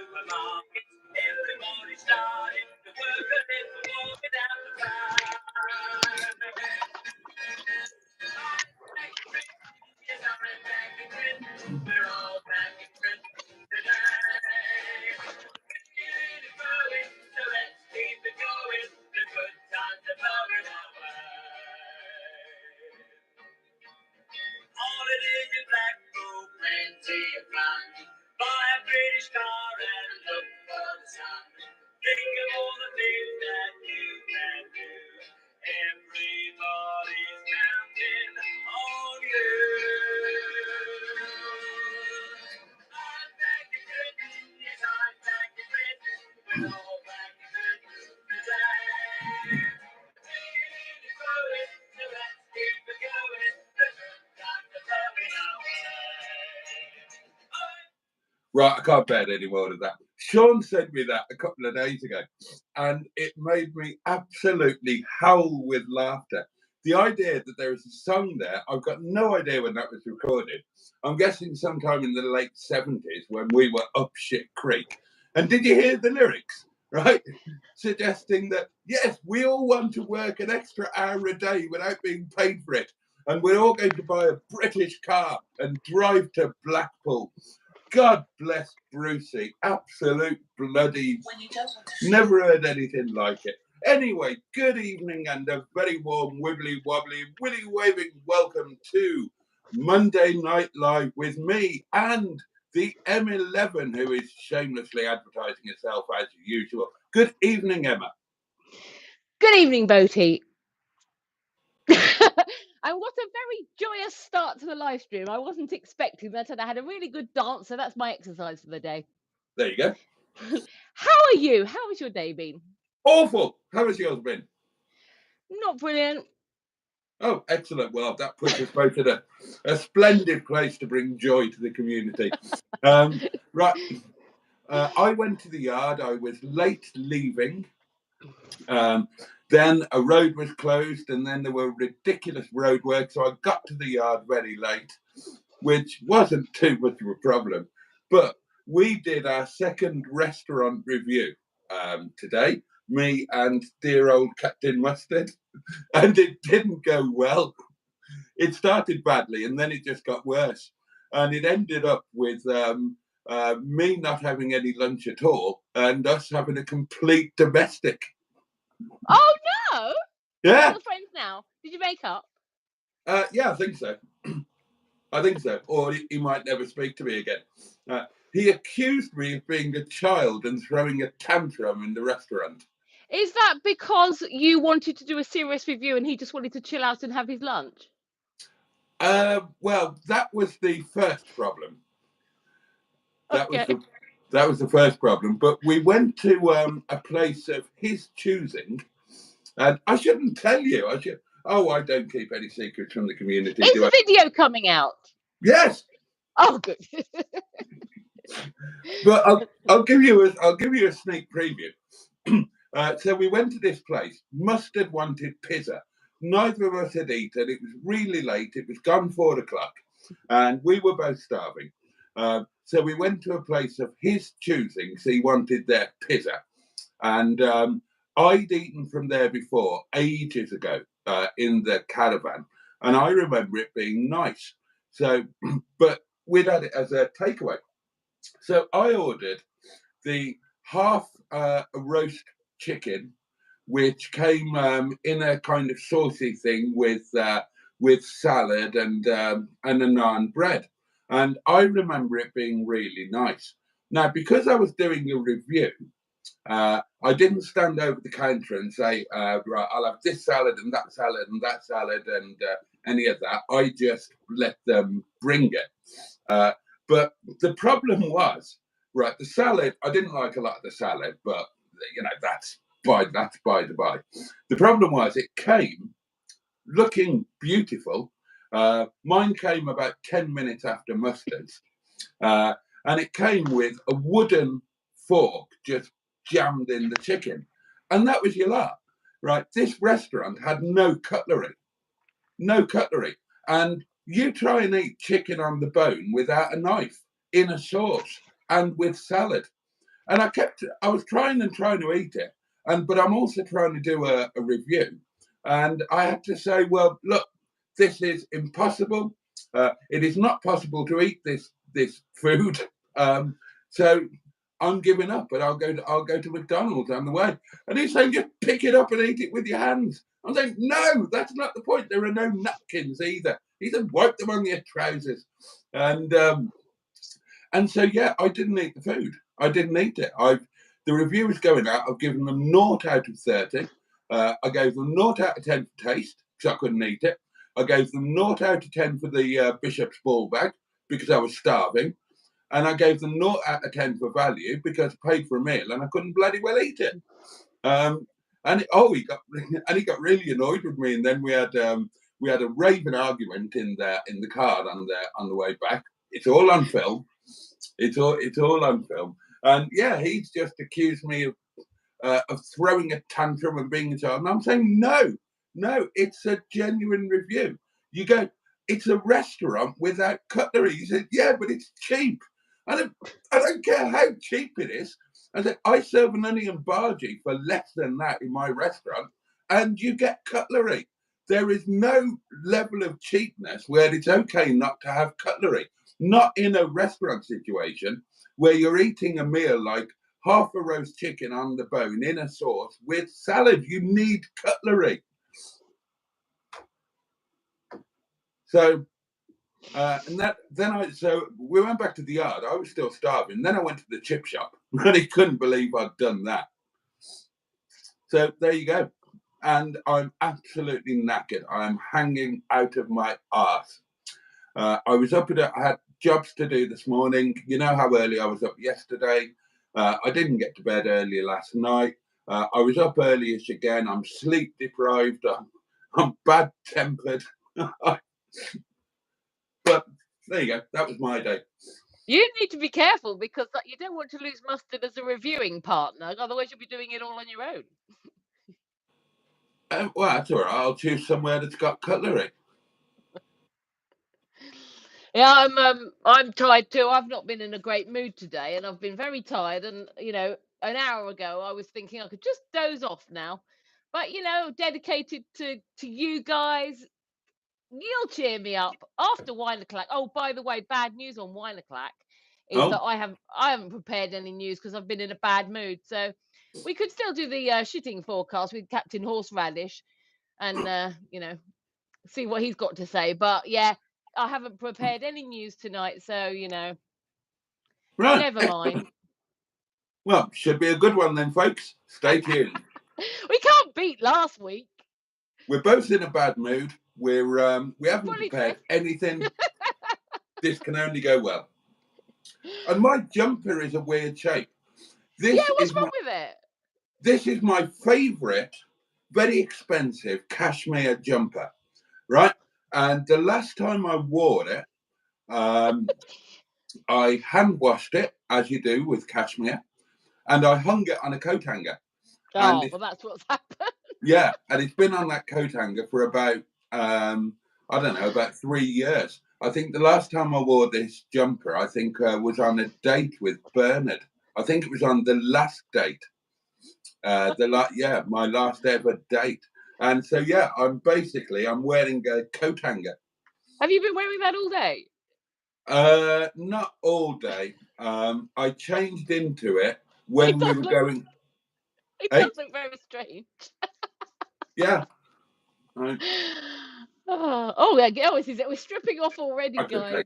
supermarket, everybody started to work a little more without the fire. Yes, I'm back in Britain. We're all back in Britain today. It's growing, so let's keep it going. The good times are blowing our way. Holidays in Blackpool, plenty of fun. Buy a British car and look for the sun. Think of all the things that you can do. Everybody's counting on you. I'm back in Britain, yes, I'm back in Britain. We're all back in Britain today. It's growing, so let's keep it going. The good times are blowing our way. Right, I can't bear any more of that. Sean sent me that a couple of days ago, and it made me absolutely howl with laughter. The idea that there is a song there, I've got no idea when that was recorded. I'm guessing sometime in the late 70s when we were up shit creek. And did you hear the lyrics, right? Suggesting that, yes, we all want to work an extra hour a day without being paid for it. And we're all going to buy a British car and drive to Blackpool. God bless Brucey. Absolute bloody... Never heard anything like it. Anyway, good evening and a very warm wibbly wobbly, willy waving welcome to Monday Night Live with me and the M11, who is shamelessly advertising herself as usual. Good evening, Emma. Good evening, Boaty. And what a very joyous start to the live stream. I wasn't expecting that, and I had a really good dance, so that's my exercise for the day. There you go. How are you? How has your day been? Awful. How has yours been? Not brilliant. Oh, excellent. Well, that puts us both at a splendid place to bring joy to the community. Right. I went to the yard. I was late leaving. Then a road was closed, and then there were ridiculous roadworks. So I got to the yard very late, which wasn't too much of a problem. But we did our second restaurant review today, me and dear old Captain Mustard, and it didn't go well. It started badly, and then it just got worse. And it ended up with me not having any lunch at all, and us having a complete domestic. Oh no! Yeah. Are you friends now? Did you make up? Yeah, I think so. I think so. Or he might never speak to me again. He accused me of being a child and throwing a tantrum in the restaurant. Is that because you wanted to do a serious review and he just wanted to chill out and have his lunch? Well, that was the first problem. That was the first problem. But we went to a place of his choosing, and I shouldn't tell you. I don't keep any secrets from the community. Is the video coming out? Yes. Oh, good. But I'll give you a sneak preview. So we went to this place. Mustard wanted pizza. Neither of us had eaten. It was really late. It was gone 4 o'clock, and we were both starving. So we went to a place of his choosing. So he wanted their pizza, and I'd eaten from there before ages ago in the caravan, and I remember it being nice. So, but we'd had it as a takeaway. So I ordered the half roast chicken, which came in a kind of saucy thing with salad and a naan bread. And I remember it being really nice. Now, because I was doing a review, I didn't stand over the counter and say, right, I'll have this salad and that salad and that salad and any of that. I just let them bring it. But the problem was, right, the salad, I didn't like a lot of the salad, but, that's by the by. The problem was it came looking beautiful. Mine came about 10 minutes after Mustard's. And it came with a wooden fork just jammed in the chicken. And that was your lot, right? This restaurant had no cutlery. And you try and eat chicken on the bone without a knife, in a sauce, and with salad. And I was trying to eat it, but I'm also trying to do a review, and I had to say, well, look, this is impossible. It is not possible to eat this food. So I'm giving up, but I'll go to McDonald's on the way. And he's saying, just pick it up and eat it with your hands. I'm saying, no, that's not the point. There are no napkins either. He said, wipe them on your trousers. And so, yeah, I didn't eat the food. I didn't eat it. The review is going out. I've given them 0 out of 30. I gave them 0 out of 10 for taste because I couldn't eat it. I gave them 0 out of 10 for the Bishop's ball bag because I was starving. And I gave them 0 out of 10 for value because I paid for a meal and I couldn't bloody well eat it. He got really annoyed with me. And then we had a raving argument in the car on the way back. It's all on film. It's all on film. And yeah, he's just accused me of throwing a tantrum and being a child. And I'm saying, no, it's a genuine review. You go, it's a restaurant without cutlery. He said, yeah, but it's cheap. I don't care how cheap it is. I said, I serve an onion bhaji for less than that in my restaurant, and you get cutlery. There is no level of cheapness where it's okay not to have cutlery. Not in a restaurant situation where you're eating a meal like half a roast chicken on the bone in a sauce with salad. You need cutlery. So, so we went back to the yard. I was still starving. Then I went to the chip shop, and he couldn't believe I'd done that. So there you go. And I'm absolutely knackered. I'm hanging out of my arse. I was up I had jobs to do this morning. You know how early I was up yesterday. I didn't get to bed early last night. I was up early-ish again. I'm sleep deprived. I'm bad tempered. But there you go. That was my day. You need to be careful because you don't want to lose Mustard as a reviewing partner. Otherwise, you'll be doing it all on your own. Well, that's all right. I'll choose somewhere that's got cutlery. Yeah, I'm tired too. I've not been in a great mood today, and I've been very tired. And an hour ago, I was thinking I could just doze off now, but dedicated to you guys. You'll cheer me up after Wine O'Clock. Oh, by the way, bad news on Wine O'Clock is that I haven't prepared any news because I've been in a bad mood. So we could still do the shitting forecast with Captain Horseradish, and see what he's got to say. But yeah, I haven't prepared any news tonight, so Right. Never mind. Well, should be a good one then, folks. Stay tuned. We can't beat last week. We're both in a bad mood. We haven't prepared anything. This can only go well. And my jumper is a weird shape. What's wrong with it? This is my favourite, very expensive cashmere jumper, right? And the last time I wore it, I hand washed it, as you do with cashmere, and I hung it on a coat hanger. Oh, well, that's what's happened. Yeah, and it's been on that coat hanger for about, about 3 years. I think the last time I wore this jumper, was on a date with Bernard. I think it was on the last date. My last ever date. And so, yeah, I'm wearing a coat hanger. Have you been wearing that all day? Not all day. I changed into it when we were going. It does look very strange. Yeah. We're stripping off already, guys.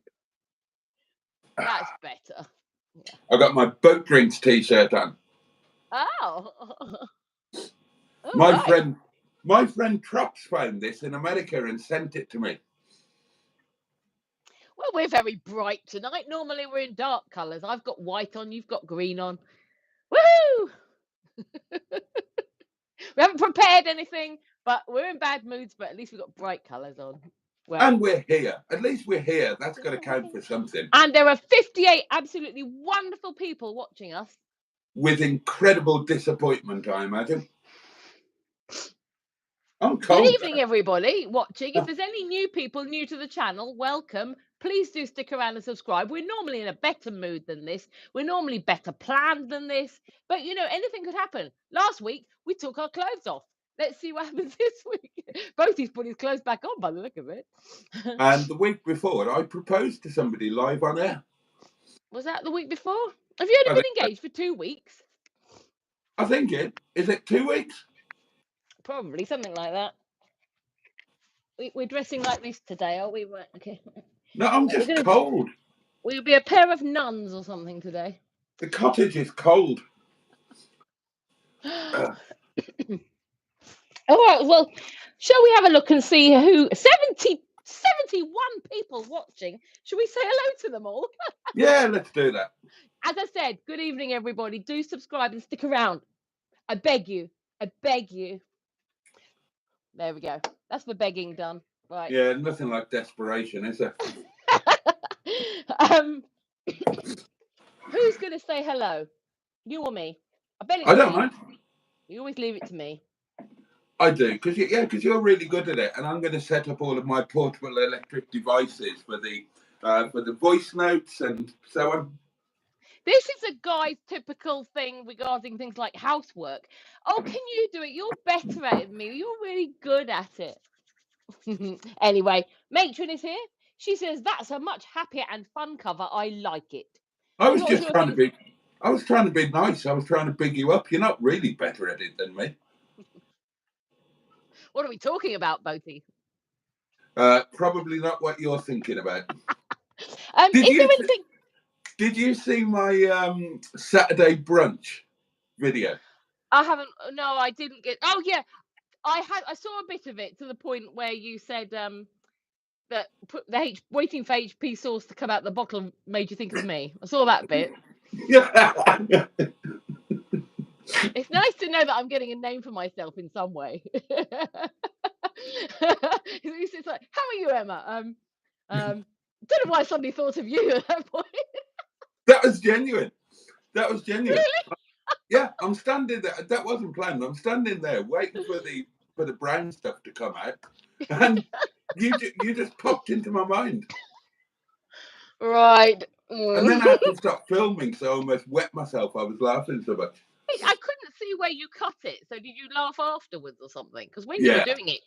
That's better. Yeah. I got my Boat Drinks t-shirt on. Oh. My friend Trops found this in America and sent it to me. Well, we're very bright tonight. Normally we're in dark colours. I've got white on, you've got green on. Woohoo! We haven't prepared anything, but we're in bad moods, but at least we've got bright colours on. Well, and we're here. At least we're here. That's got to count for something. And there are 58 absolutely wonderful people watching us. With incredible disappointment, I imagine. I'm Good cold. evening, everybody watching. If there's any new people new to the channel, welcome. Please do stick around and subscribe. We're normally in a better mood than this. We're normally better planned than this. But, you know, anything could happen. Last week, we took our clothes off. Let's see what happens this week. Boaty's put his clothes back on by the look of it. And the week before, I proposed to somebody live on air. Was that the week before? Have you only been engaged for 2 weeks? I think is it 2 weeks? Probably, something like that. We're dressing like this today, are we? Okay. No, I'm just cold. We'll be a pair of nuns or something today. The cottage is cold. All right, well, shall we have a look and see who 71 people watching? Should we say hello to them all? Yeah, let's do that. As I said, good evening, everybody. Do subscribe and stick around. I beg you. I beg you. There we go. That's the begging done. Right. Yeah, nothing like desperation, is there? Who's going to say hello? You or me? I bet it's I don't me. mind. You always leave it to me. I do, because you're really good at it, and I'm going to set up all of my portable electric devices for the voice notes and so on. This is a guy's typical thing regarding things like housework. Oh, can you do it? You're better at it than me. You're really good at it. Anyway, Matron is here. She says that's a much happier and fun cover. I like it. I was trying to be nice. I was trying to big you up. You're not really better at it than me. What are we talking about, Boaty? Probably not what you're thinking about. Did you see my Saturday brunch video? I haven't. No, I didn't get. Oh yeah, I saw a bit of it to the point where you said that waiting for HP sauce to come out the bottle made you think of me. I saw that bit. Yeah. It's nice to know that I'm getting a name for myself in some way. It's like, how are you, Emma? Don't know why somebody thought of you at that point. That was genuine. Really? Yeah, I'm standing there. That wasn't planned. I'm standing there waiting for the brown stuff to come out, and you just popped into my mind. Right. And then I had to stop filming, so I almost wet myself. I was laughing so much. I couldn't see where you cut it. So did you laugh afterwards or something? Because when you were doing it,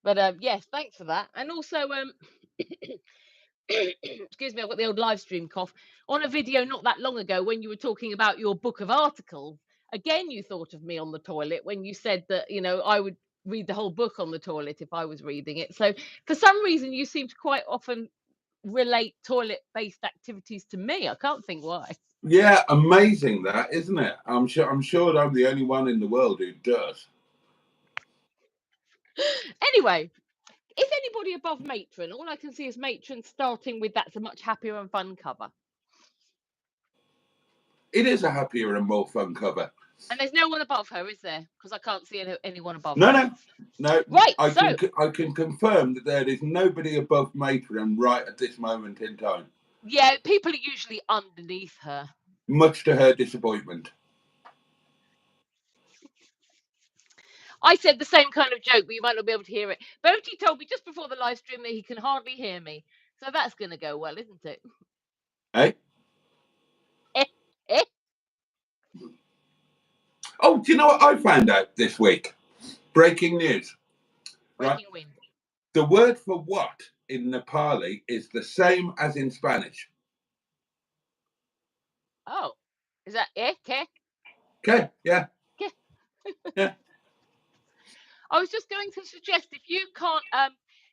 but yes, thanks for that. And also, excuse me, I've got the old live stream cough. On a video not that long ago, when you were talking about your book of articles, again, you thought of me on the toilet when you said that, you know, I would read the whole book on the toilet if I was reading it. So for some reason, you seem to quite often relate toilet-based activities to me. I can't think why. Yeah, amazing that, isn't it? I'm sure I'm the only one in the world who does. Anyway, is anybody above Matron? All I can see is Matron starting with that's a much happier and fun cover. It is a happier and more fun cover. And there's no one above her, is there? Because I can't see anyone above her. No. Right, I can confirm that there is nobody above Matron right at this moment in time. Yeah, people are usually underneath her. Much to her disappointment. I said the same kind of joke, but you might not be able to hear it. Boaty told me just before the live stream that he can hardly hear me. So that's going to go well, isn't it? Eh? Oh, do you know what I found out this week? Breaking news. Breaking wind. The word for what in Nepali is the same as in Spanish. Oh, is that ke? Okay, yeah. Yeah. I was just going to suggest if you can't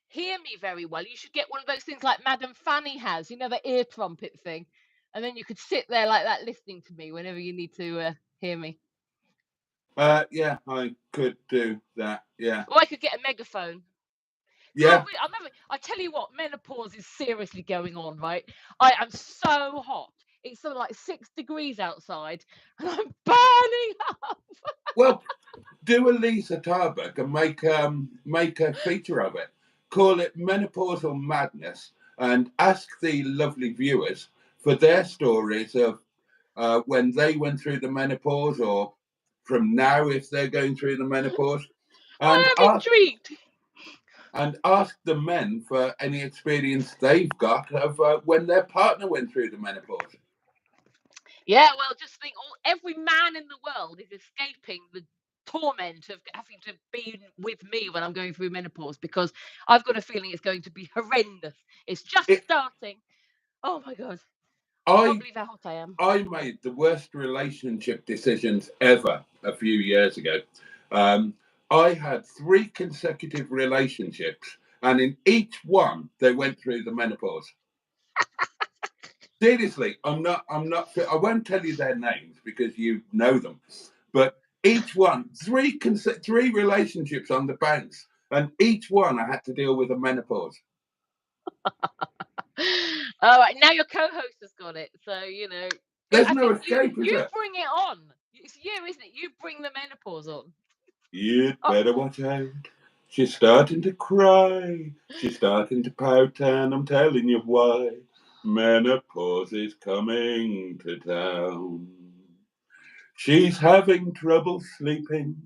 hear me very well, you should get one of those things like Madame Fanny has, you know, the ear trumpet thing. And then you could sit there like that listening to me whenever you need to hear me. Yeah, I could do that, yeah. Or I could get a megaphone. Yeah. I tell you what, menopause is seriously going on, right? I am so hot. It's sort of like 6 degrees outside, and I'm burning up. Well, do a Lisa Tarbuck and make a feature of it. Call it Menopausal Madness and ask the lovely viewers for their stories of when they went through the menopause, or from now if they're going through the menopause. and I am intrigued. ask the men for any experience they've got of when their partner went through the menopause. Yeah, well, just think, every man in the world is escaping the torment of having to be with me when I'm going through menopause, because I've got a feeling it's going to be horrendous. It's just starting. Oh my God. I can't believe how hot I am. I made the worst relationship decisions ever a few years ago. I had 3 consecutive relationships, and in each one they went through the menopause. Seriously, I'm not. I won't tell you their names because you know them, but each one, 3 relationships on the bounce, and each one I had to deal with a menopause. All right, now your co-host has got it, so There's I no think escape, is you there? bring it on. It's you, isn't it? You bring the menopause on. You'd better watch out. She's starting to cry. She's starting to pout, and I'm telling you why. Menopause is coming to town. She's having trouble sleeping.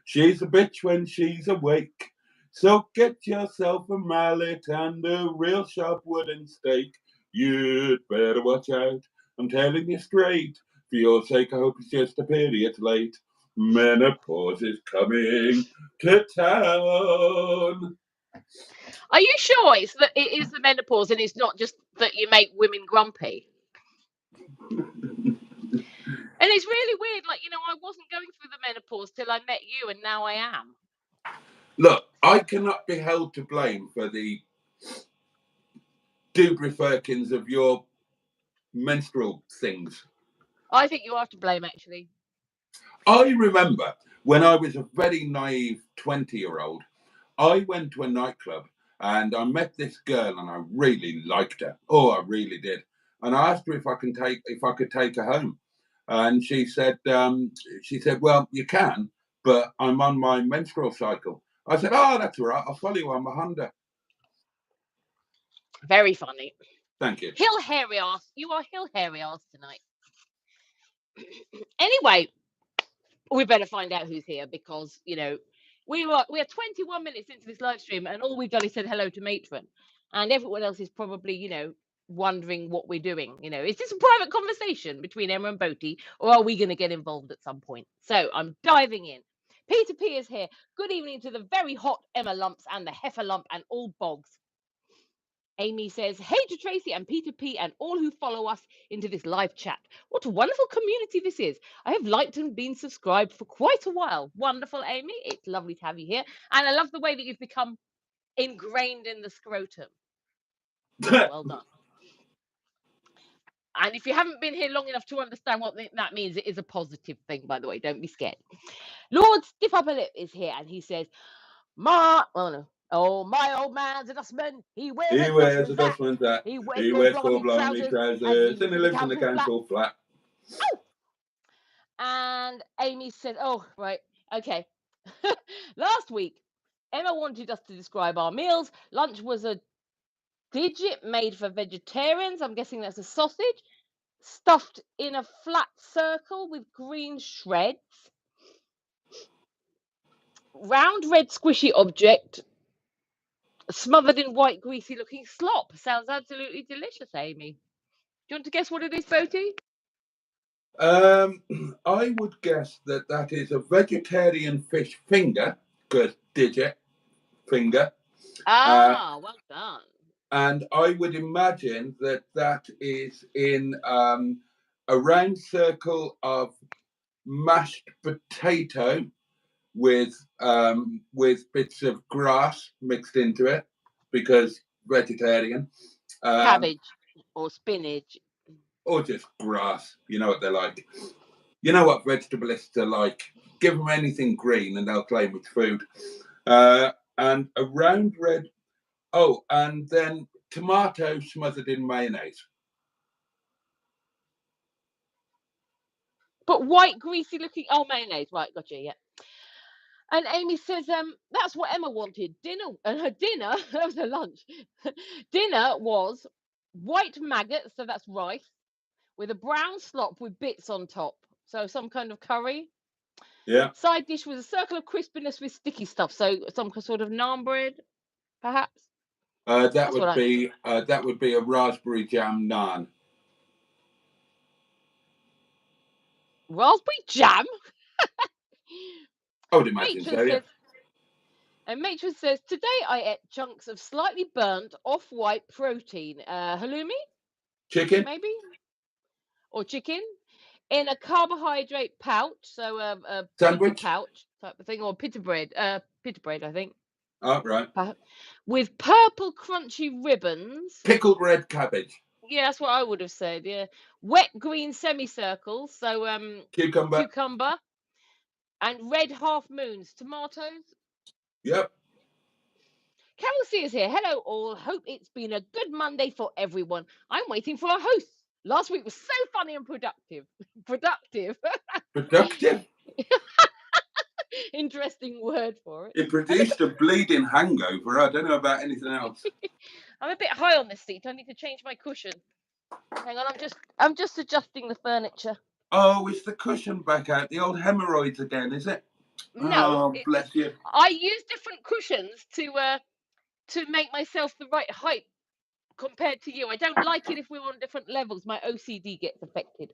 She's a bitch when she's awake. So get yourself a mallet and a real sharp wooden stake. You'd better watch out. I'm telling you straight. For your sake, I hope it's just a period late. Menopause is coming to town. Are you sure it is the menopause, and it's not just that you make women grumpy? And it's really weird, I wasn't going through the menopause till I met you, and now I am. Look, I cannot be held to blame for the Firkins of your menstrual things. I think you are to blame, actually. I remember when I was a very naive 20-year-old, I went to a nightclub and I met this girl and I really liked her. Oh, I really did. And I asked her if I could take her home. And she said, well, you can, but I'm on my menstrual cycle. I said, oh, that's all right. I'll follow you on my Honda. Very funny. Thank you. Hill hairy ass. You are hill hairy ass tonight. Anyway, we better find out who's here, because we are 21 minutes into this live stream, and all we've done is said hello to Matron, and everyone else is probably wondering what we're doing. Is this a private conversation between Emma and Boaty, or are we going to get involved at some point? So I'm diving in. Peter P is here. Good evening to the very hot Emma Lumps and the Heifer Lump and all bogs. Amy says, hey to Tracy and Peter P and all who follow us into this live chat. What a wonderful community this is. I have liked and been subscribed for quite a while. Wonderful, Amy. It's lovely to have you here. And I love the way that you've become ingrained in the scrotum. Well done. And if you haven't been here long enough to understand what that means, it is a positive thing, by the way. Don't be scared. Lord Stiff Upper Lip is here, and he says, my old man's a dustman. He wears a dustman's hat. He wears four blimey trousers, and he lives in the council flat. Oh! And Amy said, oh, right, okay. Last week, Emma wanted us to describe our meals. Lunch was a digit made for vegetarians. I'm guessing that's a sausage, stuffed in a flat circle with green shreds. Round red squishy object smothered in white greasy looking slop. Sounds absolutely delicious, Amy. Do you want to guess what it is, Boaty? I would guess that is a vegetarian fish finger, because digit finger. Well done. And I would imagine that is in a round circle of mashed potato with bits of grass mixed into it, because vegetarian. Cabbage or spinach. Or just grass. You know what they're like. You know what vegetabilists are like. Give them anything green and they'll claim it's food. And a round red. Oh, and then tomato smothered in mayonnaise. But white, greasy looking. Oh, mayonnaise. Right, gotcha. Yeah. And Amy says, that's what Emma wanted. Dinner, and her dinner, that was her lunch. Dinner was white maggots, so that's rice, with a brown slop with bits on top. So some kind of curry. Yeah. Side dish was a circle of crispiness with sticky stuff. So some sort of naan bread, perhaps. That That's would what be a raspberry jam naan. Raspberry jam. I would imagine Matron so. Yeah. says, and Matron says, today I ate chunks of slightly burnt off-white protein, halloumi, Chicken. maybe, or chicken, in a carbohydrate pouch, so a pita Sandwich. pouch type of thing, or pita bread, I think. Oh, right. With purple crunchy ribbons. Pickled red cabbage. Yeah, that's what I would have said. Yeah, wet green semicircles, so cucumber, and red half moons, tomatoes. Yep. Carol C is here. Hello all. Hope it's been a good Monday for everyone. I'm waiting for a host. Last week was so funny and productive. Productive. Interesting word for it. It produced a bleeding hangover. I don't know about anything else. I'm a bit high on this seat. I need to change my cushion. Hang on, I'm just adjusting the furniture. Oh, it's the cushion back out. The old hemorrhoids again, is it? No. Oh, bless you. I use different cushions to make myself the right height compared to you. I don't like it if we're on different levels. My OCD gets affected.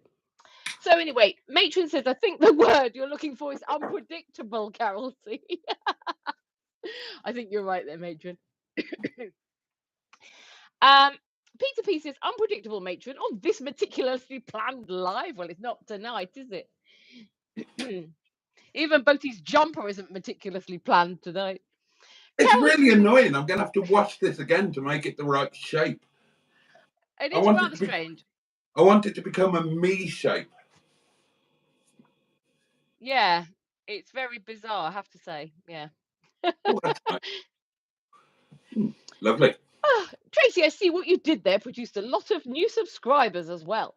So anyway, Matron says, I think the word you're looking for is unpredictable, Carol C. I think you're right there, Matron. Peter P says, unpredictable, Matron, on this meticulously planned live. Well, it's not tonight, is it? Even Boaty's jumper isn't meticulously planned tonight. It's really annoying. I'm going to have to watch this again to make it the right shape. It is rather strange. I want it to become a me shape. Yeah, it's very bizarre, I have to say. Yeah. Oh, that's nice. Lovely. Oh, Tracy, I see what you did there. Produced a lot of new subscribers as well.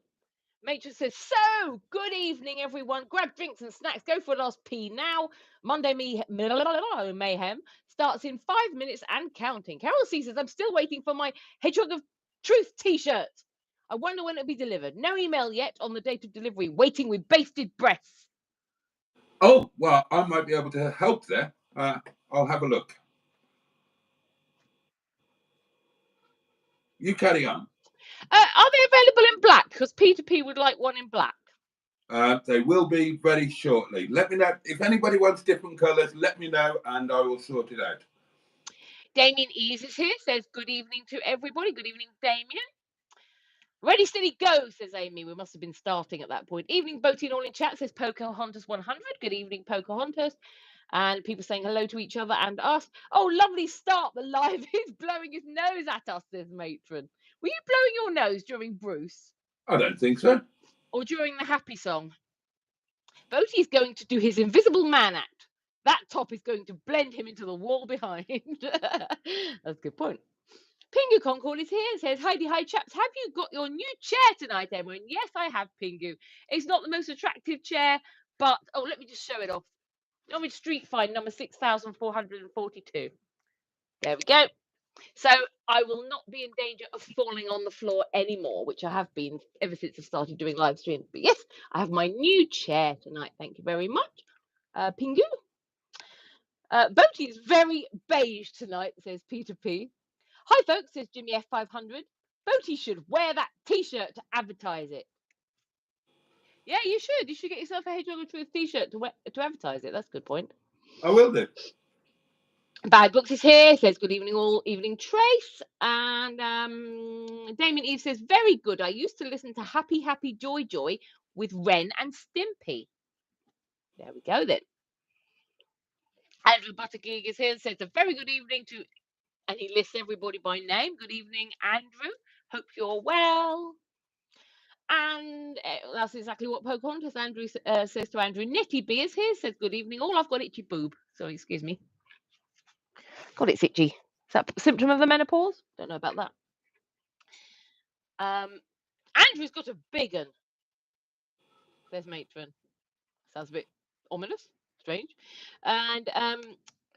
Matron says, so, good evening, everyone. Grab drinks and snacks. Go for a last pee now. Monday Mayhem starts in 5 minutes and counting. Carol C says, I'm still waiting for my Hedgehog of Truth t-shirt. I wonder when it'll be delivered. No email yet on the date of delivery. Waiting with bated breath. Oh, well, I might be able to help there. I'll have a look. You carry on. Are they available in black? Because Peter P would like one in black. They will be very shortly. Let me know. If anybody wants different colours, let me know and I will sort it out. Damien Ease is here, says good evening to everybody. Good evening, Damien. Ready, steady, go, says Amy. We must have been starting at that point. Evening, Boaty and all in chat, says Pocahontas 100. Good evening, Pocahontas. And people saying hello to each other and us. Oh, lovely start. The live is blowing his nose at us, says Matron. Were you blowing your nose during Bruce? I don't think so. Or during the happy song? Boaty is going to do his invisible man act. That top is going to blend him into the wall behind. That's a good point. Pingu Concord is here and says, hi chaps, have you got your new chair tonight, Emma? And yes, I have, Pingu. It's not the most attractive chair, but, oh, let me just show it off. Norwich Street Find, number 6,442. There we go. So I will not be in danger of falling on the floor anymore, which I have been ever since I started doing live streams. But yes, I have my new chair tonight. Thank you very much. Pingu. Boaty is very beige tonight, says Peter P. Hi, folks, says Jimmy F500. Boaty should wear that t-shirt to advertise it. Yeah, you should. You should get yourself a Hedgehog of Truth t-shirt to advertise it. That's a good point. I will do. Bad Books is here, says good evening all. Evening, Trace. And Damien Eve says, very good. I used to listen to Happy Happy Joy Joy with Ren and Stimpy. There we go then. Andrew Buttergig is here and says, a very good evening to, and he lists everybody by name. Good evening, Andrew. Hope you're well. And that's exactly what Pocahontas Andrew says to Andrew. Nettie B is here, says good evening all. I've got itchy boob. Sorry, excuse me. God, it's itchy. Is that a symptom of the menopause? Don't know about that. Andrew's got a big one, says Matron. Sounds a bit ominous, strange. And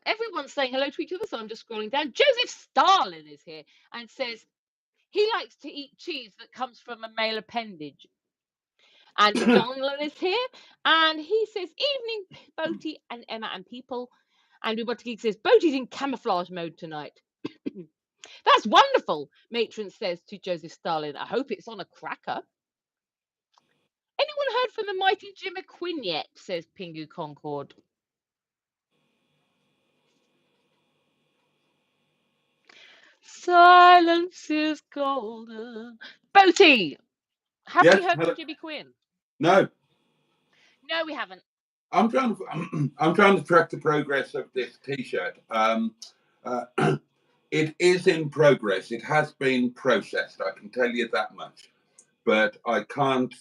everyone's saying hello to each other, so I'm just scrolling down. Joseph Stalin is here and says he likes to eat cheese that comes from a male appendage. And Donlan is here, and he says, evening, Boaty and Emma and people. Andrew Buttigieg says, Boaty's in camouflage mode tonight. That's wonderful, Matron says to Joseph Stalin. I hope it's on a cracker. Anyone heard from the mighty Jimmy Quinn yet, says Pingu Concord. Silence is golden. Boaty, have we heard from Jimmy Quinn? No. No, we haven't. I'm trying to track the progress of this T-shirt. It is in progress. It has been processed. I can tell you that much, but I can't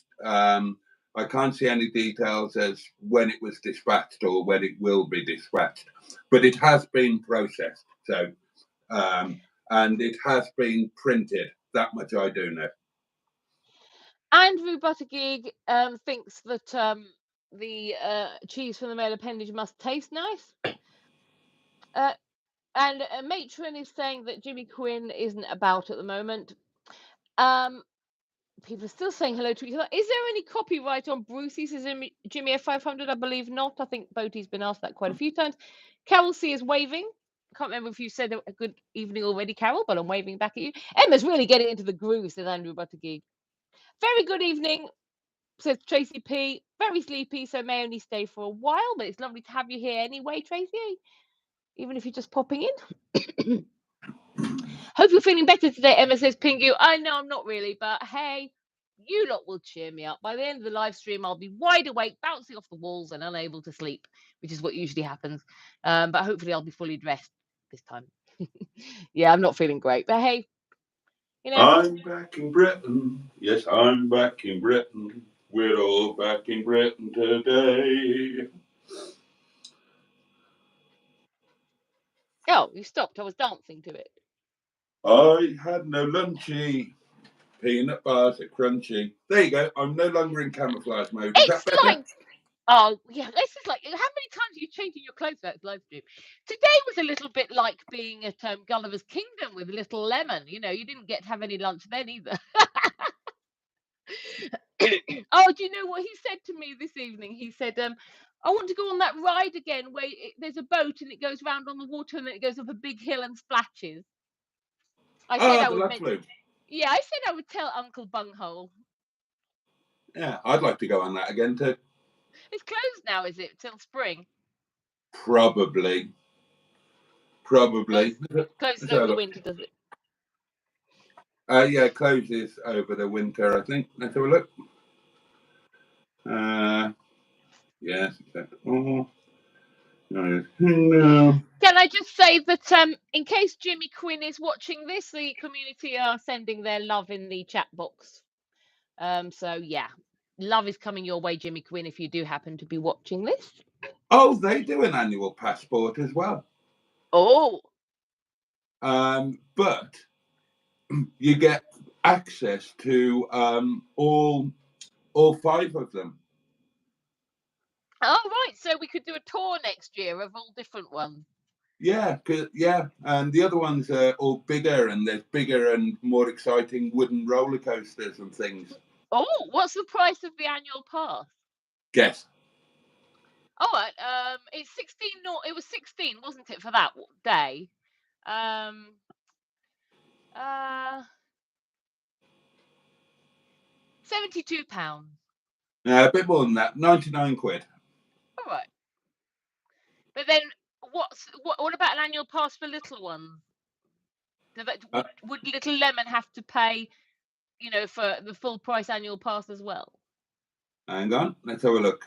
see any details as when it was dispatched or when it will be dispatched. But it has been processed. So, and it has been printed. That much I do know. Andrew Buttigieg thinks that the cheese from the male appendage must taste nice. And Matron is saying that Jimmy Quinn isn't about at the moment. People are still saying hello to each other. Is there any copyright on Brucey? Says Jimmy F500. I believe not. I think Boaty's been asked that quite a few times. Carol C is waving. Can't remember if you said a good evening already, Carol, but I'm waving back at you. Emma's really getting into the groove, says Andrew Buttigieg. Very good evening, says Tracy P. Very sleepy, so may only stay for a while, but it's lovely to have you here anyway, Tracy, even if you're just popping in. Hope you're feeling better today, Emma, says Pingu. I know I'm not really, but hey, you lot will cheer me up. By the end of the live stream, I'll be wide awake, bouncing off the walls and unable to sleep, which is what usually happens. But hopefully I'll be fully dressed this time. Yeah, I'm not feeling great, but hey, you know. I'm back in Britain. Yes, I'm back in Britain. We're all back in Britain today. Oh, you stopped. I was dancing to it. I had no lunchy. Peanut bars are crunchy. There you go. I'm no longer in camouflage mode. Is that better? Like, oh yeah, this is like, how many times are you changing your clothes for that live stream? Today was a little bit like being at Gulliver's Kingdom with Little Lemon. You know, you didn't get to have any lunch then either. Oh, do you know what he said to me this evening? He said, I want to go on that ride again where there's a boat and it goes round on the water and then it goes up a big hill and splashes. I said I would yeah, I said I would tell Uncle Bunghole. Yeah, I'd like to go on that again too. It's closed now, is it? Till spring? Probably. Closes over the winter, does it? Yeah, it closes over the winter, I think. Let's have a look. Yes, exactly. Oh. No. Can I just say that in case Jimmy Quinn is watching this, the community are sending their love in the chat box. So yeah, love is coming your way, Jimmy Quinn, if you do happen to be watching this. Oh, they do an annual passport as well. Oh. But you get access to all 5 of them. Oh, right. So we could do a tour next year of all different ones. Yeah, and the other ones are all bigger, and there's bigger and more exciting wooden roller coasters and things. Oh, what's the price of the annual pass? Guess. All right. It's 16. No, it was 16, wasn't it, for that day? £72. A bit more than that. 99 quid. All right. But then, what about an annual pass for little ones? Would Little Lemon have to pay, you know, for the full price annual pass as well? Hang on, let's have a look.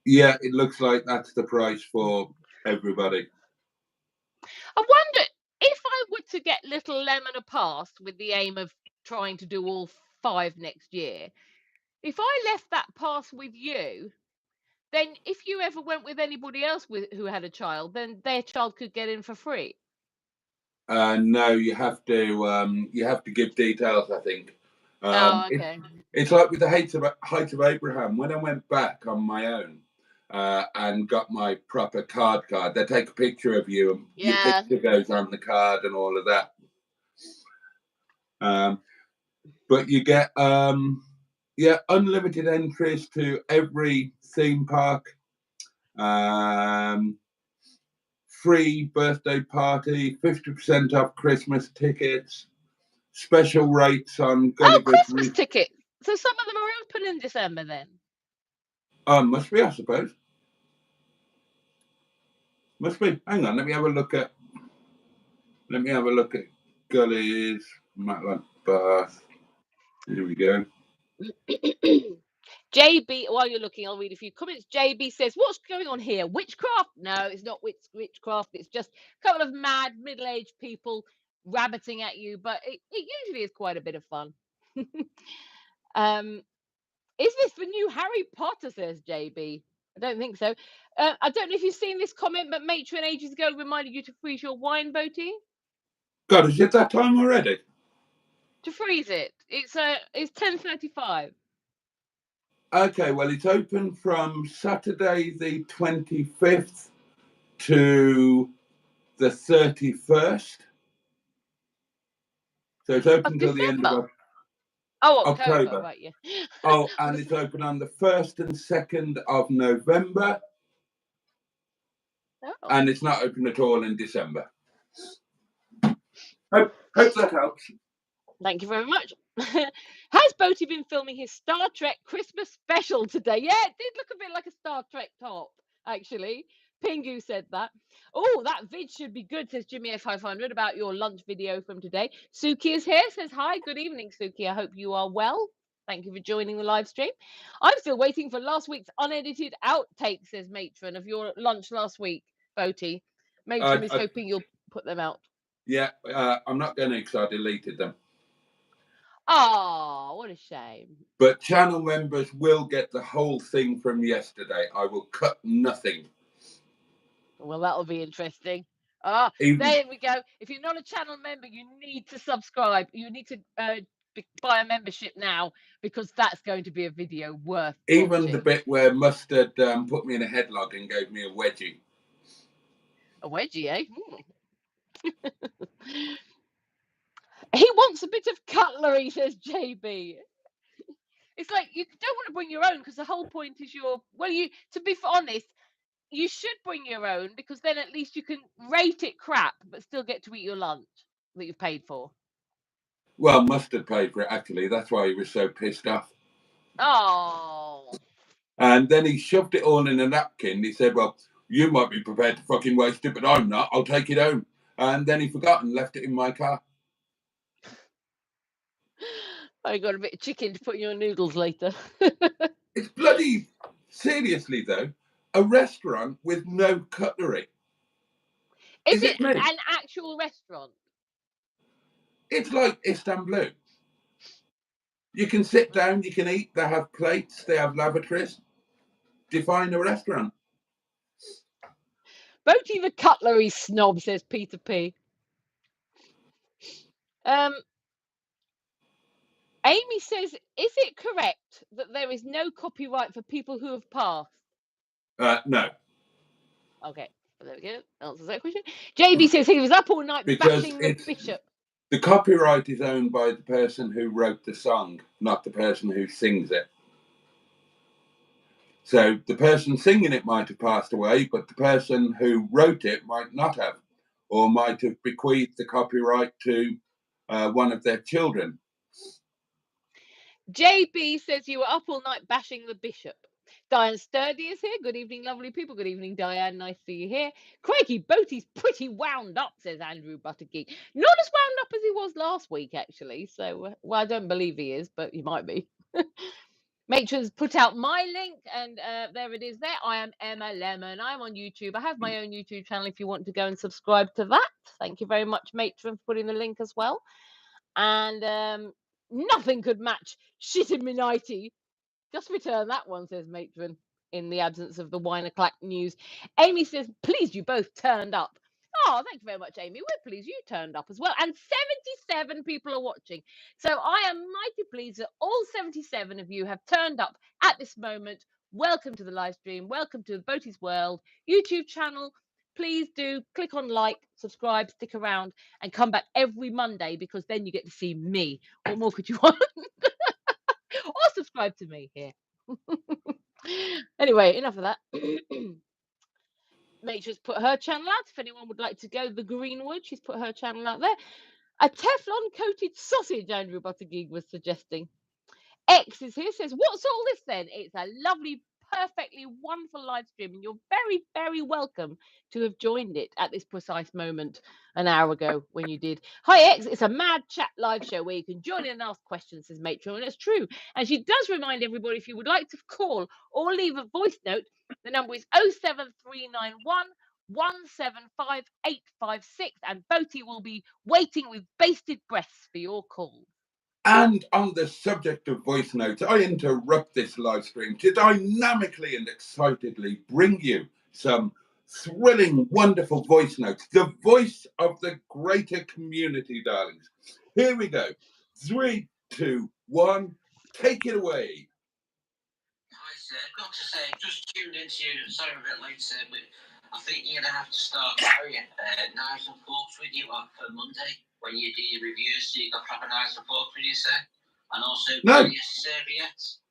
Yeah, it looks like that's the price for everybody. I wonder if I were to get Little Lemon a pass with the aim of trying to do all 5 next year, if I left that pass with you, then if you ever went with anybody else who had a child, then their child could get in for free. No, you have to give details, I think. Okay. It's like with the Heights of Abraham. When I went back on my own, and got my proper card. They take a picture of you and your Yeah. picture goes on the card and all of that. But you get unlimited entries to every theme park, free birthday party, 50% off Christmas tickets, special rates on Gulliver's Christmas tickets. So some of them are open in December then. Must be, I suppose. Must be. Hang on, let me have a look at Gully's Matlock Bath. Here we go. JB, while you're looking, I'll read a few comments. JB says, what's going on here? Witchcraft? No, it's not witchcraft. It's just a couple of mad middle-aged people rabbiting at you, but it usually is quite a bit of fun. Is this the new Harry Potter, says JB? I don't think so. I don't know if you've seen this comment, but Matron ages ago reminded you to freeze your wine, Boaty. God, is it that time already? To freeze it. It's 10:35. Okay, well, it's open from Saturday the 25th to the 31st. So it's open until the end of October. Right, yeah. Oh, and it's open on the 1st and 2nd of November. Oh. And it's not open at all in December. Hope that helps. Thank you very much. Has Boaty been filming his Star Trek Christmas special today? Yeah, it did look a bit like a Star Trek top, actually. Pingu said that. Oh, that vid should be good, says Jimmy F500, about your lunch video from today. Suki is here, says hi. Good evening, Suki. I hope you are well. Thank you for joining the live stream. I'm still waiting for last week's unedited outtake, says Matron, of your lunch last week, Boaty. Matron is hoping you'll put them out. Yeah, I'm not going to because I deleted them. Oh, what a shame. But channel members will get the whole thing from yesterday. I will cut nothing. Well, that'll be interesting. There we go. If you're not a channel member, you need to subscribe. You need to buy a membership now, because that's going to be a video worth watching. The bit where Mustard put me in a headlock and gave me a wedgie. A wedgie, eh? He wants a bit of cutlery, says JB. It's like you don't want to bring your own, because the whole point is to be honest, you should bring your own, because then at least you can rate it crap but still get to eat your lunch that you've paid for. Well, Mustard paid for it, actually. That's why he was so pissed off. Oh. And then he shoved it all in a napkin. He said, well, you might be prepared to fucking waste it, but I'm not. I'll take it home. And then he forgot and left it in my car. I got a bit of chicken to put in your noodles later. It's bloody, seriously though, a restaurant with no cutlery. Is it an actual restaurant? It's like Istanbul. You can sit down, you can eat, they have plates, they have lavatories. Define a restaurant. Boaty the cutlery snob, says Peter P. Amy says, is it correct that there is no copyright for people who have passed? No. Okay, there we go. Answers that question. JB says he was up all night bashing the bishop. The copyright is owned by the person who wrote the song, not the person who sings it. So the person singing it might have passed away, but the person who wrote it might not have, or might have bequeathed the copyright to one of their children. JB says you were up all night bashing the bishop. Diane Sturdy is here. Good evening, lovely people. Good evening, Diane. Nice to see you here. Crikey, Boaty's pretty wound up, says Andrew Butterkey. Not as wound up as he was last week, actually. So, well, I don't believe he is, but he might be. Matron's put out my link, and there it is there. I am Emma Lemon. I'm on YouTube. I have my own YouTube channel if you want to go and subscribe to that. Thank you very much, Matron, for putting the link as well. And nothing could match shit in me nighty. Just return that one, says Matron, in the absence of the wine o'clock news. Amy says, pleased you both turned up. Oh, thank you very much, Amy. We're pleased you turned up as well. And 77 people are watching. So I am mighty pleased that all 77 of you have turned up at this moment welcome to the live stream. Welcome to Boaty's World YouTube channel. Please do click on like, subscribe, stick around, and come back every Monday, because then you get to see me. What more could you want? Or subscribe to me here. Anyway, enough of that. Nature's put her channel out. If anyone would like to go the Greenwood, she's put her channel out there. A Teflon coated sausage, Andrew Buttergig was suggesting. X is here, says, what's all this then? It's a lovely, perfectly wonderful live stream, and you're very, very welcome to have joined it at this precise moment an hour ago when you did. Hi X, it's a mad chat live show where you can join in and ask questions, says Matron, and it's true. And she does remind everybody, if you would like to call or leave a voice note, the number is 07391 175 and Boaty will be waiting with bated breaths for your call. And on the subject of voice notes, I interrupt this live stream to dynamically and excitedly bring you some thrilling, wonderful voice notes. The voice of the greater community, darlings. Here we go. 3, 2, 1. Take it away. Hi, sir. I've got to say, I've just tuned into you. Sorry I'm a bit late, sir, but I think you're going to have to start carrying knives and forks with you for Monday when you do your reviews, so you've got proper knives and forks with you, sir. And also various serviettes.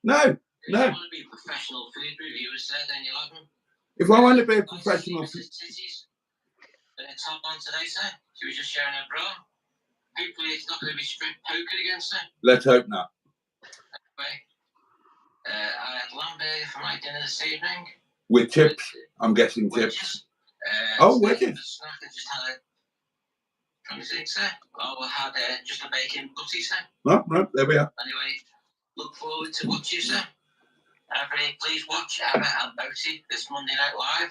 No. If you want to be a professional food reviewer, sir, then you'll have them. If I want to be a professional food titties. Top on today, sir. She was just showing her bra. Hopefully it's not going to be strip poker again, sir. Let's hope not. Anyway, I had lamb burger for my dinner this evening. With chips, I'm guessing chips. Wedges. Snack, I just had trying to think, sir. Oh, we had just a bacon butty, sir. No, there we are. Anyway, look forward to watching you, sir. Everybody, please watch Emma and Boaty this Monday Night Live.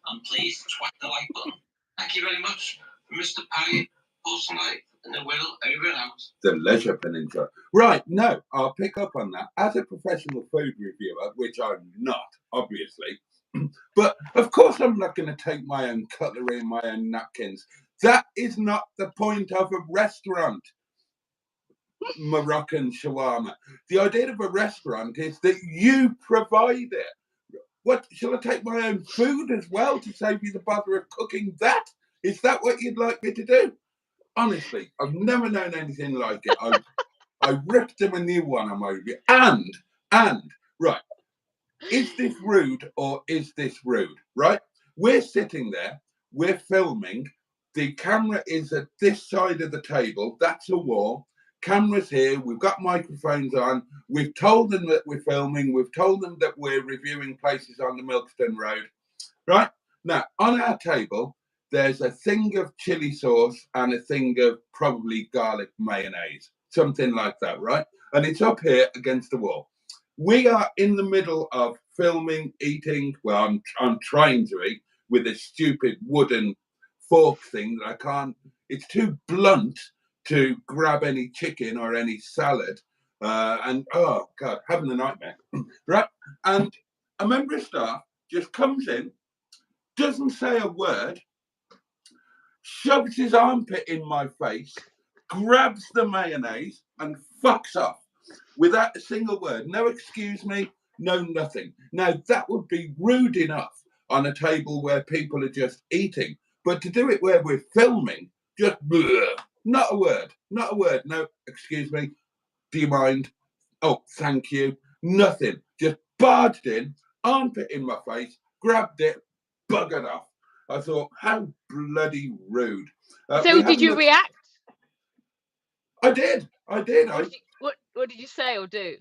And please twat the like button. Thank you very much. Mr. Pally, Pulse Light, and the Whittle, over and out. The Leisure Peninsula. Right, no, I'll pick up on that. As a professional food reviewer, which I'm not, obviously, but of course I'm not going to take my own cutlery and my own napkins. That is not the point of a restaurant. Moroccan shawarma. The idea of a restaurant is that you provide it. What, shall I take my own food as well to save you the bother of cooking that? Is that what you'd like me to do? Honestly, I've never known anything like it. I ripped them a new one on my review. And, right, is this rude or is this rude, right? We're sitting there, we're filming. The camera is at this side of the table. That's a wall. Camera's here. We've got microphones on. We've told them that we're filming. We've told them that we're reviewing places on the Milkston Road, right? Now, on our table, there's a thing of chili sauce and a thing of probably garlic mayonnaise, something like that, right? And it's up here against the wall. We are in the middle of filming, eating. Well, I'm trying to eat with a stupid wooden fork thing that I can't. It's too blunt to grab any chicken or any salad. And oh God, having a nightmare, right? And a member of staff just comes in, doesn't say a word, shoves his armpit in my face, grabs the mayonnaise and fucks off without a single word. No excuse me, no nothing. Now that would be rude enough on a table where people are just eating, but to do it where we're filming, just bleh, not a word, no excuse me, do you mind? Oh, thank you, nothing. Just barged in, armpit in my face, grabbed it, buggered off. I thought, how bloody rude. So did you react? I did. What did you say or do?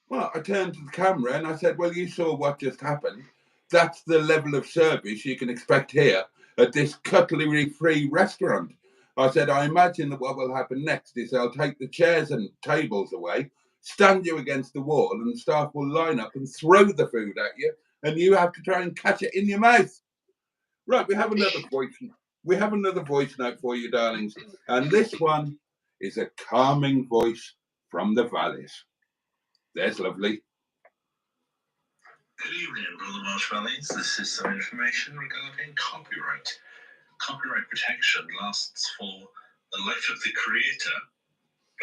Well, I turned to the camera and I said, well, you saw what just happened. That's the level of service you can expect here at this cutlery-free restaurant. I said, I imagine that what will happen next is they'll take the chairs and tables away, stand you against the wall, and the staff will line up and throw the food at you, and you have to try and catch it in your mouth. Right, we have another voice note for you, darlings. And this one is a calming voice from the valleys. There's lovely. Good evening, Brother Welsh Valleys. This is some information regarding copyright. Copyright protection lasts for the life of the creator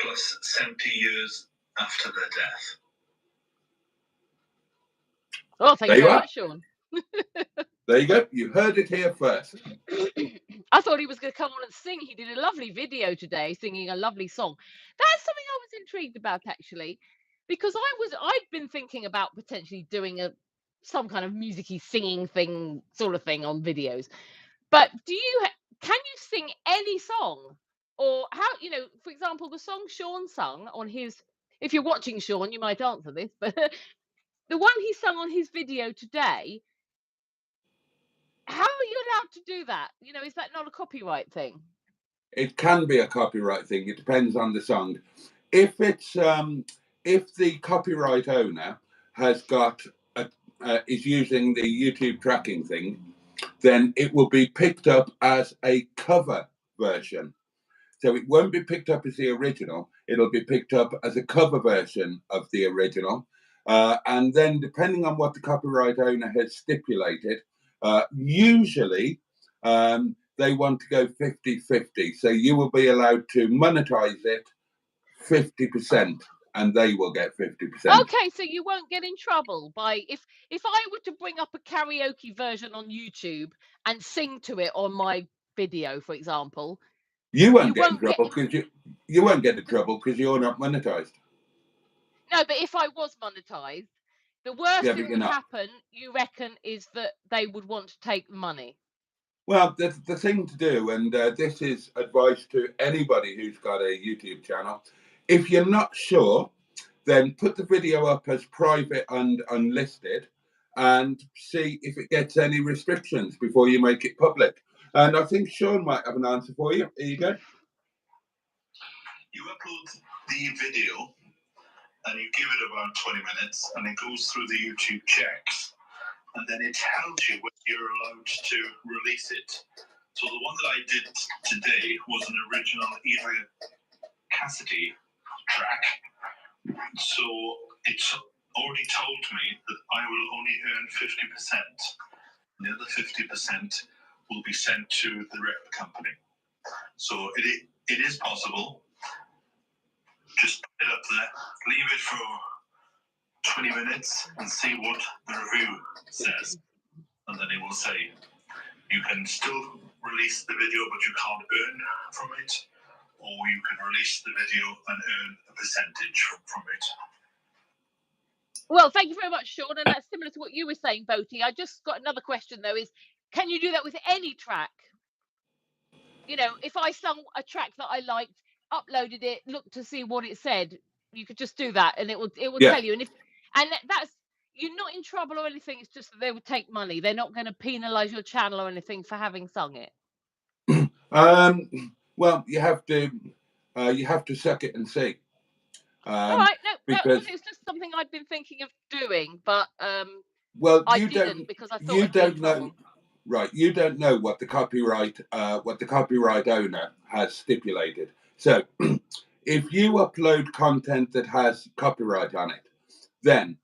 plus 70 years after their death. Oh, thank you very much, Sean. There you go. You heard it here first. I thought he was going to come on and sing. He did a lovely video today, singing a lovely song. That's something I was intrigued about, actually, because I'd been thinking about potentially doing some kind of musicy singing thing, sort of thing, on videos. But can you sing any song, or how? For example, the song Sean sung on his. If you're watching, Sean, you might answer this, but the one he sung on his video today. How are you allowed to do that? Is that not a copyright thing? It can be a copyright thing. It depends on the song. If it's if the copyright owner has got is using the YouTube tracking thing, then it will be picked up as a cover version. So it won't be picked up as the original. It'll be picked up as a cover version of the original. And then depending on what the copyright owner has stipulated, usually they want to go 50-50. So you will be allowed to monetize it 50%. And they will get 50%. Okay, so you won't get in trouble by if I were to bring up a karaoke version on YouTube and sing to it on my video, for example. You won't get in trouble because you won't get in trouble because you're not monetized. No, but if I was monetized, the worst thing that would happen, you reckon, is that they would want to take money. Well, the thing to do, and this is advice to anybody who's got a YouTube channel, if you're not sure, then put the video up as private and unlisted and see if it gets any restrictions before you make it public. And I think Sean might have an answer for you. Here you go. You upload the video and you give it about 20 minutes and it goes through the YouTube checks. And then it tells you when you're allowed to release it. So the one that I did today was an original Eva Cassidy track. So it's already told me that I will only earn 50%. The other 50% will be sent to the record company. So it is possible. Just put it up there, leave it for 20 minutes and see what the review says. And then it will say, you can still release the video, but you can't earn from it. Or you can release the video and earn a percentage from it. Well, thank you very much, Sean. And that's similar to what you were saying, Boaty. I just got another question, though, is can you do that with any track? If I sung a track that I liked, uploaded it, looked to see what it said, you could just do that and it will tell you. And that's, you're not in trouble or anything. It's just that they would take money. They're not going to penalize your channel or anything for having sung it. Well, you have to suck it and see. All right, no, it's just something I'd been thinking of doing, but well, I didn't because I thought you don't know. Right, you don't know what the copyright owner has stipulated. So, if you upload content that has copyright on it, then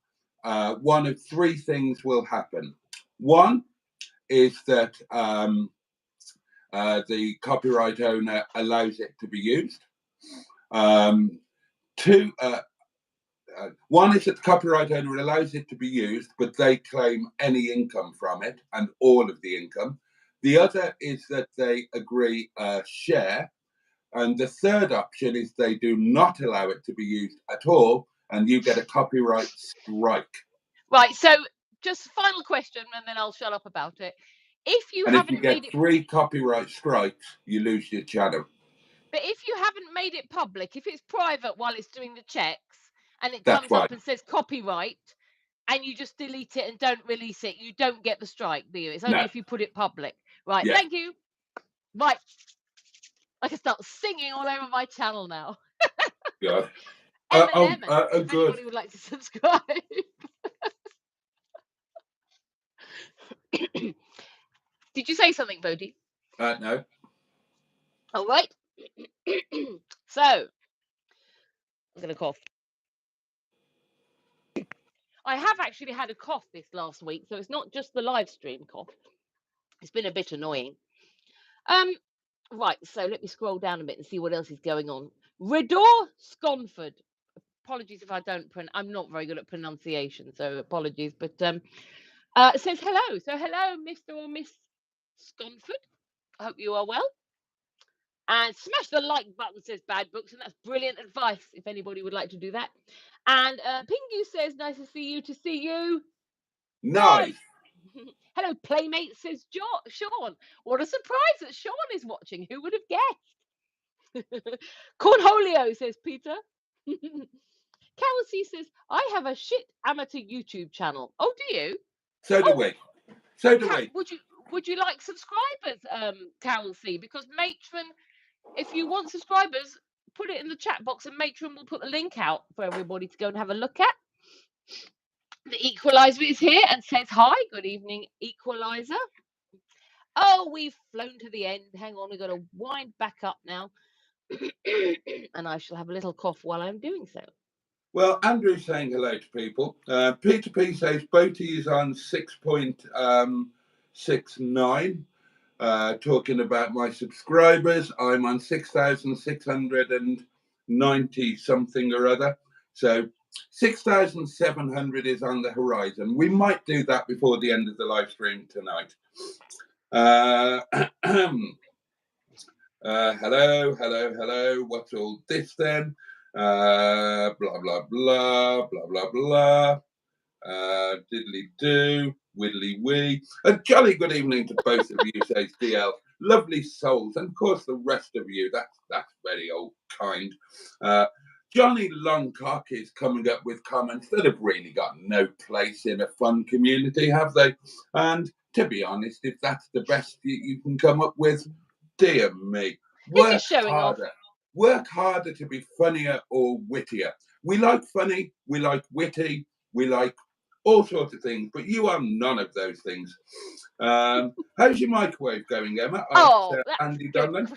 one of three things will happen. One is that the copyright owner allows it to be used. One is that the copyright owner allows it to be used, but they claim any income from it and all of the income. The other is that they agree a share. And the third option is they do not allow it to be used at all, and you get a copyright strike. Right, so just final question, and then I'll shut up about it. If you get 3 copyright strikes, you lose your channel. But if you haven't made it public, if it's private while it's doing the checks, and it comes up and says copyright, and you just delete it and don't release it, you don't get the strike, do you? It's only if you put it public. Right, Thank you. Right. I can start singing all over my channel now. Good. If good. anybody would like to subscribe. Did you say something, Bodhi? No. All right. So, I'm going to cough. I have actually had a cough this last week, so it's not just the live stream cough. It's been a bit annoying. Right, so let me scroll down a bit and see what else is going on. Redor Sconford. apologies if I don't. I'm not very good at pronunciation, so apologies. But says hello. So hello, Mr. or Miss Scunford. I hope you are well. And smash the like button, says Bad Books, and that's brilliant advice if anybody would like to do that. And Pingu says, nice to see you. To see you. Nice. Hello, Playmate, says Sean. What a surprise that Sean is watching. Who would have guessed? Cornholio, says Peter. Carol C says, I have a shit amateur YouTube channel. Oh, do you? So do we. So do we. Would you like subscribers, Carol C? Because Matron, if you want subscribers, put it in the chat box and Matron will put the link out for everybody to go and have a look at. The Equalizer is here and says hi. Good evening, Equalizer. Oh, we've flown to the end. Hang on, we've got to wind back up now. And I shall have a little cough while I'm doing so. Well, Andrew's saying hello to people. Peter P says Boaty is on 6.69. Talking about my subscribers, I'm on 6,690 something or other. So 6,700 is on the horizon. We might do that before the end of the live stream tonight. Hello. What's all this then? Blah, blah, blah, blah, blah, blah. Diddly do, widdly wee. A jolly good evening to both of you, says DL. Lovely souls, and of course the rest of you. That's very old kind. Johnny Longcock is coming up with comments that have really got no place in a fun community, have they? And to be honest, if that's the best you can come up with, dear me, work harder. Work harder to be funnier or wittier. We like funny, we like witty, we like all sorts of things, but you are none of those things. How's your microwave going, Emma? That's Andy good. Dunlan.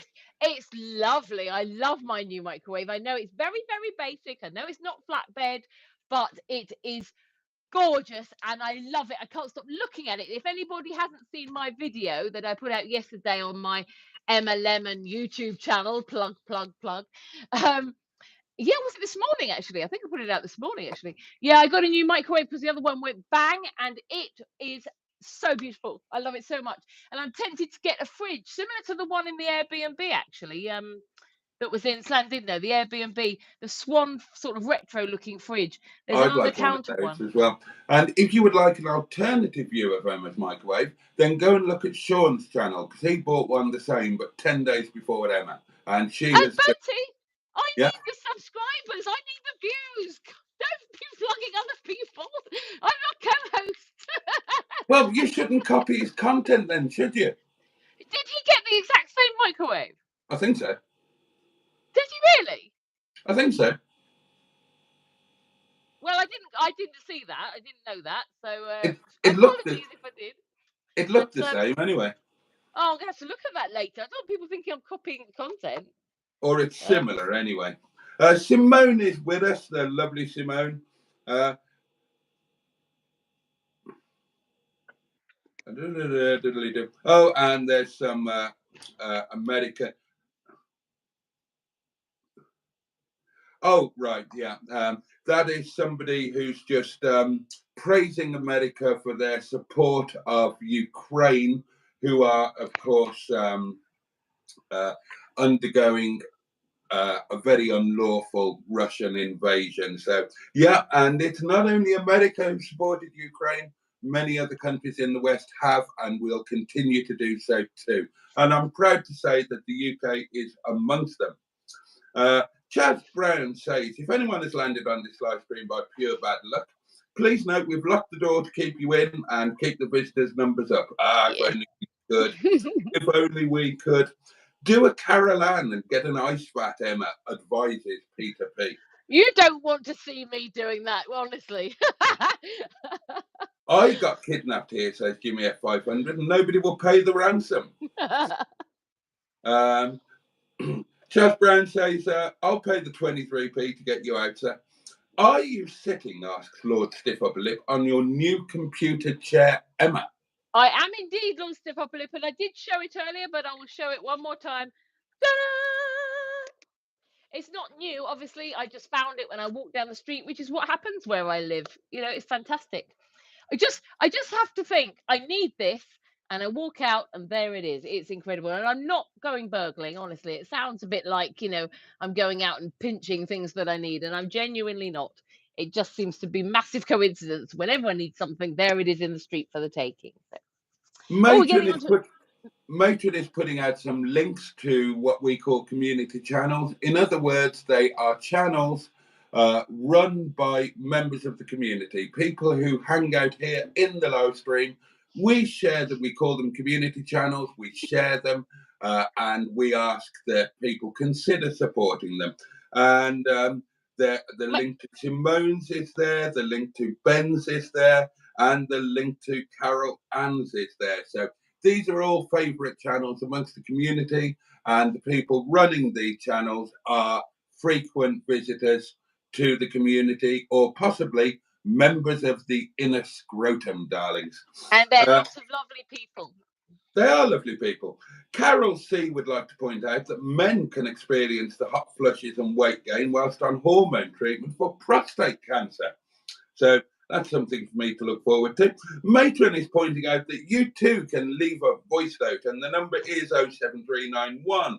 It's lovely. I love my new microwave. I know it's very, very basic. I know it's not flatbed, but it is gorgeous and I love it. I can't stop looking at it. If anybody hasn't seen my video that I put out yesterday on my Emma Lemon YouTube channel, plug. Yeah, was it this morning actually? I think I put it out this morning actually. Yeah, I got a new microwave because the other one went bang and it is so beautiful. I love it so much. And I'm tempted to get a fridge similar to the one in the Airbnb actually. That was in Llandudno, the Airbnb, the Swan sort of retro looking fridge. There's an under-counter one as well. And if you would like an alternative view of Emma's microwave, then go and look at Sean's channel because he bought one the same, but 10 days before Emma. And she has. Boaty, I need the subscribers. I need the views. Don't be vlogging other people. I'm not co-host. Well, you shouldn't copy his content then, should you? Did he get the exact same microwave? I think so. Did he really? I think so. Well, I didn't see that. I didn't know that. So it looked apologies if I did. It looked the same anyway. Oh, I'm gonna have to look at that later. I don't want people thinking I'm copying content. Or it's similar anyway. Simone is with us, the lovely Simone. Oh, and there's some American. Oh, right, yeah. That is somebody who's just praising America for their support of Ukraine, who are, of course, undergoing a very unlawful Russian invasion. So, yeah, and it's not only America who supported Ukraine, many other countries in the West have and will continue to do so too. And I'm proud to say that the UK is amongst them. Chaz Brown says, if anyone has landed on this live stream by pure bad luck, please note we've locked the door to keep you in and keep the visitors' numbers up. If only we could. If only we could. Do a Carol Ann and get an ice vat, Emma, advises Peter P. You don't want to see me doing that, honestly. I got kidnapped here, says Jimmy F500, and nobody will pay the ransom. Chaz Brown says, I'll pay the 23p to get you out, sir. Are you sitting, asks Lord Stiff Upper Lip, on your new computer chair, Emma? I am indeed Lord Stiff Upper Lip, and I did show it earlier, but I will show it one more time. Ta-da! It's not new, obviously. I just found it when I walked down the street, which is what happens where I live. You know, it's fantastic. I just have to think I need this, and I walk out and there it is. It's incredible. And I'm not going burgling, honestly. It sounds a bit like, you know, I'm going out and pinching things that I need, and I'm genuinely not. It just seems to be massive coincidence. Whenever I need something, there it is in the street for the taking. So. Oh, we're getting onto... Matron is putting out some links to what we call community channels. In other words, they are channels run by members of the community, people who hang out here in the live stream. We share them, we call them community channels, we share them, and we ask that people consider supporting them. And the link to Simone's is there, the link to Ben's is there, and the link to Carol Ann's is there. So these are all favourite channels amongst the community, and the people running the channels are frequent visitors to the community, or possibly members of the inner scrotum, darlings. And they're lots of lovely people. They are lovely people. Carol C would like to point out that men can experience the hot flushes and weight gain whilst on hormone treatment for prostate cancer. So that's something for me to look forward to. Matron is pointing out that you too can leave a voice note, and the number is 07391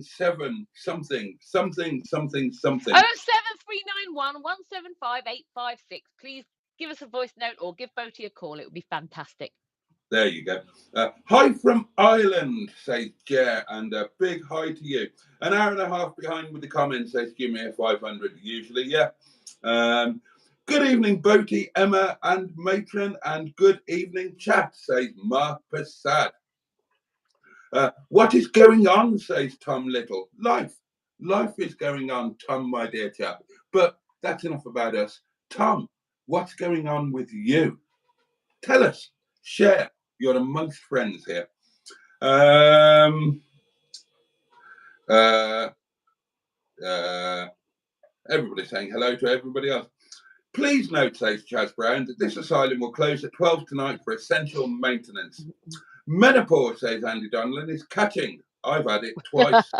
17 something something something something. 07391 175 856. Please give us a voice note or give Boaty a call. It would be fantastic. There you go. Hi from Ireland, says Jer, and a big hi to you. An hour and a half behind with the comments, says give me a 500 usually, yeah. Good evening, Boaty, Emma, and Matron, and good evening, chat, says Mark Passad. What is going on, says Tom Little. Life is going on, Tom, my dear chap. But that's enough about us. Tom, what's going on with you? Tell us, share. You're amongst friends here. Everybody's saying hello to everybody else. Please note, says Chaz Brown, that this asylum will close at 12 tonight for essential maintenance. Menopause, says Andy Donlan, is catching. I've had it twice.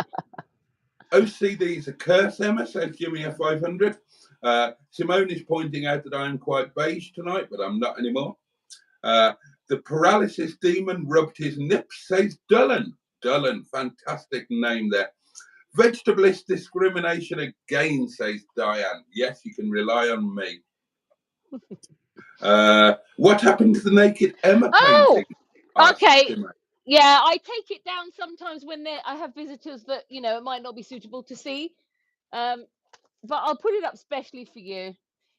OCD is a curse, Emma, says give me a 500. Simone is pointing out that I am quite beige tonight, but I'm not anymore. The paralysis demon rubbed his nips, says Dullen. Dullen, fantastic name there. Vegetableist discrimination again, says Diane. Yes, you can rely on me. What happened to the naked Emma painting? Okay. Yeah, I take it down sometimes when I have visitors that, you know, it might not be suitable to see. But I'll put it up specially for you.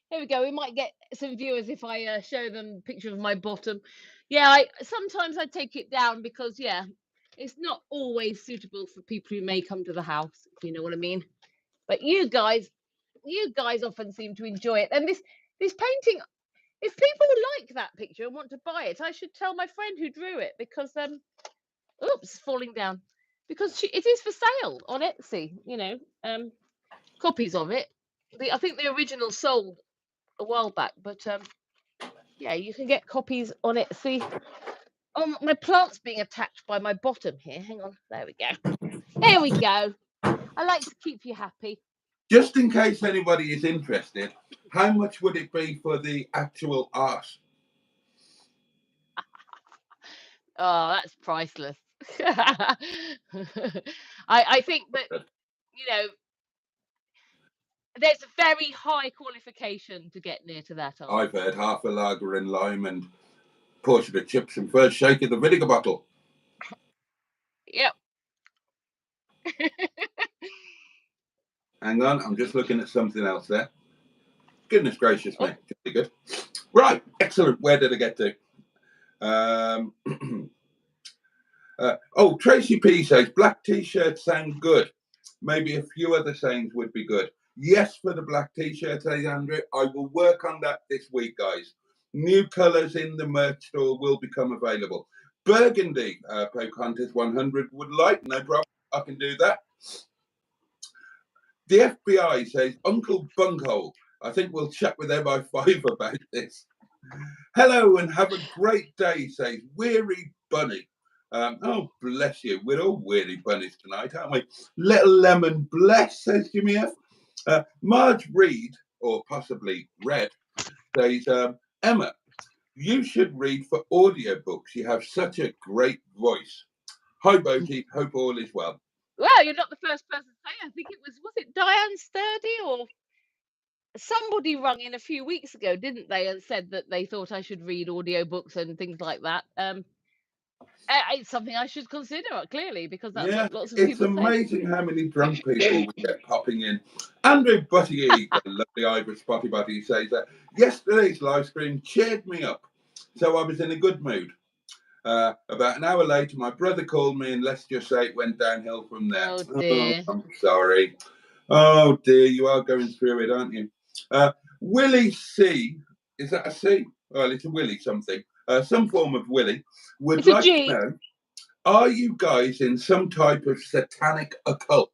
Here we go. We might get some viewers if I show them a picture of my bottom. Yeah, sometimes I take it down because, yeah, it's not always suitable for people who may come to the house, if you know what I mean. But you guys often seem to enjoy it. And this painting, if people like that picture and want to buy it, I should tell my friend who drew it because, oops, falling down. Because it is for sale on Etsy, you know, copies of it. I think the original sold a while back, but yeah, you can get copies on Etsy. Oh, my plant's being attacked by my bottom here. Hang on, there we go. Here we go. I like to keep you happy. Just in case anybody is interested, how much would it be for the actual art? Oh, that's priceless. I think that, you know, there's a very high qualification to get near to that art. I've heard half a lager and lime and portion of chips and first shake of the vinegar bottle. Yep. Hang on, I'm just looking at something else there. Goodness gracious me, pretty good. Right, excellent. Where did I get to? Tracy P says black t-shirts sound good. Maybe a few other sayings would be good. Yes, for the black t-shirt, says Andrew. I will work on that this week, guys. New colours in the merch store will become available. Burgundy, Pocahontas 100 would like. No problem. I can do that. The FBI says, Uncle Bunghole. I think we'll chat with MI5 about this. Hello and have a great day, says Weary Bunny. Oh, bless you. We're all weary bunnies tonight, aren't we? Little lemon bless, says Jimmy F. Marge Reed, or possibly Red, says, Emma, you should read for audiobooks. You have such a great voice. Hi, Boaty. Hope all is well. Well, you're not the first person to say. I think it was it Diane Sturdy or somebody rung in a few weeks ago, didn't they, and said that they thought I should read audiobooks and things like that. It's something I should consider, clearly, because that's what lots of it's people say. amazing how many drunk people we get popping in. Andrew Butty, the lovely Irish Spotty Butty, says that yesterday's live stream cheered me up, so I was in a good mood. About an hour later, my brother called me, and let's just say it went downhill from there. Oh dear. I'm sorry. Oh dear, you are going through it, aren't you? Willie C, is that a C? Well, it's a Willie something. Some form of Willie. Would like to know, are you guys in some type of satanic occult?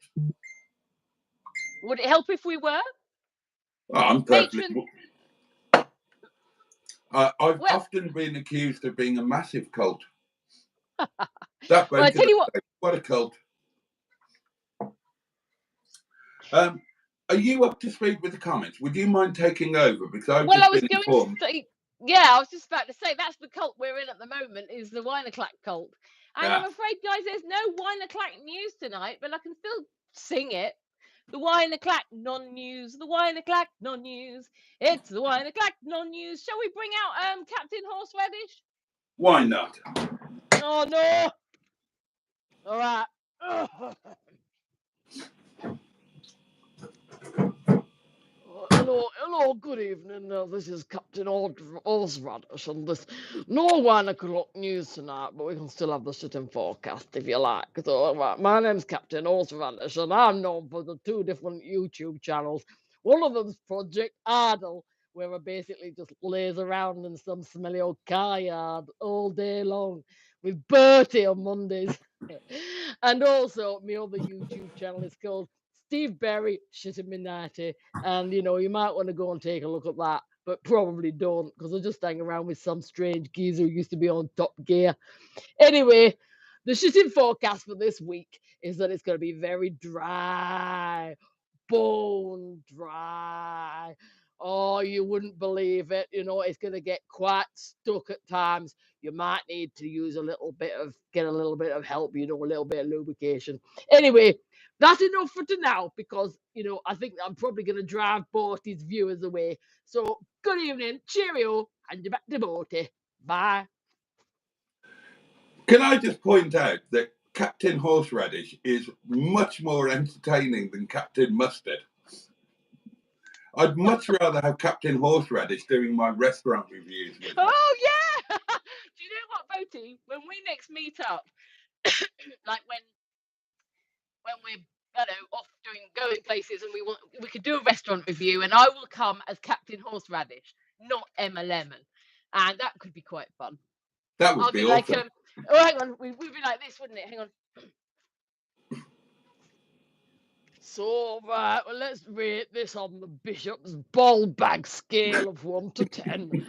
Would it help if we were? Oh, I'm perfectly... I've often been accused of being a massive cult. That well, I tell you what a cult. Are you up to speed with the comments? Would you mind taking over? Because I was going to say, I was just about to say that's the cult we're in at the moment, is the Wine-a-Clack cult. And I'm afraid, guys, there's no Wine-a-Clack news tonight, but I can still sing it. The Wine-a-Clack non-news, the Wine-a-Clack non-news. It's the Wine-a-Clack non-news. Shall we bring out Captain Horseradish? Why not? Oh, no. All right. Hello, good evening. This is Captain Horseradish, and there's no Wine-a-Clack news tonight, but we can still have the sitting forecast if you like. So, my name's Captain Horseradish, and I'm known for the 2 different YouTube channels. One of them's Project Idle, where I basically just lays around in some smelly old car yard all day long with Boaty on Mondays. And also, my other YouTube channel is called Steve Berry shitting me 90, and you might want to go and take a look at that, but probably don't, because I just hang around with some strange geezer who used to be on Top Gear. Anyway, the shitting forecast for this week is that it's going to be very dry, bone dry. Oh, you wouldn't believe it. It's going to get quite stuck at times. You might need to use get a little bit of help, a little bit of lubrication. Anyway, that's enough for now, because, I think I'm probably going to drive Boaty's viewers away. So, good evening, cheerio, and you're back to Boaty. Bye. Can I just point out that Captain Horseradish is much more entertaining than Captain Mustard? I'd much rather have Captain Horseradish doing my restaurant reviews with me. Oh, yeah! Do you know what, Boaty? When we next meet up, like when we're off going places, and we could do a restaurant review, and I will come as Captain Horseradish, not Emma Lemon, and that could be quite fun. That would be awesome. Like, oh, hang on, we'd be like this, wouldn't it? Hang on. So, right, well, let's rate this on the Bishop's ball bag scale of 1 to 10.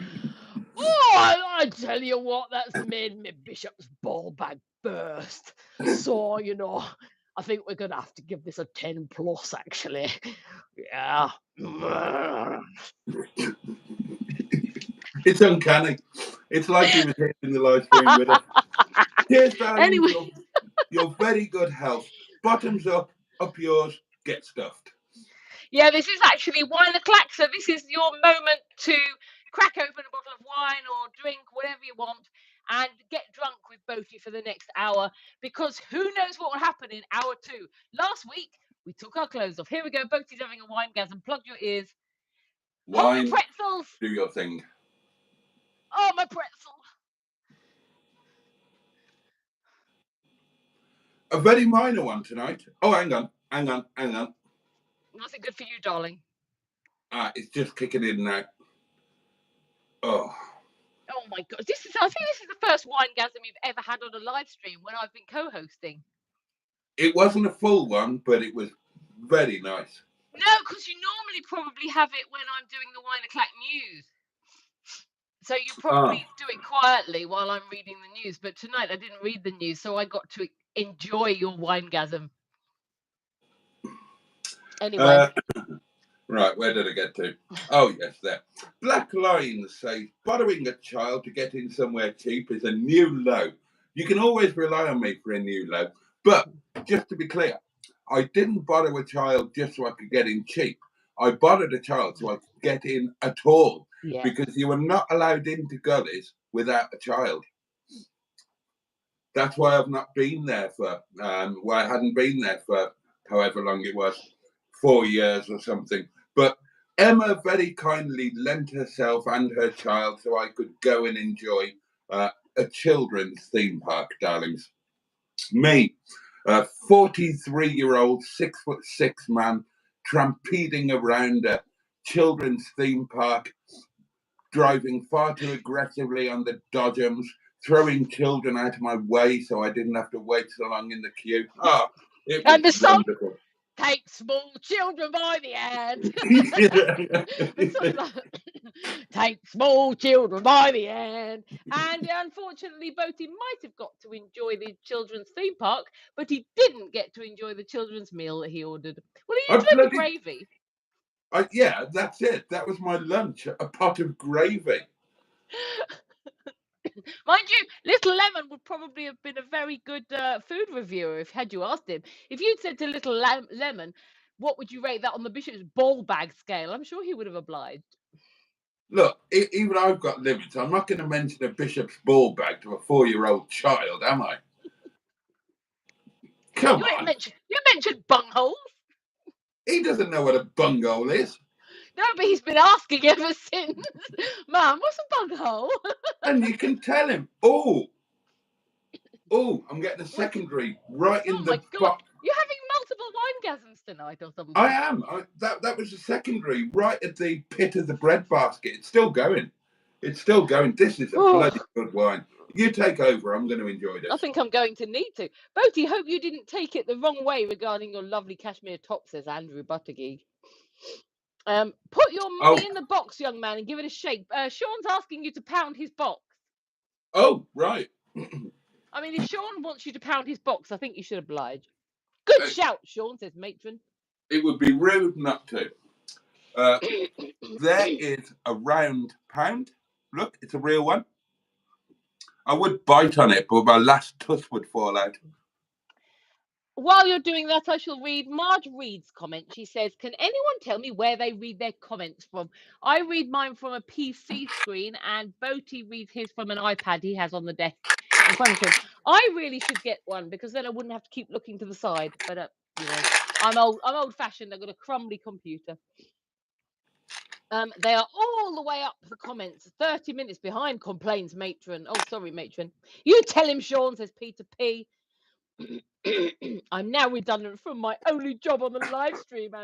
Oh, I tell you what, that's made me Bishop's ball bag burst. So, I think we're going to have to give this a 10 plus, actually. Yeah. It's uncanny. It's like he was here in the live stream with us. Cheers, darling. Anyway. Your very good health. Bottoms up yours, get stuffed. Yeah, this is actually Wine-a-Clack, so this is your moment to crack open a bottle of wine or drink, whatever you want, and get drunk with Boaty for the next hour, because who knows what will happen in hour 2. Last week, we took our clothes off. Here we go. Boaty's having a wine-gasm. Plug your ears. Wine, hold pretzels. Do your thing. Oh, my pretzel. A very minor one tonight. Oh, hang on. Was it good for you, darling? It's just kicking in now. Oh my God. I think this is the first wine-gasm you've ever had on a live stream when I've been co-hosting. It wasn't a full one, but it was very nice. No, because you normally probably have it when I'm doing the Wine-a-Clack news. So you probably do it quietly while I'm reading the news. But tonight I didn't read the news, so I got to enjoy your winegasm. Anyway. Right, where did I get to? Oh, yes, there. Black Lines say borrowing a child to get in somewhere cheap is a new low. You can always rely on me for a new low. But just to be clear, I didn't borrow a child just so I could get in cheap. I borrowed a child so I could get in at all. Yeah. Because you were not allowed into gullies without a child. That's why I've not been there for, why I hadn't been there for however long it was, 4 years or something. But Emma very kindly lent herself and her child so I could go and enjoy a children's theme park, darlings. Me, a 43-year-old, 6'6" man, trampeding around a children's theme park, driving far too aggressively on the dodgems, throwing children out of my way so I didn't have to wait so long in the queue. Oh, it was And the song, wonderful. Take small children by the hand. The song's like, take small children by the hand. And unfortunately, Boaty might have got to enjoy the children's theme park, but he didn't get to enjoy the children's meal that he ordered. Well, he enjoyed the gravy. Yeah, that's it. That was my lunch, a pot of gravy. Mind you, Little Lemon would probably have been a very good food reviewer had you asked him. If you'd said to Little Lemon, what would you rate that on the Bishop's ball bag scale? I'm sure he would have obliged. Look, even I've got limits. I'm not going to mention a Bishop's ball bag to a 4-year-old child, am I? Come on. You mentioned bungholes. He doesn't know what a bunghole is. No, but he's been asking ever since. Mum, what's a bunghole? And you can tell him, oh, I'm getting a secondary right in the God. You're having multiple winegasms tonight or something. I am. That was a secondary right at the pit of the bread basket. It's still going. This is a bloody good wine. You take over. I'm going to enjoy this. I think I'm going to need to. Boaty, hope you didn't take it the wrong way regarding your lovely cashmere top, says Andrew Buttigieg. Put your money in the box, young man, and give it a shake. Sean's asking you to pound his box. Oh, right. I mean, if Sean wants you to pound his box, I think you should oblige. Good shout, Sean, says Matron. It would be rude not to. There is a round pound. Look, it's a real one. I would bite on it, but my last tooth would fall out. While you're doing that, I shall read Marge Reed's comment. She says, can anyone tell me where they read their comments from? I read mine from a PC screen, and Boaty reads his from an iPad he has on the desk in front of him. I really should get one, because then I wouldn't have to keep looking to the side. But, I'm old-fashioned. I've got a crumbly computer. They are all the way up the comments. 30 minutes behind, complains Matron. Oh, sorry, Matron. You tell him, Sean, says Peter P. I'm now redundant from my only job on the live stream,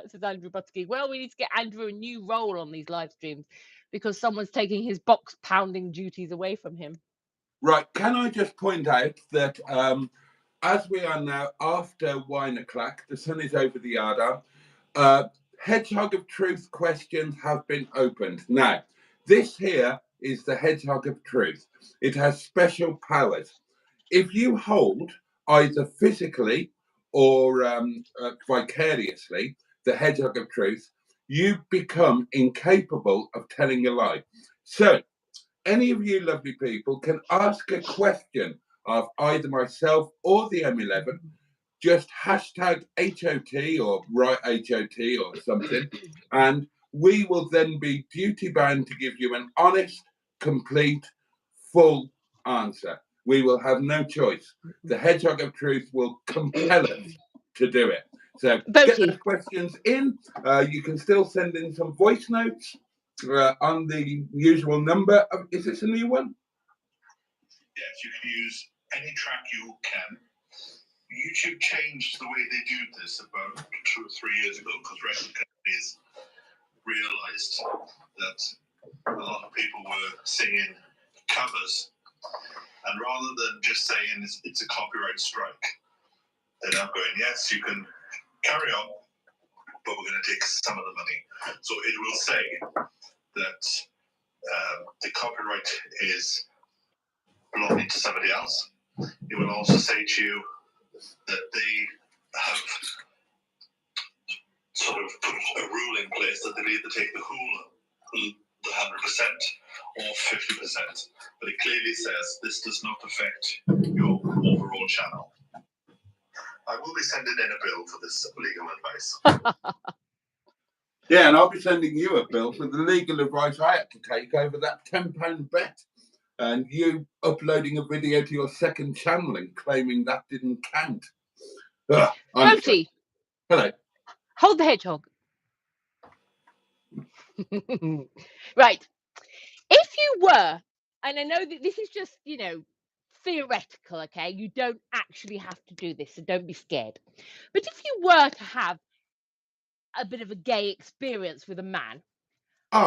says Andrew Buttigieg. Well, we need to get Andrew a new role on these live streams because someone's taking his box pounding duties away from him. Right. Can I just point out that as we are now after wine o'clock, the sun is over the yard arm. Hedgehog of Truth questions have been opened. Now, this here is the Hedgehog of Truth. It has special powers. If you hold either physically or vicariously the Hedgehog of Truth, you become incapable of telling a lie. So, any of you lovely people can ask a question of either myself or the M11. Just hashtag HOT or write HOT or something, and we will then be duty bound to give you an honest, complete, full answer. We will have no choice. The Hedgehog of Truth will compel us to do it. So get those questions in. You can still send in some voice notes on the usual number. Is this a new one? Yes, you can use any track you can. YouTube changed the way they do this about 2 or 3 years ago because record companies realised that a lot of people were singing covers, and rather than just saying it's a copyright strike, they're now going, yes, you can carry on, but we're going to take some of the money. So it will say that the copyright is belonging to somebody else. It will also say to you that they have sort of put a rule in place that they'll either take the 100% or 50%. But it clearly says this does not affect your overall channel. I will be sending in a bill for this legal advice. Yeah, and I'll be sending you a bill for the legal advice I had to take over that £10 bet. And you uploading a video to your second channel and claiming that didn't count. Boaty, hello. hold the hedgehog. Right. If you were, and I know that this is just, theoretical, okay? You don't actually have to do this, so don't be scared. But if you were to have a bit of a gay experience with a man,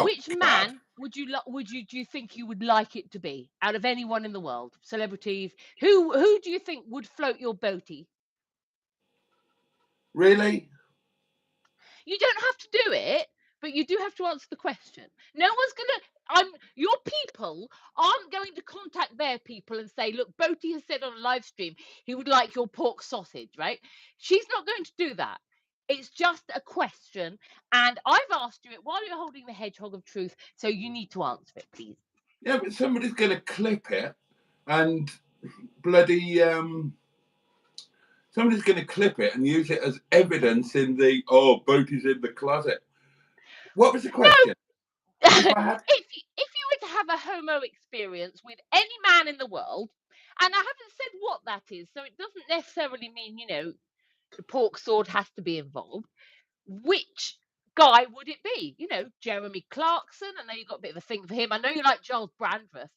which man would you do you think you would like it to be out of anyone in the world? Celebrities, who do you think would float your boaty? Really? You don't have to do it, but you do have to answer the question. No one's gonna. Your people aren't going to contact their people and say, "Look, Boaty has said on a live stream he would like your pork sausage." Right? She's not going to do that. It's just a question, and I've asked you it while you're holding the hedgehog of truth, so you need to answer it, please. Yeah, but somebody's going to clip it, and bloody somebody's going to clip it and use it as evidence in the Boaty's in the closet. What was the question? No. If you were to have a homo experience with any man in the world, and I haven't said what that is, so it doesn't necessarily mean, the pork sword has to be involved. Which guy would it be? Jeremy Clarkson. I know you've got a bit of a thing for him. I know you like Charles Brandreth.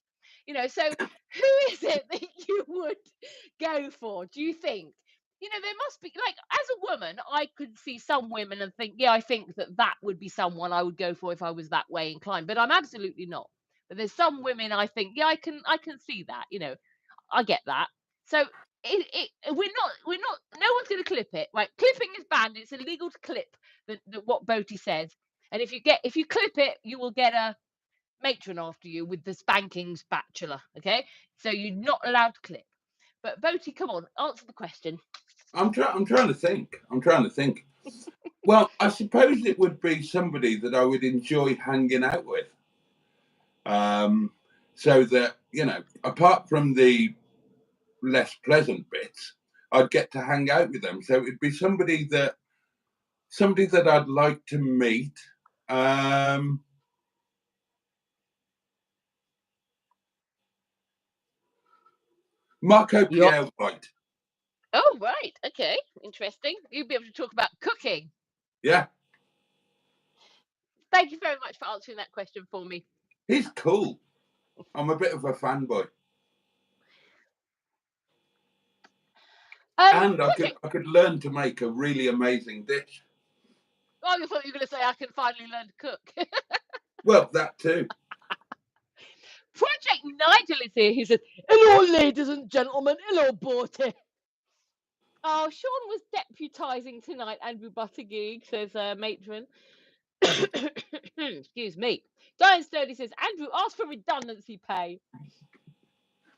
So who is it that you would go for, do you think? There must be, like, as a woman, I could see some women and think, yeah, I think that would be someone I would go for if I was that way inclined, but I'm absolutely not. But there's some women I think, yeah, I can see that, I get that. So we're not, no one's going to clip it, right? Clipping is banned. It's illegal to clip what Boaty says. And if you clip it, you will get a matron after you with the spanking spatula, okay? So you're not allowed to clip. But Boaty, come on, answer the question. I'm trying to think. Well, I suppose it would be somebody that I would enjoy hanging out with. So that, apart from the less pleasant bits, I'd get to hang out with them. So it'd be somebody that I'd like to meet. Marco Pierre White. Oh, right. Okay. Interesting. You'd be able to talk about cooking. Yeah. Thank you very much for answering that question for me. He's cool. I'm a bit of a fanboy. And I could learn to make a really amazing dish. Oh, I thought you were going to say I can finally learn to cook. Well, that too. Project Nigel is here. He says, "Hello, ladies and gentlemen. Hello, Boaty." Oh, Sean was deputising tonight, Andrew Buttigieg, says matron. Excuse me. Diane Sturdy says, "Andrew, ask for redundancy pay."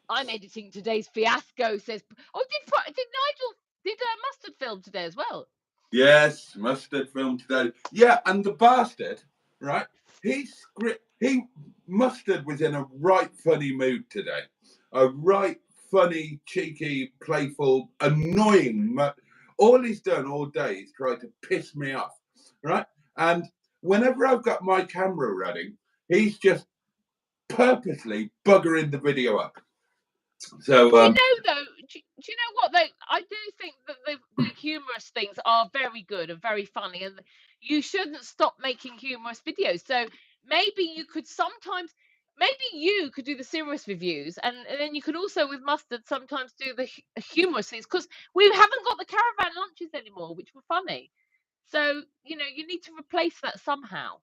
I'm editing today's fiasco, says... Oh, did Mustard film today as well? Yes, Mustard filmed today. Yeah, and the bastard, right? Mustard was in a right funny mood today. A right funny, cheeky, playful, annoying. All he's done all day is try to piss me off, right? And whenever I've got my camera running, he's just purposely buggering the video up. So though, do you know what? I do think that the humorous things are very good and very funny, and you shouldn't stop making humorous videos. So maybe you could do the serious reviews, and then you could also, with Mustard, sometimes do the humorous things, because we haven't got the caravan lunches anymore, which were funny. So you need to replace that somehow,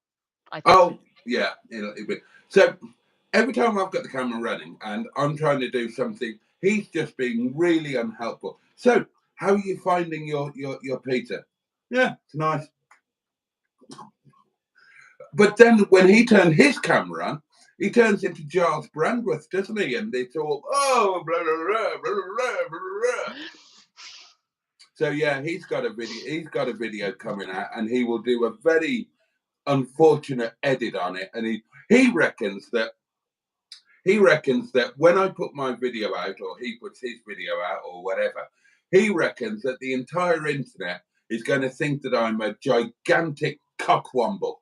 I think. Oh yeah, it'll be. So every time I've got the camera running and I'm trying to do something, he's just being really unhelpful. So how are you finding your pizza? Yeah, it's nice. But then when he turned his camera on, He turns into Giles Brandreth, doesn't he? And it's all, oh, blah, blah, blah, blah, blah, blah, blah. So yeah, he's got a video coming out, and he will do a very unfortunate edit on it. And he reckons that when I put my video out, or he puts his video out, or whatever, he reckons that the entire internet is going to think that I'm a gigantic cockwomble.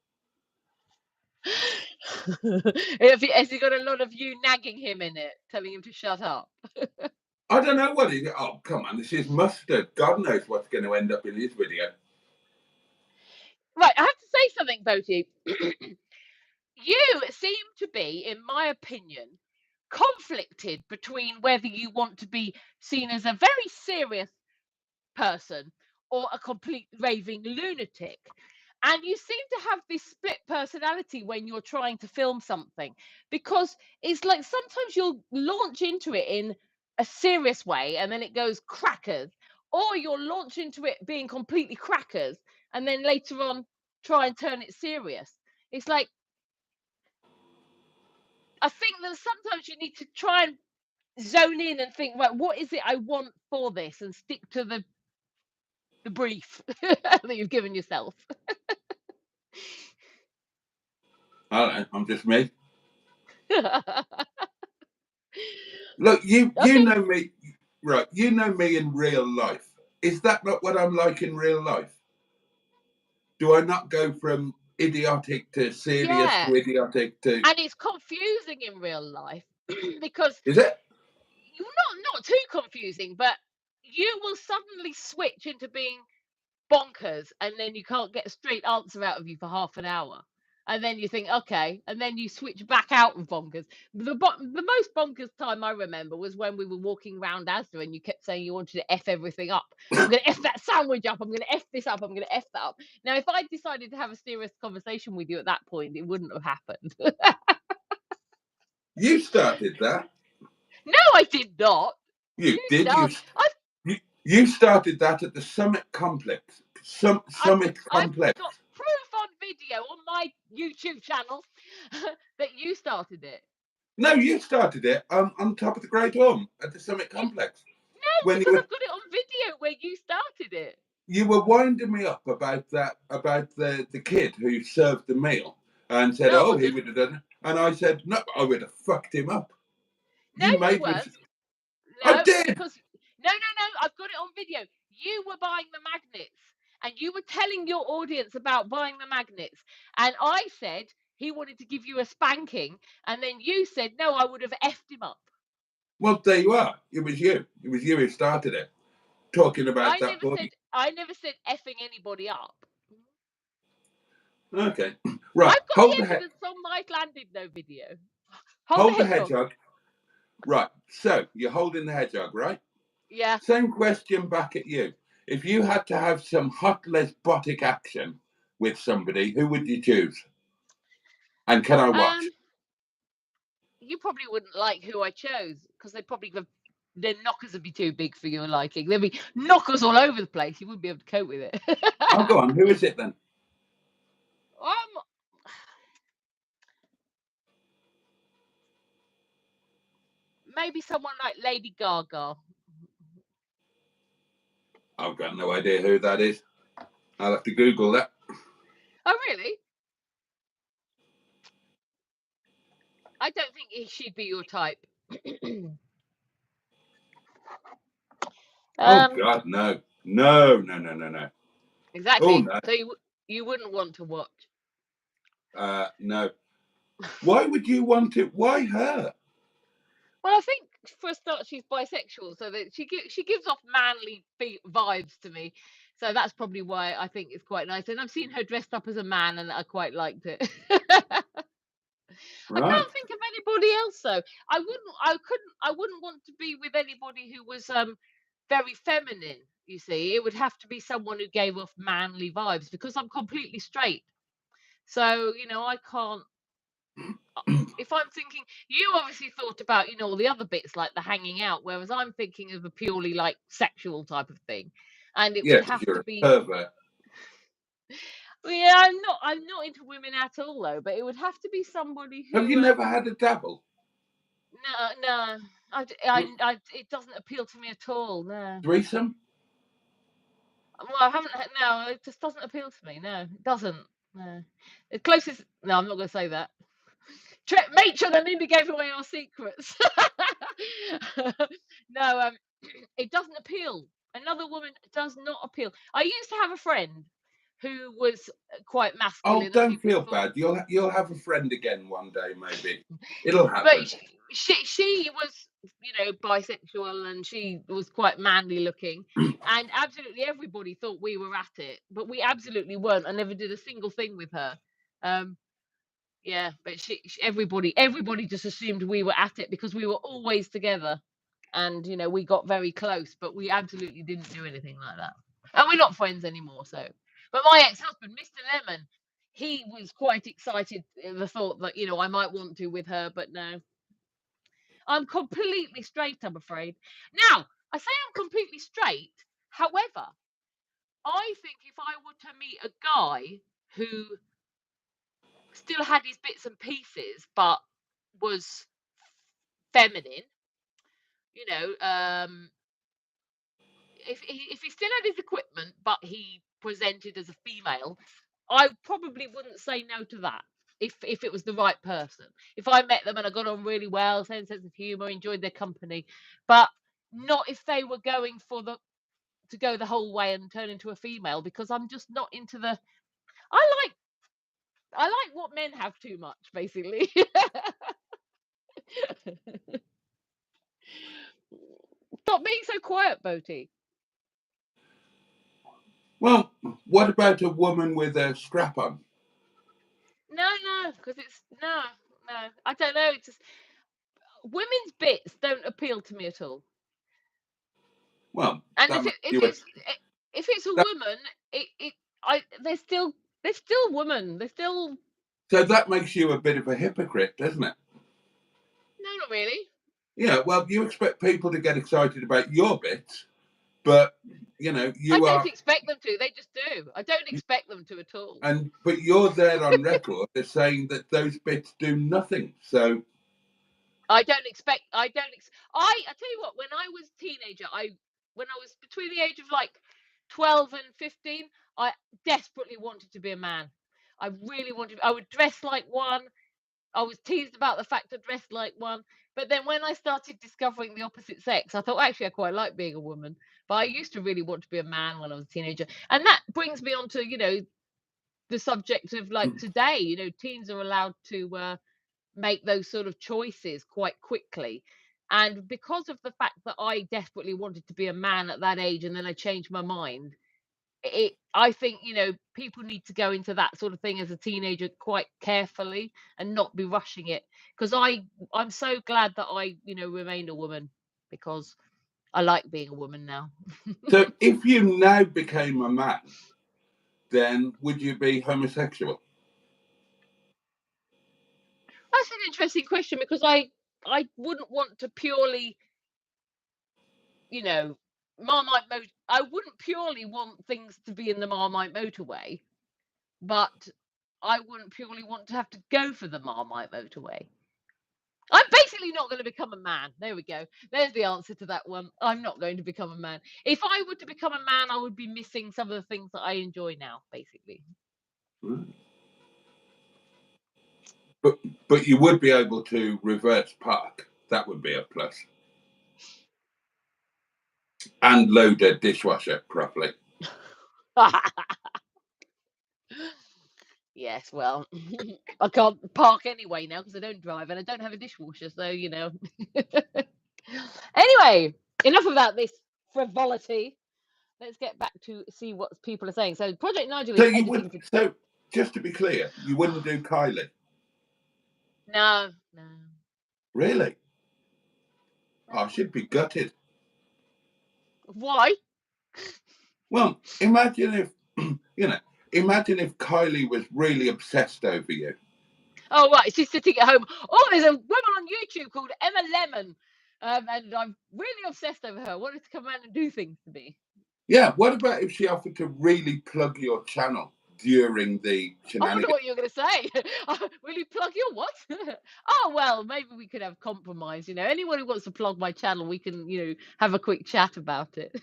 Has he got a lot of you nagging him in it, telling him to shut up? I don't know what it is. Oh, come on, this is mustard. God knows what's going to end up in his video. Right, I have to say something, Boaty. You seem to be, in my opinion, conflicted between whether you want to be seen as a very serious person or a complete raving lunatic. And you seem to have this split personality when you're trying to film something, because it's like sometimes you'll launch into it in a serious way and then it goes crackers, or you'll launch into it being completely crackers and then later on try and turn it serious. It's like, I think that sometimes you need to try and zone in and think, right, what is it I want for this, and stick to the brief that you've given yourself. I don't know, I'm just me. Look, you know me, right? You know me in real life. Is that not what I'm like in real life? Do I not go from idiotic to serious to idiotic to? And it's confusing in real life because Is it? Not too confusing, but you will suddenly switch into being bonkers, and then you can't get a straight answer out of you for half an hour. And then you think, okay, and then you switch back out of bonkers. The most bonkers time I remember was when we were walking around Asda and you kept saying you wanted to F everything up. I'm going to F that sandwich up. I'm going to F this up. I'm going to F that up. Now, if I decided to have a serious conversation with you at that point, it wouldn't have happened. You started that. No, I did not. You did. You started that at the Summit Complex. Summit Complex. I've got proof on video on my YouTube channel that you started it. No, you started it on top of the Great Orme at the Summit Complex. No, because I've got it on video where you started it. You were winding me up about the kid who served the meal and said, no, he would have done it. And I said, no, I would have fucked him up. No, you made me. No, I did. Because, no, I've got it on video. You were buying the magnets and you were telling your audience about buying the magnets. And I said he wanted to give you a spanking. And then you said, no, I would have effed him up. Well, there you are. It was you. It was you who started it. Talking about I never said effing anybody up. Okay. Right. I've got the evidence on my landed no video. Hold the hedgehog. Right. So you're holding the hedgehog, right? Yeah. Same question back at you. If you had to have some hot lesbotic action with somebody, who would you choose? And can I watch? You probably wouldn't like who I chose because their knockers would be too big for your liking. There'd be knockers all over the place. You wouldn't be able to cope with it. Oh, go on. Who is it then? Maybe someone like Lady Gaga. I've got no idea who that is. I'll have to Google that. Oh, really? I don't think she'd be your type. Oh, God, no. No. Exactly. Oh, no. So you wouldn't want to watch? No. Why would you want it? Why her? Well, I think for a start, she's bisexual, so that she gives off manly vibes to me. So that's probably why I think it's quite nice. And I've seen her dressed up as a man, and I quite liked it. Right. I can't think of anybody else though. I wouldn't want to be with anybody who was very feminine. You see, it would have to be someone who gave off manly vibes because I'm completely straight. So I can't. If I'm thinking, you obviously thought about all the other bits like the hanging out, whereas I'm thinking of a purely like sexual type of thing, and it would have to be. Pervert. Well, yeah, I'm not into women at all though, but it would have to be somebody who. Have you never had a dabble? No. It doesn't appeal to me at all. No. Threesome? Well, I haven't. No, it just doesn't appeal to me. No, it doesn't. No. The closest. No, I'm not going to say that. Make sure that Linda gave away our secrets. No, it doesn't appeal. Another woman does not appeal. I used to have a friend who was quite masculine. Oh, don't feel bad. You'll have a friend again one day, maybe. It'll happen. But she was, bisexual, and she was quite manly looking, and absolutely everybody thought we were at it, but we absolutely weren't. I never did a single thing with her. Yeah, but everybody just assumed we were at it because we were always together, and we got very close, but we absolutely didn't do anything like that, and we're not friends anymore. So, but my ex-husband, Mr. Lemon, he was quite excited at the thought that I might want to with her, but no. I'm completely straight, I'm afraid. Now, I say I'm completely straight. However, I think if I were to meet a guy who still had his bits and pieces, but was feminine, if he still had his equipment, but he presented as a female, I probably wouldn't say no to that. If it was the right person, if I met them and I got on really well, same sense of humor, enjoyed their company, but not if they were going to go the whole way and turn into a female, because I'm just not into the. I like what men have too much, basically. Stop being so quiet, Boaty. Well, what about a woman with a strap on? No, because it's no. I don't know. It's just women's bits don't appeal to me at all. Well, and if it's a woman, they're still women. They're still. So that makes you a bit of a hypocrite, doesn't it? No, not really. Yeah, well, you expect people to get excited about your bits, but I don't expect them to. They just do. I don't expect them to at all. But you're there on record as saying that those bits do nothing. So I don't expect. I tell you what. When I was a teenager, when I was between the age of like 12 and 15, I desperately wanted to be a man. I really wanted. I would dress like one. I was teased about the fact I dressed like one. But then when I started discovering the opposite sex, I thought, actually, I quite like being a woman. But I used to really want to be a man when I was a teenager. And that brings me on to, the subject of like today, teens are allowed to make those sort of choices quite quickly. And because of the fact that I desperately wanted to be a man at that age, and then I changed my mind, I think people need to go into that sort of thing as a teenager quite carefully and not be rushing it, because I'm so glad that I remained a woman, because I like being a woman now. So if you now became a man, then would you be homosexual? That's an interesting question, because I wouldn't want to purely Marmite mode. I wouldn't purely want things to be in the Marmite motorway, but I wouldn't purely want to have to go for the Marmite motorway. I'm basically not going to become a man. There we go. There's the answer to that one. I'm not going to become a man. If I were to become a man, I would be missing some of the things that I enjoy now, basically. But you would be able to reverse park. That would be a plus. And load a dishwasher properly. Yes, well, I can't park anyway now because I don't drive and I don't have a dishwasher, so Anyway, enough about this frivolity. Let's get back to see what people are saying. So Project Nigel is So just to be clear, you wouldn't do Kylie? No. Really? Oh, she'd be gutted. Why? Well, imagine if imagine if Kylie was really obsessed over you. Oh, right. She's sitting at home. Oh, there's a woman on YouTube called Emma Lemon. And I'm really obsessed over her. I wanted to come around and do things to me. Yeah. What about if she offered to really plug your channel during the I wonder shenanigans. what you were going to say. Will you plug your what? Oh, well, maybe we could have compromise. You know, anyone who wants to plug my channel, we can, you know, have a quick chat about it.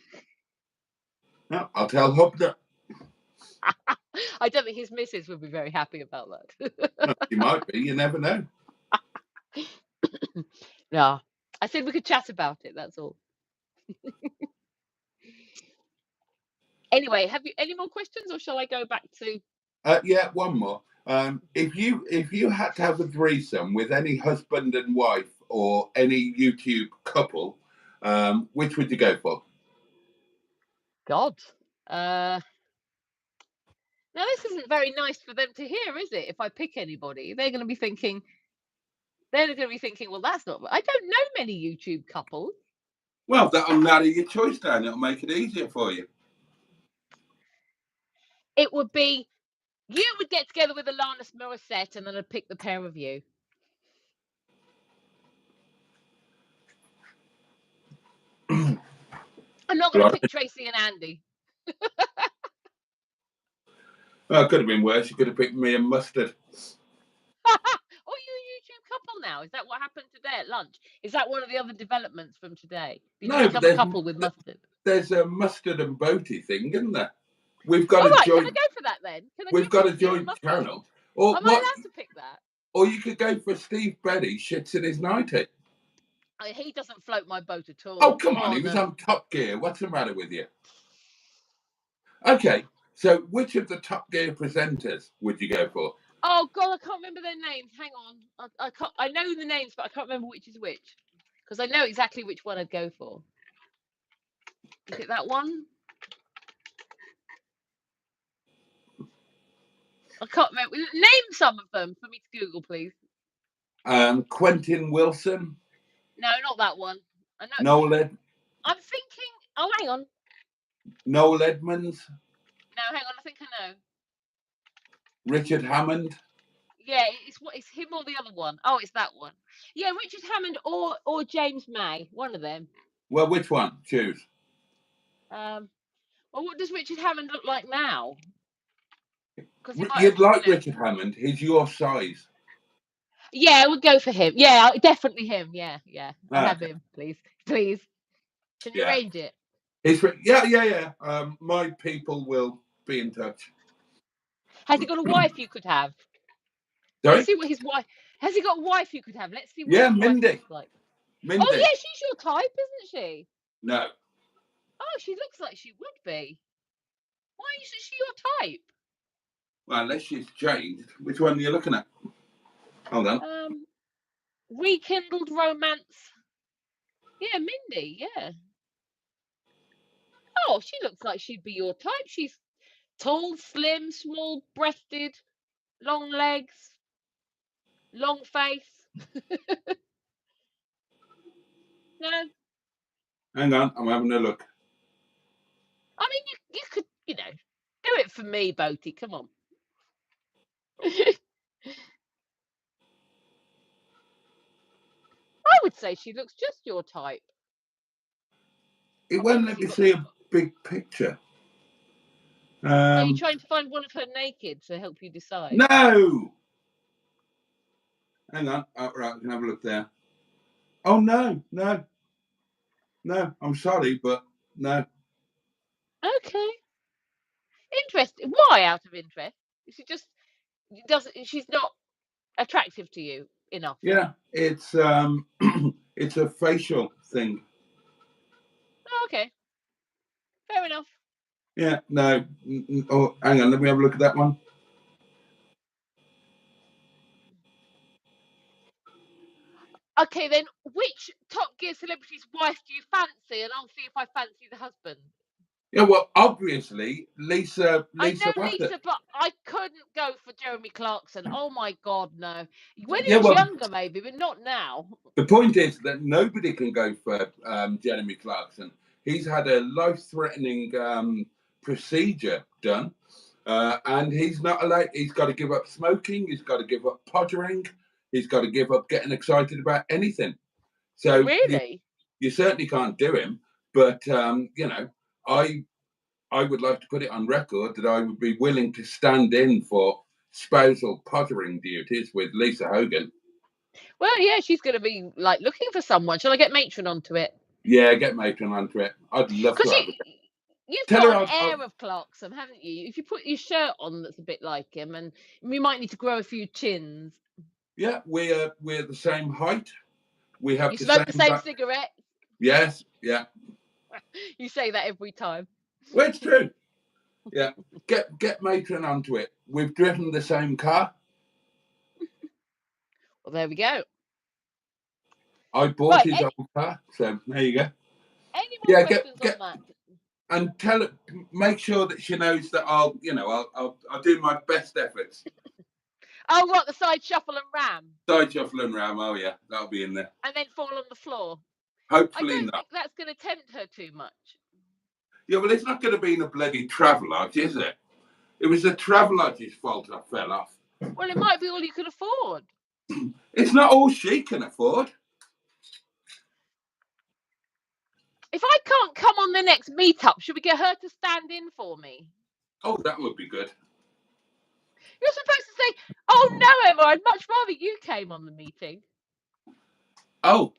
No, I'll tell Hub that. I don't think his missus would be very happy about that. No, she might be. You never know. No, I said we could chat about it. That's all. Anyway, have you any more questions, or shall I go back to? Yeah, one more. If you had to have a threesome with any husband and wife or any YouTube couple, which would you go for? God. Now, this isn't very nice for them to hear, is it? If I pick anybody, they're going to be thinking, well, that's not. I don't know many YouTube couples. Well, that'll narrow your choice down. It'll make it easier for you. It would be, you would get together with Alanis Morissette, and then I'd pick the pair of you. I'm not going to pick Tracy and Andy. Well, it could have been worse. You could have picked me and Mustard. Oh, you're a YouTube couple now? Is that what happened today at lunch? Is that one of the other developments from today? Did you become a couple with Mustard? There's a Mustard and Boaty thing, isn't there? We've got All a right, joint. can I go for that then? We've got a joint channel. Or am I allowed to pick that? Or you could go for Steve Beddy shits in his nightie. He doesn't float my boat at all. Oh, come on. He was on Top Gear. What's the matter with you? Okay. So which of the Top Gear presenters would you go for? Oh, God, I can't remember their names. Hang on. I know the names, but I can't remember which is which. Because I know exactly which one I'd go for. Is it that one? I can't remember. Name some of them for me to Google, please. Quentin Wilson. No, not that one. I know. Noel I'm thinking. Oh, hang on. Noel Edmonds. No, hang on. I think I know. Richard Hammond. Yeah, it's him or the other one. Oh, it's that one. Yeah, Richard Hammond or James May. One of them. Well, which one? Choose. Well, what does Richard Hammond look like now? You'd like Richard Hammond. He's your size. Yeah, I would go for him. Yeah, definitely him. Yeah. I'll have him, please. Can you arrange it? Yeah. My people will be in touch. Has he got a wife you could have? Sorry? Let's see what his wife. Has he got a wife you could have? Let's see what his Mindy. wife looks like. Mindy. Oh yeah, she's your type, isn't she? No. Oh, she looks like she would be. Why isn't she your type? Well, unless she's changed. Which one are you looking at? Hold on. Rekindled romance. Yeah, Mindy. Yeah. Oh, she looks like she'd be your type. She's tall, slim, small-breasted, long legs, long face. No. Hang on, I'm having a look. I mean, you could, do it for me, Boaty. Come on. I would say she looks just your type. It won't let me see a big picture. Are you trying to find one of her naked to help you decide? No! Hang on. Oh, right, I can have a look there. Oh, no. I'm sorry, but no. Okay. Interesting. Why, out of interest? She's not attractive to you enough? Yeah, it's it's a facial thing. Oh, okay. Fair enough. Yeah, no. Oh, hang on, let me have a look at that one. Okay, then, which Top Gear celebrity's wife do you fancy? And I'll see if I fancy the husband. Yeah, well, obviously, Lisa. I know Lisa, but I couldn't go for Jeremy Clarkson. Oh my God, no. When he was younger, maybe, but not now. The point is that nobody can go for Jeremy Clarkson. He's had a life-threatening procedure done, and he's not allowed. He's got to give up smoking. He's got to give up pottering. He's got to give up getting excited about anything. So really, you certainly can't do him. But I I would like to put it on record that I would be willing to stand in for spousal pottering duties with Lisa Hogan. Well, yeah, she's going to be like looking for someone. Shall I get Matron onto it? Yeah, get Matron onto it. I'd love to Because have it. you've Tell got her an I'll- air of Clarkson, haven't you? If you put your shirt on that's a bit like him, and we might need to grow a few chins. Yeah, we're the same height. We have You smoke the same cigarette. Yes, yeah. You say that every time. Well, it's true. Yeah, get Matron onto it. We've driven the same car. Well, there we go. I bought his old car, so there you go. Any more questions on that? And tell it. Make sure that she knows that I'll do my best efforts. Oh, what, the side shuffle and ram? Side shuffle and ram. Oh yeah, that'll be in there. And then fall on the floor. Hopefully I don't not. think that's going to tempt her too much. Yeah, well, it's not going to be in a bloody Travelodge, is it? It was the Travelodge's fault I fell off. Well, it might be all you can afford. It's not all she can afford. If I can't come on the next meetup, should we get her to stand in for me? Oh, that would be good. You're supposed to say, "Oh no, Emma, I'd much rather you came on the meeting." Oh,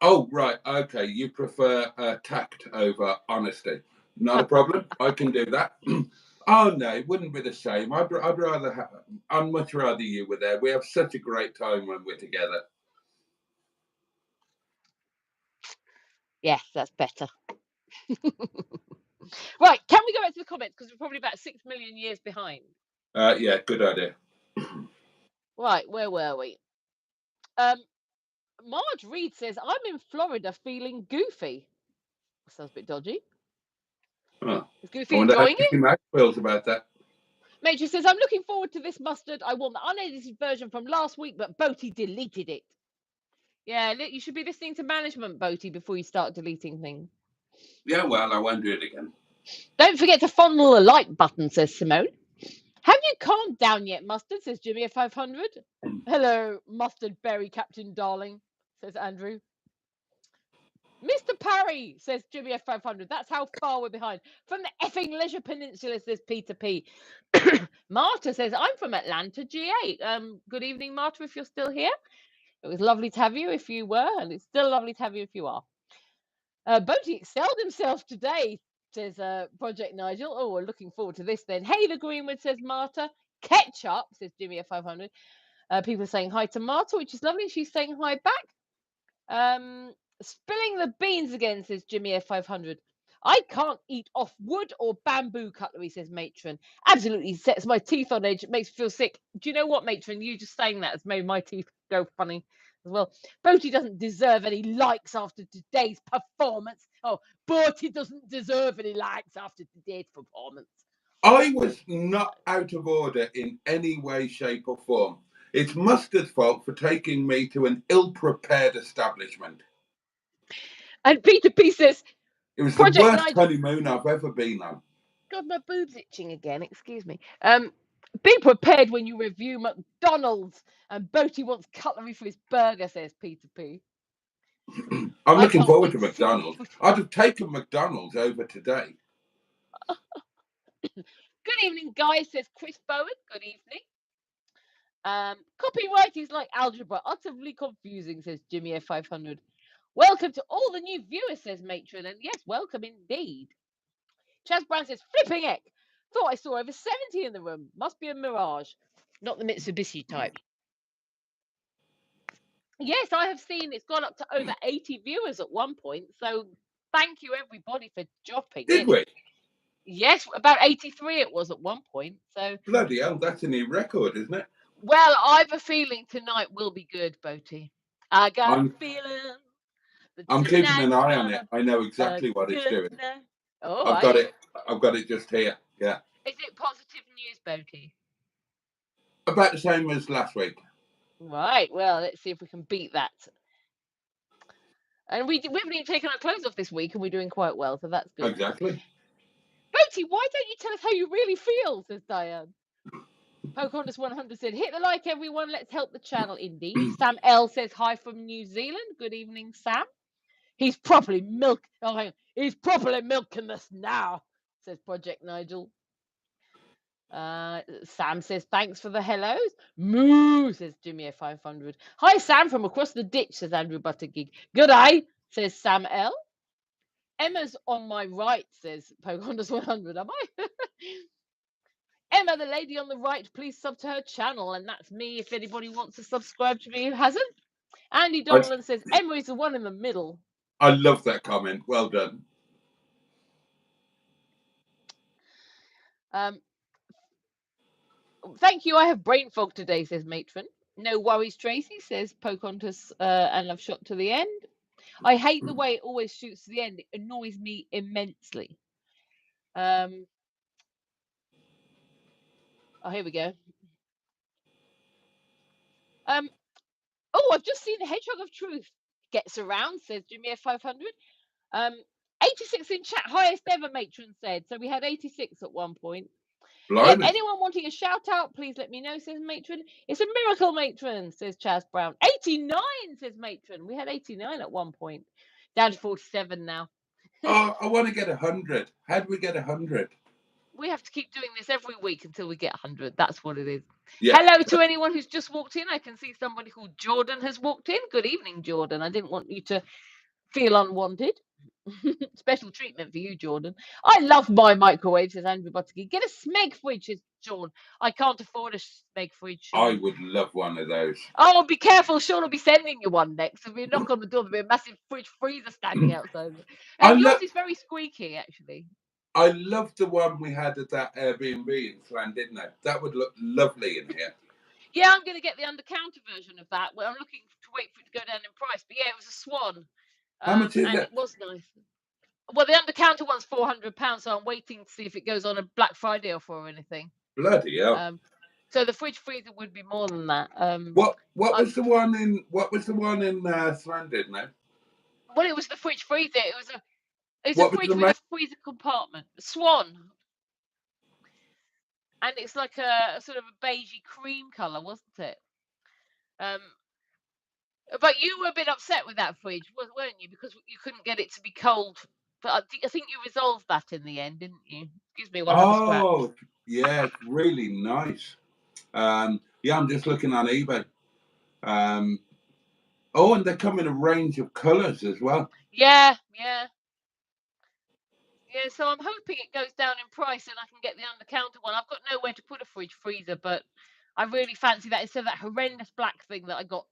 oh, right. Okay, you prefer tact over honesty. Not a problem. I can do that. Oh no, it wouldn't be the same. I'd much rather you were there. We have such a great time when we're together. Yes, that's better. Right, can we go back to the comments, because we're probably about 6 million years behind. Yeah, good idea. Right, where were we? Marge Reed says, "I'm in Florida feeling goofy." Sounds a bit dodgy. Oh. Is Goofy enjoying it? Max feels about that. Major says, "I'm looking forward to this mustard. I want the unedited version from last week, but Boaty deleted it." Yeah, you should be listening to management, Boaty, before you start deleting things. Yeah, well, I won't do it again. Don't forget to fondle the like button, says Simone. Have you calmed down yet, Mustard, says Jimmy at 500. Hello, Mustard Berry Captain Darling, says Andrew. Mr. Parry, says Jimmy at 500. That's how far we're behind. From the effing Leisure Peninsula, says Peter P. Marta says, "I'm from Atlanta, GA. Good evening, Marta, if you're still here. It was lovely to have you if you were, and it's still lovely to have you if you are." Boaty excelled himself today, says Project Nigel. Oh, we're looking forward to this then. Hey, the Greenwood, says Marta. Ketchup, says Jimmy at 500. People are saying hi to Marta, which is lovely. She's saying hi back. Spilling the beans again, says Jimmy at 500. I can't eat off wood or bamboo cutlery, says Matron. Absolutely sets my teeth on edge. It makes me feel sick. Do you know what, Matron? You just saying that has made my teeth go funny as well. Boaty doesn't deserve any likes after today's performance. Oh, Boaty doesn't deserve any likes after today's performance. I was not out of order in any way, shape, or form. It's Mustard's fault for taking me to an ill-prepared establishment. And Peter P says, "It was the worst honeymoon I've ever been on." God, my boob's itching again. Excuse me. Be prepared when you review McDonald's. And Boaty wants cutlery for his burger, says Peter P. I'm looking forward to McDonald's. I'd have taken McDonald's over today. Good evening, guys, says Chris Bowen. Good evening. Copywriting is like algebra, utterly confusing, says Jimmy F 500. Welcome to all the new viewers, says Matron, and yes, welcome indeed. Chaz Brown says, "Flipping heck, thought I saw over 70 in the room. Must be a mirage, not the Mitsubishi type." Yes, I have seen it's gone up to over 80 viewers at one point. So thank you everybody for dropping. Did we? Yes, about 83 it was at one point. So bloody hell, that's a new record, isn't it? Well, I have a feeling tonight will be good, Boaty. I got a feeling. I'm keeping an eye on it. I know exactly what it's doing. Oh, I've got it. I've got it just here. Yeah. Is it positive news, Boaty? About the same as last week. Right. Well, let's see if we can beat that. And we haven't even taken our clothes off this week, and we're doing quite well, so that's good. Exactly. Boaty, why don't you tell us how you really feel? Says Diane. Pocahontas 100 said, "Hit the like, everyone. Let's help the channel." Indeed. Sam L says hi from New Zealand. Good evening, Sam. He's properly he's properly milking this now, says Project Nigel. Sam says thanks for the hellos. Moo, says Jimmy 500. Hi Sam from across the ditch, says Andrew Buttergig. Good day, says Sam L. Emma's on my right, says Pocahontas 100. Am I? Emma, the lady on the right, please sub to her channel, and that's me if anybody wants to subscribe to me who hasn't. Andy Donlan says Emma is the one in the middle. I love that comment. Well done. Thank you. I have brain fog today, says Matron. No worries, Tracy, says Pocahontas, and I've shot to the end. I hate the way it always shoots to the end. It annoys me immensely. Oh, here we go. Oh, I've just seen the Hedgehog of Truth gets around, says Jimmy F500. 86 in chat, highest ever, Matron said. So we had 86 at one point. Yeah, anyone wanting a shout out, please let me know, says Matron. It's a miracle, Matron, says Chaz Brown. 89, says Matron. We had 89 at one point. Down to 47 now. Oh, I want to get 100. How do we get 100? We have to keep doing this every week until we get 100. That's what it is. Yeah. Hello to anyone who's just walked in. I can see somebody called Jordan has walked in. Good evening, Jordan. I didn't want you to feel unwanted. Special treatment for you, Jordan. I love my microwave, says Andrew Butterkey. Get a Smeg fridge, says Sean. I can't afford a Smeg fridge, Sean. I would love one of those. Oh, be careful. Sean will be sending you one next. If you knock on the door, there'll be a massive fridge freezer standing outside. And yours is very squeaky, actually. I love the one we had at that Airbnb in Llandudno. That would look lovely in here. Yeah, I'm going to get the under-counter version of that. Well, I'm looking to wait for it to go down in price. But yeah, it was a Swan. How much is it? It was nice. Well, the under-counter one's £400, so I'm waiting to see if it goes on a Black Friday offer or anything. Bloody hell! So the fridge freezer would be more than that. What was the one in Llandudno? Well, it was the fridge freezer. It's a fridge with a freezer compartment. Swan. And it's like a sort of a beigey cream colour, wasn't it? But you were a bit upset with that fridge, weren't you? Because you couldn't get it to be cold. But I think you resolved that in the end, didn't you? Excuse me. Oh, yeah, it's really nice. Yeah, I'm just looking on eBay. Oh, and they come in a range of colours as well. Yeah. So I'm hoping it goes down in price and I can get the under-counter one. I've got nowhere to put a fridge freezer, but I really fancy that instead of that horrendous black thing that I got,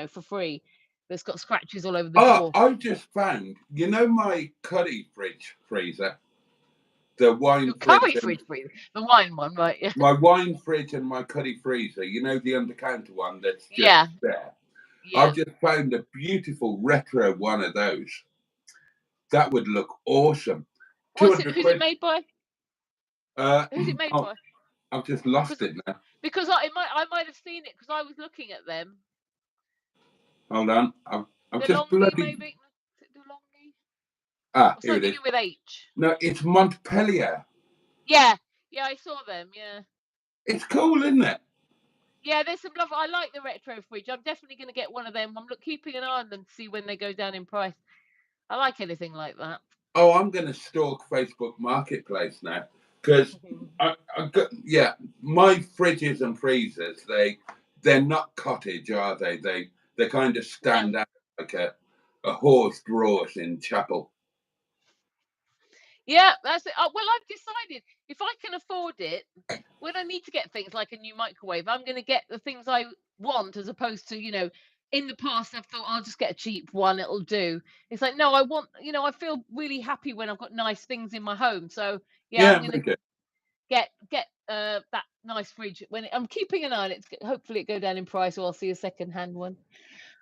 for free. That's got scratches all over the door. I just found, my curry fridge freezer. The wine fridge freezer. The wine one, right? Yeah. My wine fridge and my curry freezer. The under-counter one that's just there. Yeah. I've just found a beautiful retro one of those. That would look awesome. Who's it made by? Who's it made by? I've just lost it now. Because I might have seen it because I was looking at them. Hold on, I'm just bloody. Maybe. Is it DeLonghi? Ah, here it is. With H. No, it's Montpellier. Yeah, I saw them. Yeah. It's cool, isn't it? Yeah, there's some love. I like the retro fridge. I'm definitely going to get one of them. I'm keeping an eye on them to see when they go down in price. I like anything like that. Oh, I'm going to stalk Facebook Marketplace now because my fridges and freezers, they're not cottage, are they? They kind of stand out like a horse draws in chapel. Yeah, that's it. Well, I've decided if I can afford it, when I need to get things like a new microwave, I'm going to get the things I want as opposed to, in the past, I've thought I'll just get a cheap one. It'll do. It's like, no, I want, I feel really happy when I've got nice things in my home. So I'm going to get that nice fridge I'm keeping an eye on it. Hopefully it go down in price or I'll see a second-hand one.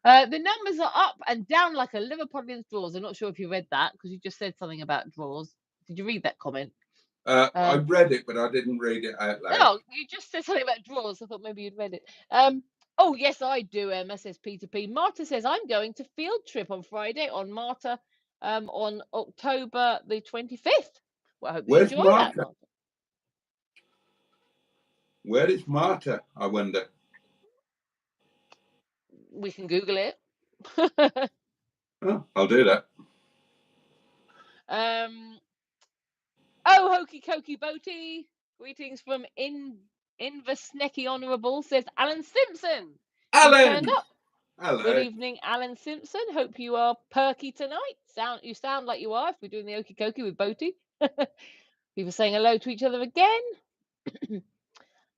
The numbers are up and down like a Liverpudlian's drawers. I'm not sure if you read that because you just said something about drawers. Did you read that comment? I read it, but I didn't read it out loud. No, you just said something about drawers. I thought maybe you'd read it. Oh, yes, I do, Emma, says Peter P. Marta says, I'm going to field trip on Friday on Marta on October the 25th. Well, I hope you enjoy that, Marta. Where is Marta, I wonder? We can Google it. Oh, I'll do that. Oh, Hokey Cokey Boaty. Greetings from Inverness Honourable, says Alan Simpson. Alan! You turned up. Hello. Good evening, Alan Simpson. Hope you are perky tonight. You sound like you are if we're doing the Hokey Cokey with Boaty. People saying hello to each other again.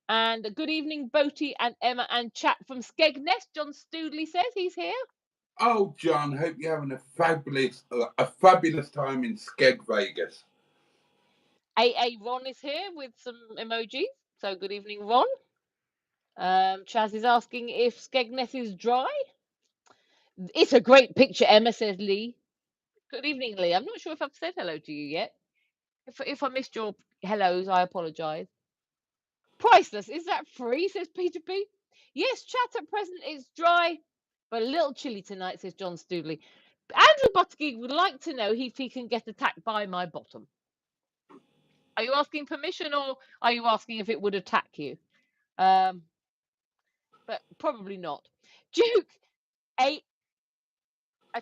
And a good evening, Boaty and Emma and chat from Skegness. John Stoodley says he's here. Oh, John, hope you're having a fabulous time in Skeg Vegas. AA Ron is here with some emojis. So good evening, Ron. Chaz is asking if Skegness is dry. It's a great picture, Emma, says Lee. Good evening, Lee. I'm not sure if I've said hello to you yet. If I missed your hellos, I apologise. Priceless. Is that free, says Peter P. Yes, chat at present is dry, but a little chilly tonight, says John Stoodley. Andrew Buttigieg would like to know if he can get attacked by my bottom. Are you asking permission, or are you asking if it would attack you? But probably not. Duke, a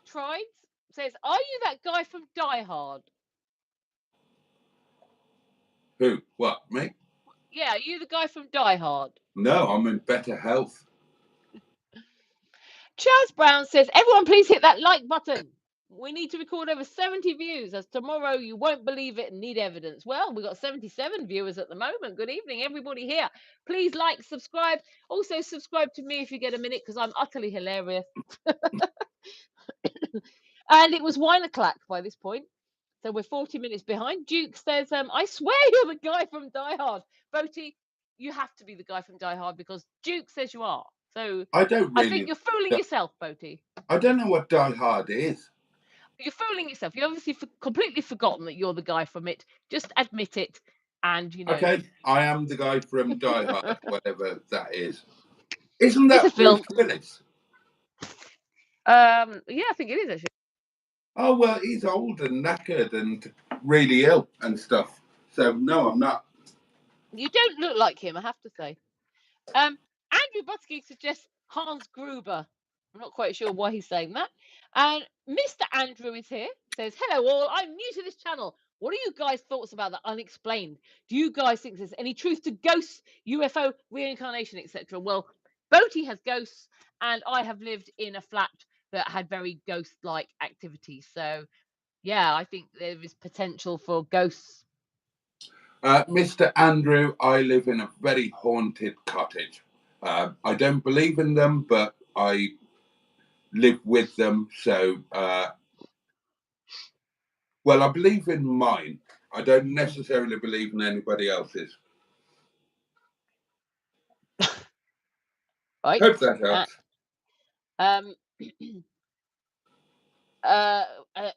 tried says, are you that guy from Die Hard? Who? What, me? Yeah, are you the guy from Die Hard? No, I'm in better health. Chaz Brown says, everyone please hit that like button. We need to record over 70 views, as tomorrow you won't believe it and need evidence. Well, we've got 77 viewers at the moment. Good evening, everybody here. Please like, subscribe. Also, subscribe to me if you get a minute, because I'm utterly hilarious. And it was 1 o'clock by this point. So we're 40 minutes behind. Duke says, I swear you're the guy from Die Hard. Boaty, you have to be the guy from Die Hard because Duke says you are. So I think you're fooling yourself, Boaty. I don't know what Die Hard is. You're fooling yourself. You obviously completely forgotten that you're the guy from it. Just admit it, and you know. Okay, I am the guy from Die Hard, whatever that is. Isn't that It's a film. Bruce Willis? Yeah, I think it is actually. Oh well, he's old and knackered and really ill and stuff. So no, I'm not. You don't look like him, I have to say. Andrew Buttigieg suggests Hans Gruber. I'm not quite sure why he's saying that. And Mr. Andrew is here. Says, hello all, I'm new to this channel. What are you guys' thoughts about the unexplained? Do you guys think there's any truth to ghosts, UFO, reincarnation, etc.? Well, Boaty has ghosts, and I have lived in a flat that had very ghost-like activities. So, yeah, I think there is potential for ghosts. Mr. Andrew, I live in a very haunted cottage. I don't believe in them, but I live with them. So, well, I believe in mine. I don't necessarily believe in anybody else's. Right. Hope that helps.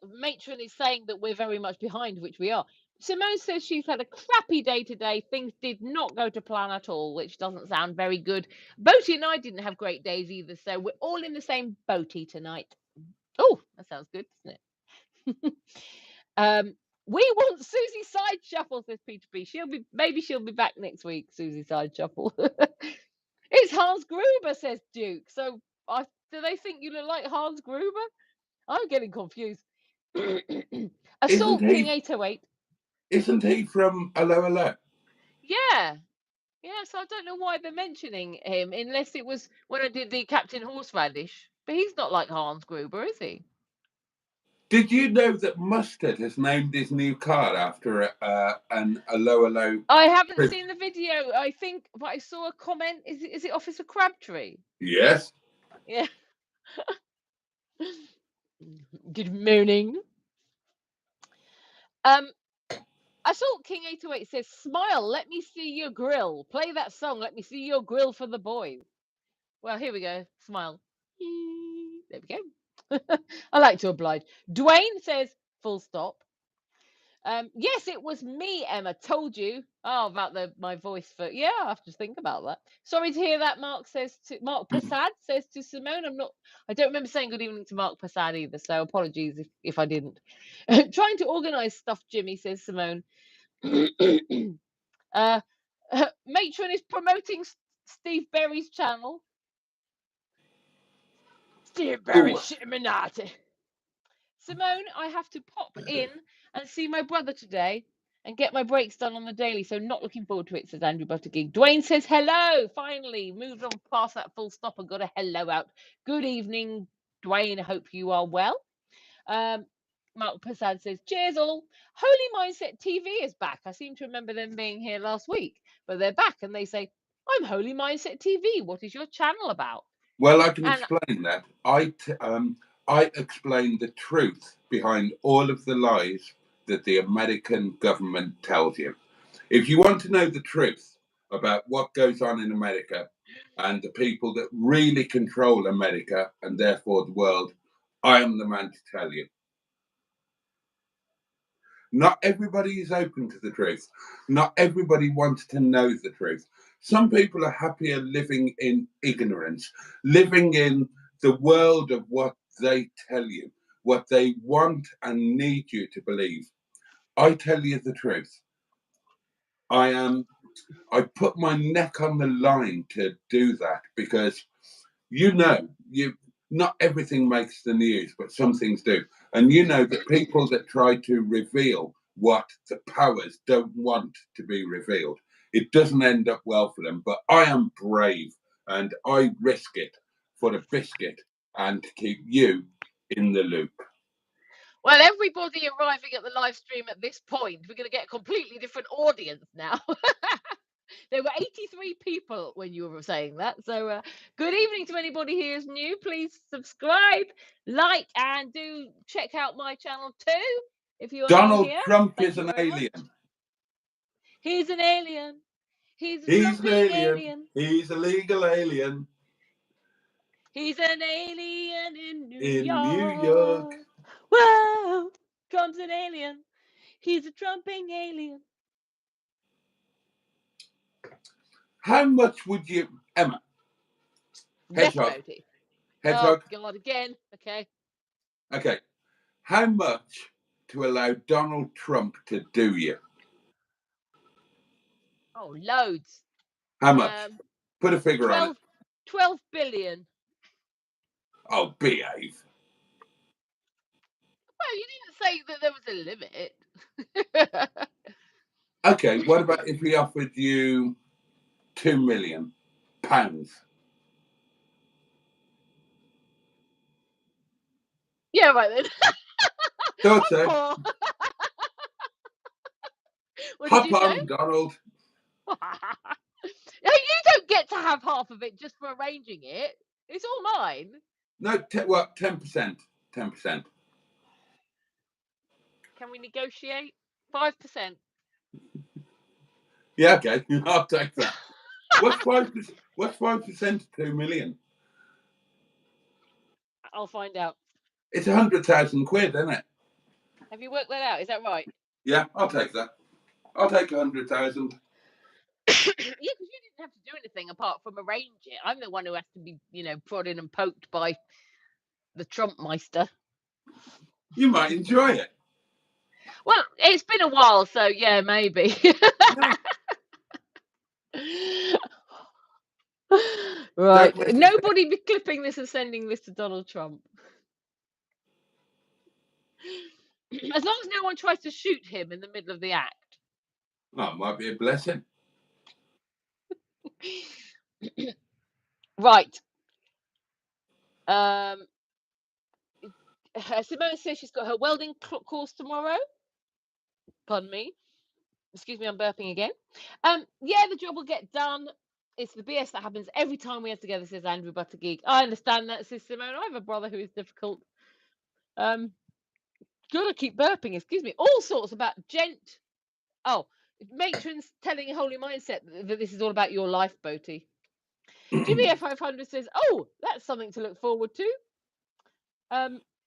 Matron is saying that we're very much behind, which we are. Simone says she's had a crappy day today. Things did not go to plan at all, which doesn't sound very good. Boaty and I didn't have great days either, so we're all in the same boaty tonight. Oh, that sounds good, doesn't it? We want Susie Side Shuffle, says Peter B. Maybe she'll be back next week, Susie Side Shuffle. It's Hans Gruber, says Duke. So do they think you look like Hans Gruber? I'm getting confused. Assault King 808. Isn't he from Hello Hello? Yeah. Yeah, so I don't know why they're mentioning him, unless it was when I did the Captain Horseradish. But he's not like Hans Gruber, is he? Did you know that Mustard has named his new car after an Hello Hello? I haven't seen the video, I think, but I saw a comment. Is it Officer Crabtree? Yes. Yeah. Good morning. Assault King 808 says, smile, let me see your grill. Play that song, let me see your grill for the boys. Well, here we go. Smile. There we go. I like to oblige. Dwayne says, full stop. Yes, it was me, Emma. Told you. Oh, about my voice for I have to think about that. Sorry to hear that. Mark Passad says to Simone. I don't remember saying good evening to Mark Passad either, so apologies if I didn't. Trying to organise stuff, Jimmy, says Simone. Matron is promoting Steve Berry's channel. Steve Berry Illuminati. Simone, I have to pop in and see my brother today and get my breaks done on the daily, so not looking forward to it, says Andrew Buttergeek. Dwayne says hello, finally. Moved on past that full stop and got a hello out. Good evening, Dwayne. I hope you are well. Mark Passad says, cheers all. Holy Mindset TV is back. I seem to remember them being here last week, but they're back and they say, I'm Holy Mindset TV. What is your channel about? Well, I can explain that. I explain the truth behind all of the lies that the American government tells you. If you want to know the truth about what goes on in America and the people that really control America and therefore the world, I am the man to tell you. Not everybody is open to the truth. Not everybody wants to know the truth. Some people are happier living in ignorance, living in the world of what they tell you, what they want and need you to believe. I tell you the truth. I put my neck on the line to do that because not everything makes the news, but some things do. And you know that people that try to reveal what the powers don't want to be revealed, it doesn't end up well for them. But I am brave and I risk it for the biscuit and to keep you in the loop. Well, everybody arriving at the live stream at this point, we're going to get a completely different audience now. There were 83 people when you were saying that. So good evening to anybody who is new. Please subscribe, like, and do check out my channel too. If you are Donald new here. Trump is an alien. Much. He's an alien. He's an alien. He's a legal alien. He's an alien in New New York. Whoa, Trump's an alien. He's a Trumping alien. How much would you, Emma? Hedgehog. Yes, Hedgehog. Oh, God, again. Okay. Okay. How much to allow Donald Trump to do you? Oh, loads. How much? Put a figure on it. 12 billion. Oh, behave. Well, you didn't say that there was a limit. Okay, what about if we offered you £2 million? Yeah, right then. Thought so. Hop on, Donald. You don't get to have half of it just for arranging it. It's all mine. No, 10%. 10%. Can we negotiate? 5%. Yeah, okay. I'll take that. What's 5%? What's 5% of 2 million? I'll find out. It's 100,000 quid, isn't it? Have you worked that out? Is that right? Yeah, I'll take that. I'll take 100,000. Yeah, because you didn't have to do anything apart from arrange it. I'm the one who has to be, prodded and poked by the Trump Meister. You might enjoy it. Well, it's been a while, so yeah, maybe. Right. Nobody be clipping this and sending this to Donald Trump. As long as no one tries to shoot him in the middle of the act. Oh, it might be a blessing. Right. Simone says she's got her welding course tomorrow. Pardon me. Excuse me, I'm burping again. Yeah, the job will get done. It's the BS that happens every time we are together, says Andrew Buttergeek. I understand that, says Simone. I have a brother who is difficult. Gotta keep burping, excuse me. All sorts about matrons telling Holy Mindset that this is all about your life, Boaty. Jimmy F500 says, oh, that's something to look forward to.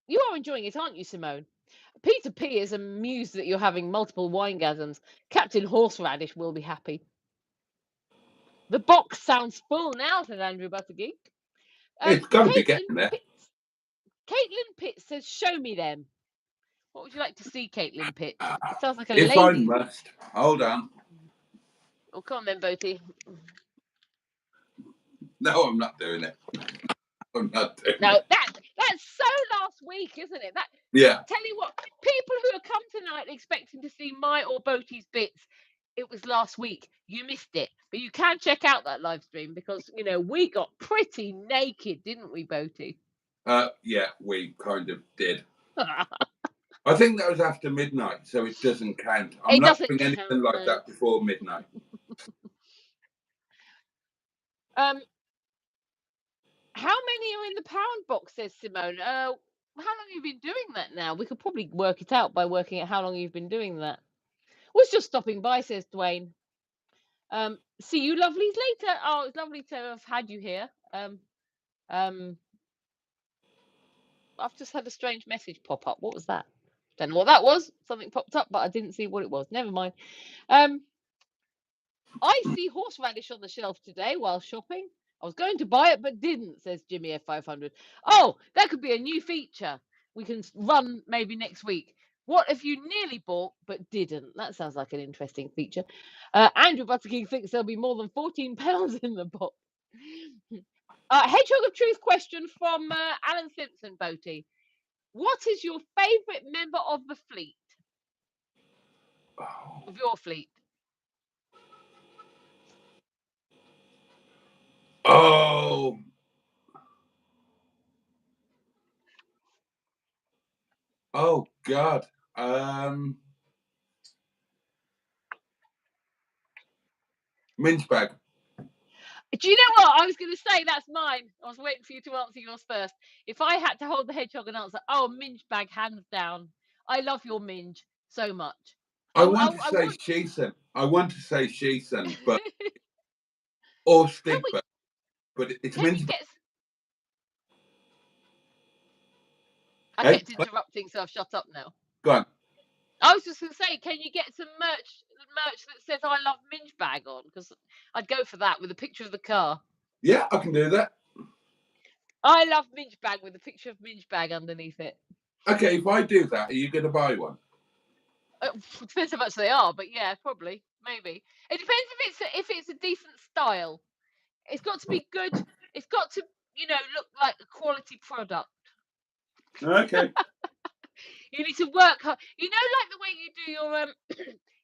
You are enjoying it, aren't you, Simone? Peter P is amused that you're having multiple winegasms. Captain Horseradish will be happy. The box sounds full now, says Andrew Buttergeek. It's got to be getting there. Caitlin Pitts says, show me them. What would you like to see, Caitlin Pitts? It sounds like a if lady. I must. Hold on. Oh, come on then, Boaty. No, I'm not doing it. I'm not doing No, it. that's That's so last week, isn't it? That Yeah. tell you what, people who have come tonight expecting to see my or Boaty's bits, it was last week. You missed it, but you can check out that live stream because you know we got pretty naked, didn't we, Boaty? Yeah, we kind of did. I think that was after midnight, so it doesn't count. I'm It not doesn't doing anything count, like no. that before midnight. How many are in the pound box, says Simone? How long have you been doing that now? We could probably work it out by working out how long you've been doing that. Was just stopping by, says Dwayne. See you lovelies later. Oh, it's lovely to have had you here. I've just had a strange message pop up. What was that? Don't know what that was. Something popped up, but I didn't see what it was. Never mind. I see horseradish on the shelf today while shopping. I was going to buy it, but didn't, says Jimmy F500. Oh, that could be a new feature we can run maybe next week. What if you nearly bought but didn't? That sounds like an interesting feature. Andrew Butterking thinks there'll be more than £14 in the box. Hedgehog of Truth question from Alan Simpson, Boaty. What is your favourite member of the fleet? Of your fleet? Oh. Oh, God. Mince bag. Do you know what? I was going to say that's mine. I was waiting for you to answer yours first. If I had to hold the hedgehog and answer, oh, minge bag, hands down. I love your minge so much. I want to say Sheeson. I want to say Sheeson, but or Stigberg, but it's mince bag. I kept interrupting, so I've shut up now. Go on. I was just going to say, can you get some merch that says I love minge bag on? Because I'd go for that with a picture of the car. Yeah, I can do that. I love minge bag with a picture of minge bag underneath it. Okay, if I do that, are you going to buy one? It depends how much they are, but yeah, probably, maybe. It depends if it's a decent style. It's got to be good. It's got to, look like a quality product. Okay. You need to work hard. Like the way you do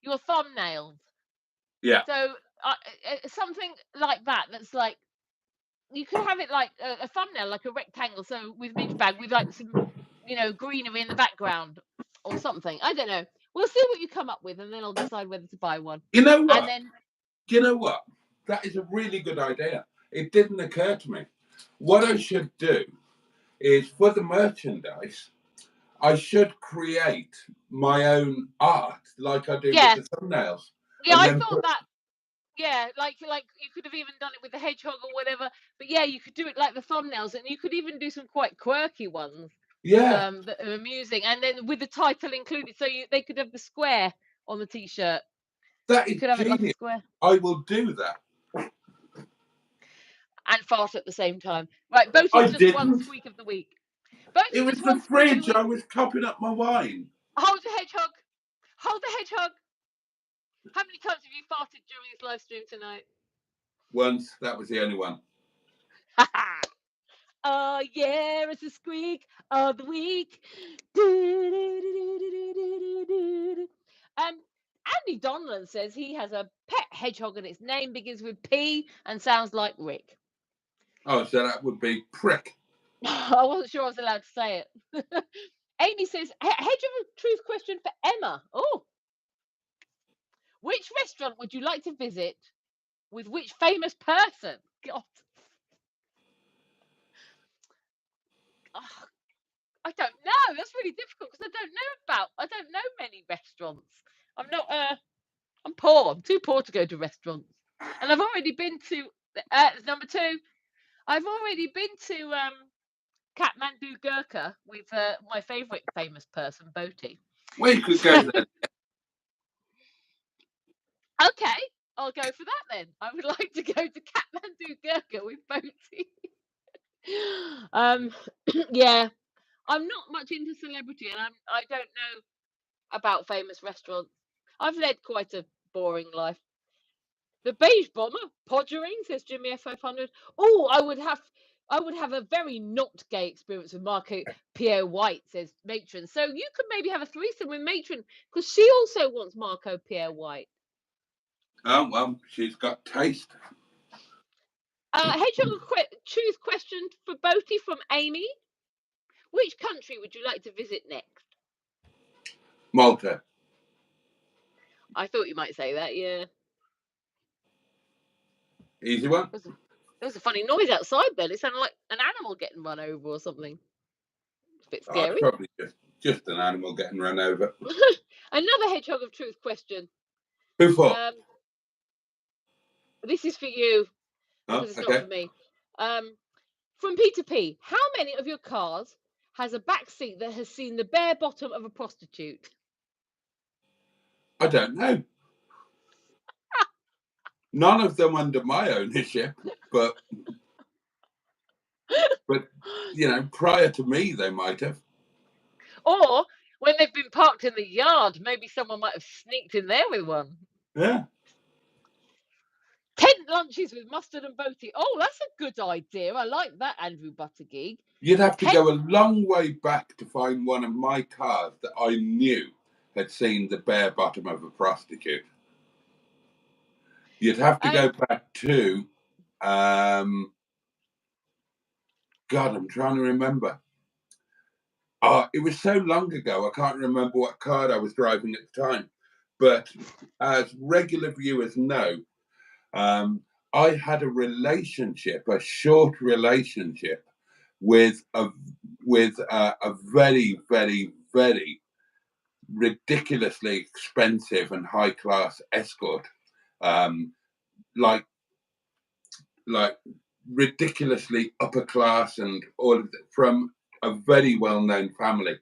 your thumbnails. Yeah. So something like that. That's like you could have it like a thumbnail, like a rectangle. So with minge bag, with like some, greenery in the background or something. I don't know. We'll see what you come up with, and then I'll decide whether to buy one. You know what? And then, you know what? That is a really good idea. It didn't occur to me. What I should do is for the merchandise, I should create my own art like I do with the thumbnails. Yeah, I thought that. Yeah, like you could have even done it with the hedgehog or whatever. But yeah, you could do it like the thumbnails, and you could even do some quite quirky ones. Yeah. That are amusing, and then with the title included, so they could have the square on the T-shirt. That is you could have genius. it like a square. I will do that. And fart at the same time. Right, Boaty's just one squeak of the week. It was the fridge. I was cupping up my wine. Hold the hedgehog. Hold the hedgehog. How many times have you farted during this live stream tonight? Once. That was the only one. Oh yeah, it's a squeak of the week. Andy Donlan says he has a pet hedgehog and its name begins with P and sounds like Rick. Oh, so that would be Prick. I wasn't sure I was allowed to say it. Amy says, hedge of a truth question for Emma. Oh. Which restaurant would you like to visit with which famous person? God. Oh, I don't know. That's really difficult because I don't know many restaurants. I'm poor. I'm too poor to go to restaurants. And I've already been to number 2. I've already been to Kathmandu Gurkha with my favourite famous person, Boaty. Well, you could go there. Okay, I'll go for that then. I would like to go to Kathmandu Gurkha with Boaty. Yeah, I'm not much into celebrity, and I don't know about famous restaurants. I've led quite a boring life. The beige bomber, podgering, says Jimmy F500. Oh, I would have I would have a very not gay experience with Marco Pierre White, says Matron. So you could maybe have a threesome with Matron because she also wants Marco Pierre White. Oh, well, she's got taste. Hedgehog choose question for Boaty from Amy. Which country would you like to visit next? Malta. I thought you might say that, yeah. Easy one. There was a funny noise outside then. It sounded like an animal getting run over or something. It's a bit scary. It's probably just an animal getting run over. Another Hedgehog of Truth question. Who for? This is for you. Because it's not for me. From Peter P. How many of your cars has a back seat that has seen the bare bottom of a prostitute? I don't know. None of them under my ownership, but you know, prior to me, they might have. Or when they've been parked in the yard, maybe someone might have sneaked in there with one. Yeah. Tent lunches with Mustard and Boaty. Oh, that's a good idea. I like that, Andrew Buttergeek. You'd have to go a long way back to find one of my cars that I knew had seen the bare bottom of a prostitute. You'd have to go back to, God, I'm trying to remember. It was so long ago, I can't remember what car I was driving at the time. But as regular viewers know, I had a relationship, a short relationship, with a very, very, very ridiculously expensive and high class escort, like ridiculously upper class and all of it, from a very well known family.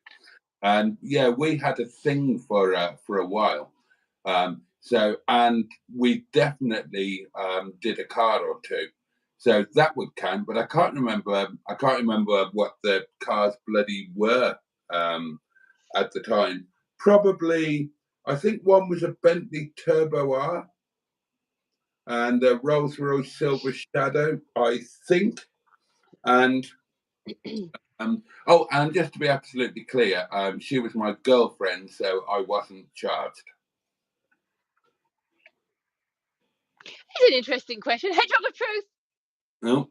And yeah, we had a thing for a while. So, and we definitely did a car or two. So that would count, but I can't remember what the cars bloody were at the time. Probably, I think one was a Bentley Turbo R and a Rolls Royce Silver Shadow, I think. And and just to be absolutely clear, she was my girlfriend, so I wasn't charged. It's an interesting question. Hedgehog of Truth. No.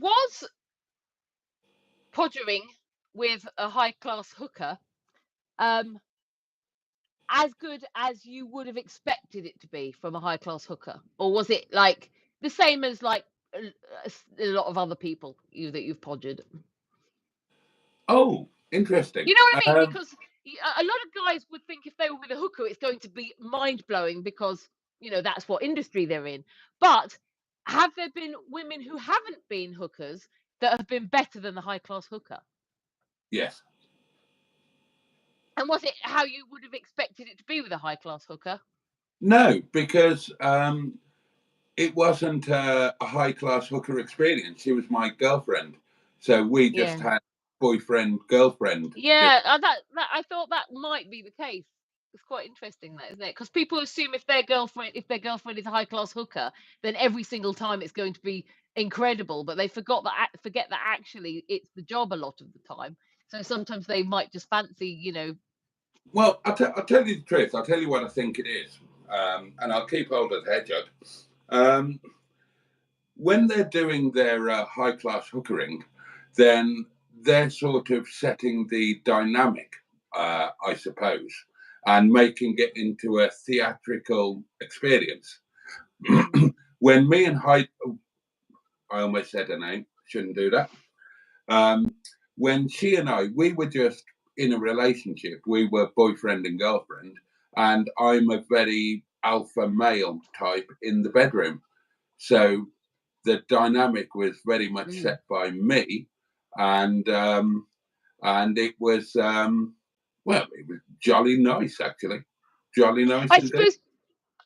Was podgering with a high-class hooker as good as you would have expected it to be from a high-class hooker, or was it like the same as like a lot of other people that you've podgered? Oh, interesting. You know what I mean? Because a lot of guys would think if they were with a hooker, it's going to be mind-blowing because, you know, that's what industry they're in. But have there been women who haven't been hookers that have been better than the high-class hooker? Yes. And was it how you would have expected it to be with a high-class hooker? No, because it wasn't a high-class hooker experience. She was my girlfriend. So we just had boyfriend, girlfriend. Yeah, I thought that might be the case. It's quite interesting, that, isn't it? Because people assume if their girlfriend is a high-class hooker, then every single time it's going to be incredible. But they forget that actually it's the job a lot of the time. So sometimes they might just fancy, you know. Well, I'll tell you the truth. I'll tell you what I think it is, and I'll keep hold of the Hedgehog. When they're doing their high-class hookering, then they're sort of setting the dynamic, I suppose, and making it into a theatrical experience. When me and I almost said her name, shouldn't do that. When she and we were just in a relationship, we were boyfriend and girlfriend, and I'm a very alpha male type in the bedroom. So the dynamic was very much set by me, and it was it was jolly nice, actually, jolly nice. I suppose.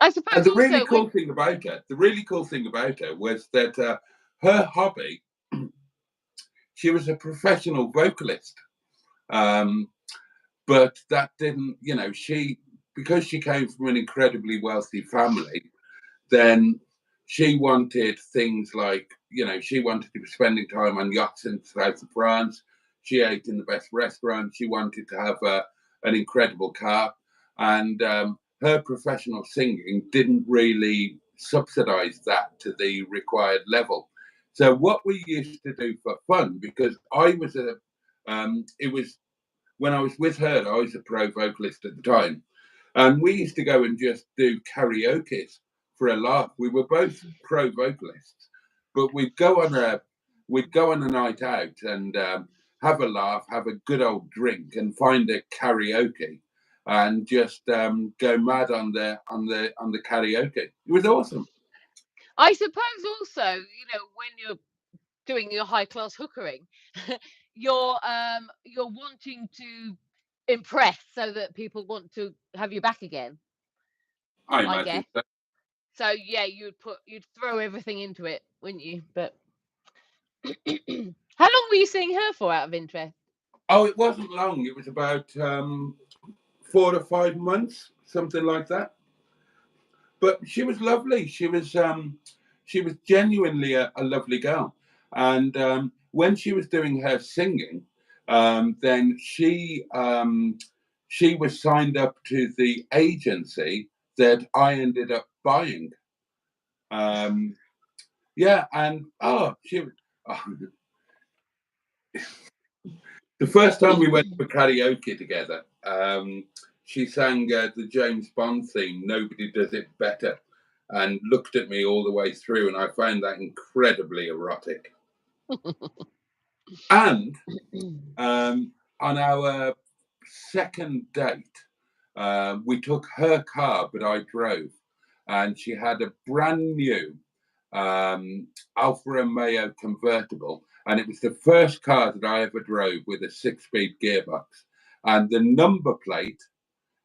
And the really cool thing about her was that her hobby, she was a professional vocalist, but that didn't, you know, she because she came from an incredibly wealthy family, then she wanted things like, she wanted to be spending time on yachts in the south of France. She ate in the best restaurants. She wanted to have an incredible car. And her professional singing didn't really subsidize that to the required level. So what we used to do for fun, because it was when I was with her, I was a pro vocalist at the time. And we used to go and just do karaoke for a laugh. We were both pro vocalists, but we'd go on a night out and have a laugh, have a good old drink, and find a karaoke, and just go mad on the karaoke. It was awesome. I suppose also, when you're doing your high class hookering, you're wanting to impress so that people want to have you back again. I guess. imagine so. So yeah, you'd throw everything into it, wouldn't you? But how long were you seeing her for, out of interest? Oh, it wasn't long. It was about 4 to 5 months, something like that. But she was lovely. She was genuinely a lovely girl. And when she was doing her singing, then she was signed up to the agency that I ended up buying. Yeah, and the first time we went for karaoke together, she sang the James Bond theme, "Nobody Does It Better," and looked at me all the way through, and I found that incredibly erotic. And on our second date, we took her car, but I drove, and she had a brand new Alfa Romeo convertible, and it was the first car that I ever drove with a 6-speed gearbox. And the number plate,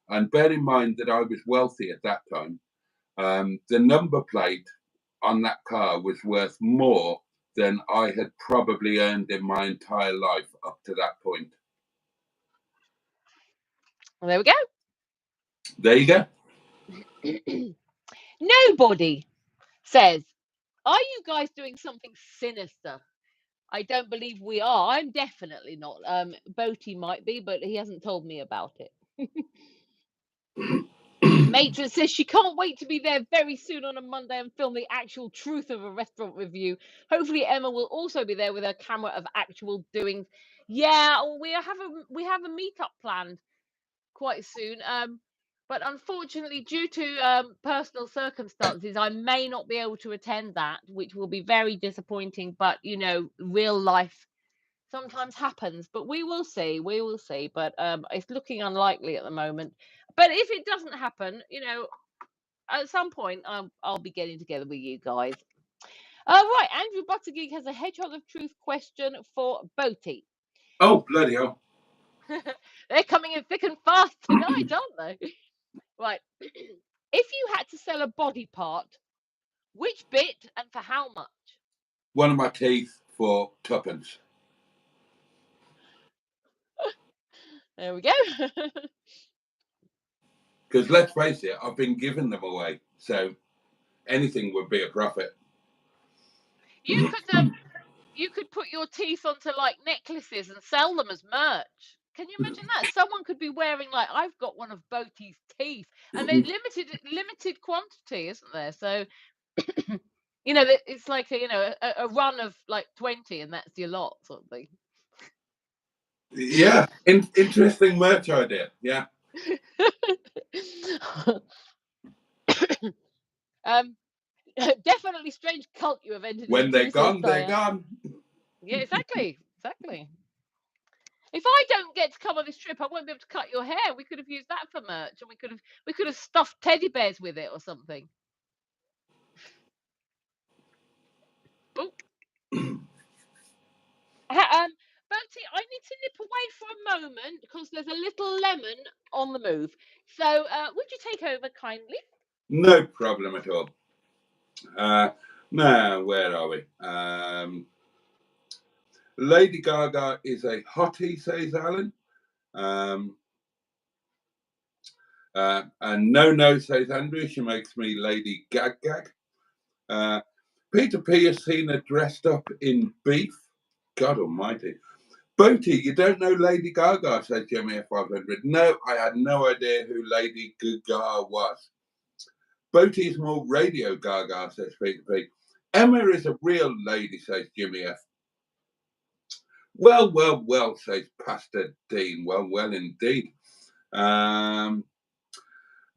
and bear in mind that I was wealthy at that time, the number plate on that car was worth more than I had probably earned in my entire life up to that point. Well, there we go. There you go. Nobody says, "Are you guys doing something sinister?" I don't believe we are. I'm definitely not. Boaty might be, but he hasn't told me about it. Matron says she can't wait to be there very soon on a Monday and film the actual truth of a restaurant review. Hopefully Emma will also be there with her camera of actual doings. Yeah, we have a meetup planned quite soon. But unfortunately, due to personal circumstances, I may not be able to attend that, which will be very disappointing. But real life sometimes happens. But we will see. But it's looking unlikely at the moment. But if it doesn't happen, at some point I'll be getting together with you guys. Right, Andrew Buttergeek has a Hedgehog of Truth question for Boaty. Oh, bloody hell. They're coming in thick and fast tonight, aren't they? Right. If you had to sell a body part, which bit and for how much? One of my teeth for tuppence. There we go. Because let's face it, I've been giving them away, so anything would be a profit. You could put your teeth onto like necklaces and sell them as merch. Can you imagine that? Someone could be wearing, like, I've got one of Boaty's teeth, and they're limited quantity, isn't there? So it's like a run of like 20, and that's your lot, sort of thing. Yeah, interesting merch idea. Yeah. Definitely strange cult you have entered When into. they're gone, they're gone. Yeah, exactly. If I don't get to come on this trip, I won't be able to cut your hair. We could have used that for merch, and we could have stuffed teddy bears with it or something. Oh. Boaty, I need to nip away for a moment because there's a little lemon on the move. So would you take over kindly? No problem at all. Now, where are we? Lady Gaga is a hottie, says Alan. And no, says Andrew, she makes me Lady Gag. Peter P has seen her dressed up in beef. God almighty. Boaty, you don't know Lady Gaga, says Jimmy at 500. No, I had no idea who Lady Gaga was. Boaty is more Radio Gaga, says Peter P. Emma is a real lady, says Jimmy F. Well, says Pastor Dean. Well, indeed.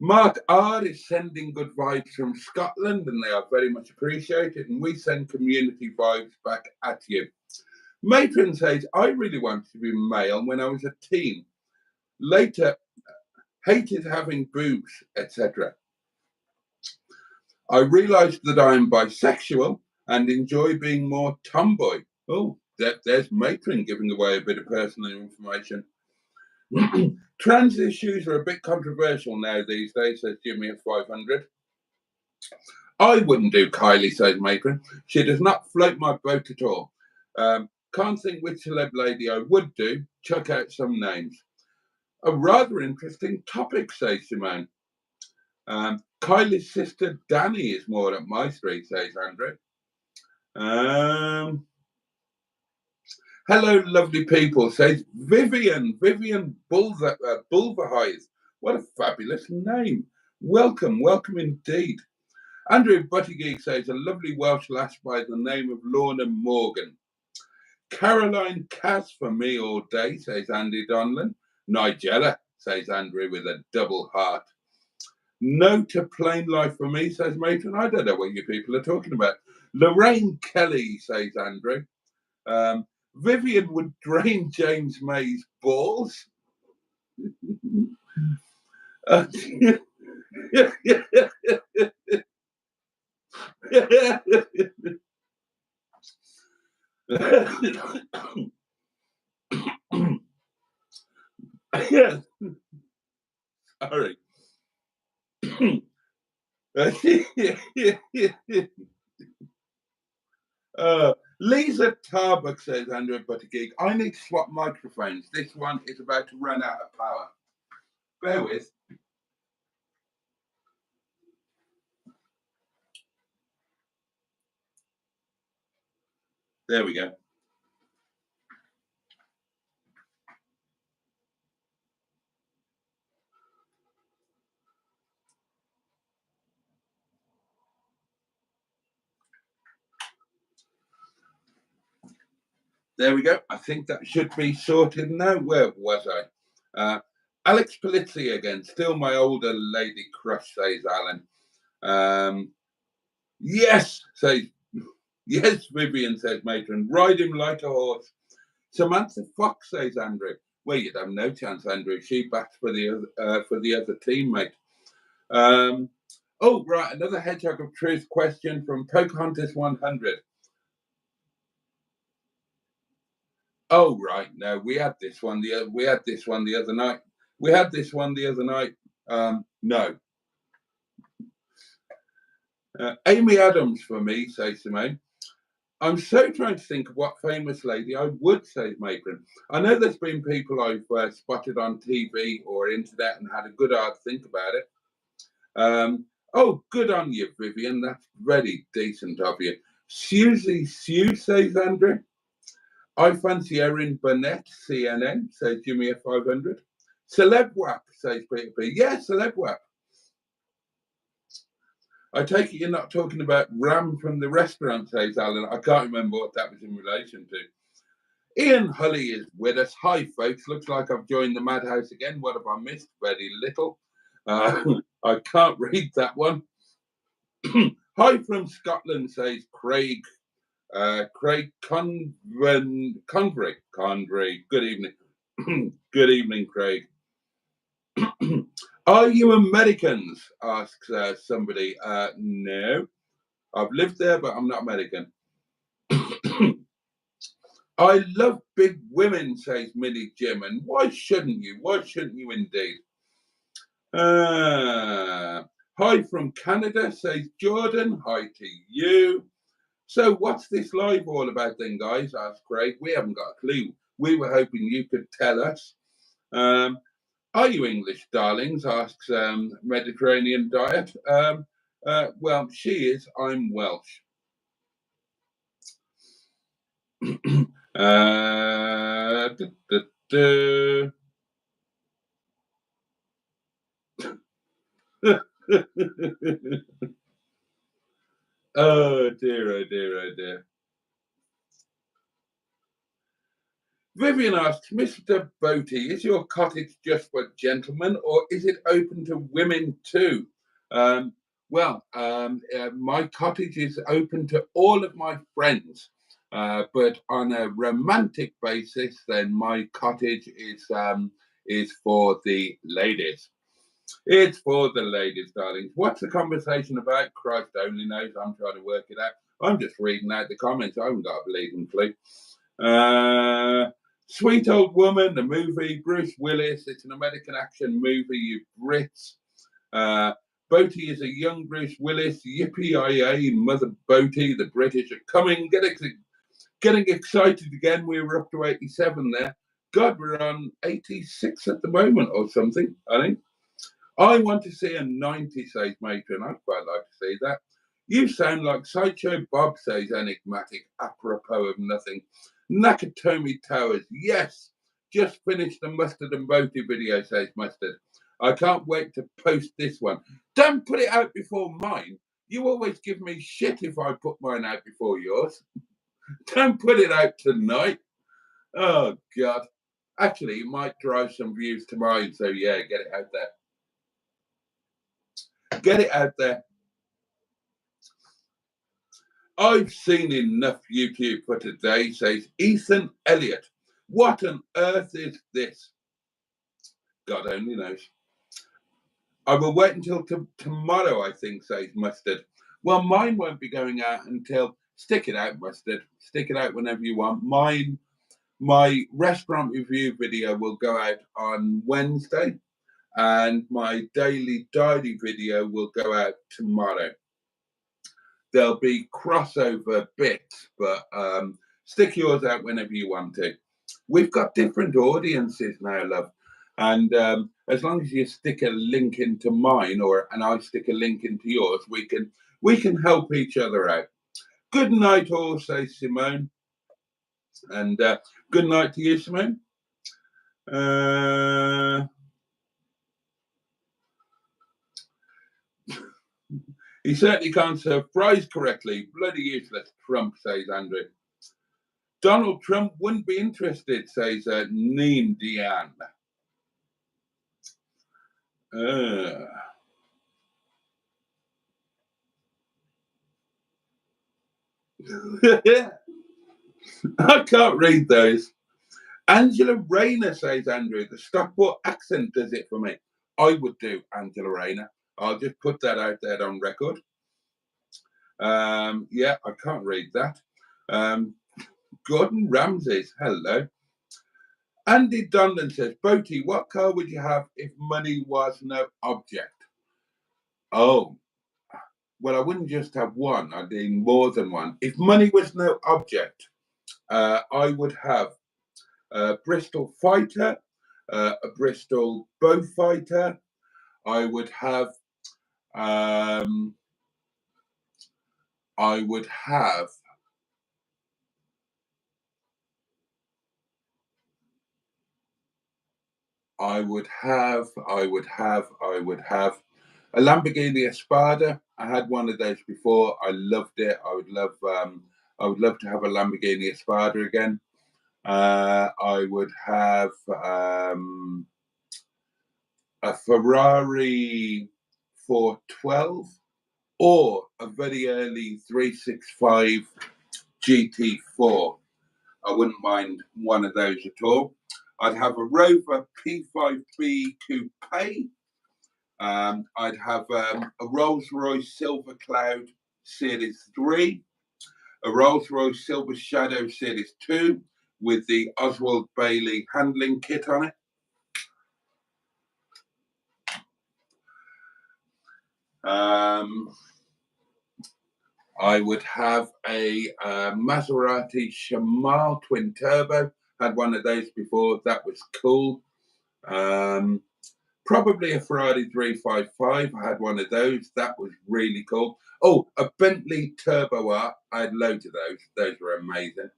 Mark R is sending good vibes from Scotland, and they are very much appreciated, and we send community vibes back at you. Matron says, I really wanted to be male when I was a teen. Later, hated having boobs, etc. I realised that I am bisexual and enjoy being more tomboy. Oh, there's Matron giving away a bit of personal information. Trans issues are a bit controversial now these days, says Jimmy at 500. I wouldn't do Kylie, says Matron. She does not float my boat at all. Can't think which celeb lady I would do. Chuck out some names. A rather interesting topic, says Simone. Kylie's sister Danny is more up my street, says Andrew. Hello, lovely people, says Vivian Bulverheith. What a fabulous name. Welcome indeed. Andrew Buttigieg says a lovely Welsh lass by the name of Lorna Morgan. Caroline Cass for me all day, says Andy Donlan. Nigella, says Andrew with a double heart. No to plain life for me, says Matron. I don't know what you people are talking about. Lorraine Kelly, says Andrew. Vivian would drain James May's balls. Sorry. Lisa Tarbuck, says Andrew Buttigieg. I need to swap microphones. This one is about to run out of power. Bear with. There we go. There we go. I think that should be sorted now. Where was I? Alex Polizzi again. Still my older lady crush, says Alan. Yes, Vivian, says Matron. Ride him like a horse. Samantha Fox, says Andrew. Well, you'd have no chance, Andrew. She bats for the other teammate. Oh, right. Another Hedgehog of Truth question from Pocahontas 100. Oh, right. No, we had this one the other night. No. Amy Adams for me, says Simone. I'm so trying to think of what famous lady I would say, Matron. I know there's been people I've spotted on TV or internet and had a good hard think about it. Oh, good on you, Vivian. That's very decent of you. Susie Sue, says Andrew. I fancy Erin Burnett, CNN, says Jimmy at 500. Celeb WAP, says Peter P. Yeah, Celeb WAP. I take it you're not talking about Ram from the restaurant, says Alan. I can't remember what that was in relation to. Ian Hully is with us. Hi, folks. Looks like I've joined the madhouse again. What have I missed? Very little. I can't read that one. Hi from Scotland, says Craig. Craig Convery. Good evening. Good evening, Craig. Are you Americans? Asks somebody. No. I've lived there, but I'm not American. I love big women, says Millie Jim. And why shouldn't you? Why shouldn't you indeed? Hi from Canada, says Jordan. Hi to you. So what's this live all about then, guys? Asked Craig. We haven't got a clue. We were hoping you could tell us. Are you English, darlings? Asks Mediterranean Diet. Well, she is. I'm Welsh. Oh dear, oh dear, oh dear. Vivian asks, Mr. Boaty, is your cottage just for gentlemen or is it open to women too? My cottage is open to all of my friends, but on a romantic basis, then my cottage is for the ladies. It's for the ladies, darlings. What's the conversation about? Christ only knows. I'm trying to work it out. I'm just reading out the comments. I haven't got a bleeding clue. Sweet Old Woman, the movie, Bruce Willis. It's an American action movie, you Brits. Boaty is a young Bruce Willis. Yippee-yi-yi, Mother Boaty. The British are coming. Getting excited again. We were up to 87 there. God, we're on 86 at the moment or something, I think. I want to see a 90, says Matron. I'd quite like to see that. You sound like Sideshow Bob, says Enigmatic, apropos of nothing. Nakatomi Towers, yes. Just finished the Mustard and Boaty video, says Mustard. I can't wait to post this one. Don't put it out before mine. You always give me shit if I put mine out before yours. Don't put it out tonight. Oh, God. Actually, it might drive some views to mine, so yeah, get it out there. Get it out there. I've seen enough YouTube for today, says Ethan Elliott. What on earth is this? God only knows. I will wait until tomorrow, I think, says Mustard. Well, mine won't be going out until, stick it out, Mustard. Stick it out whenever you want. My restaurant review video will go out on Wednesday, and my daily diary video will go out tomorrow. There'll be crossover bits, but stick yours out whenever you want to. We've got different audiences now, love. And as long as you stick a link into mine and I stick a link into yours, we can help each other out. Good night all, says Simone. And good night to you, Simone. He certainly can't serve fries correctly. Bloody useless Trump, says Andrew. Donald Trump wouldn't be interested, says Neem Diane. I can't read those. Angela Rayner, says Andrew. The Stockport accent does it for me. I would do Angela Rayner. I'll just put that out there on record. Yeah, I can't read that. Gordon Ramsay's, hello. Andy Dundon says, Boaty, what car would you have if money was no object? Oh, well, I wouldn't just have one. I'd need more than one. If money was no object, I would have a Bristol Fighter, a Bristol Beaufighter. I would have a Lamborghini Espada. I had one of those before. I loved it. I would love to have a Lamborghini Espada again. I would have a Ferrari 412 or a very early 365 GT4. I wouldn't mind one of those at all. I'd have a Rover P5B Coupe. I'd have a Rolls-Royce Silver Cloud Series 3, a Rolls-Royce Silver Shadow Series 2 with the Oswald Bailey handling kit on it. I would have a Maserati Shamal Twin Turbo. Had one of those before. That was cool. Probably a Ferrari 355. I had one of those. That was really cool. Oh, a Bentley Turbo R. I had loads of those. Those were amazing.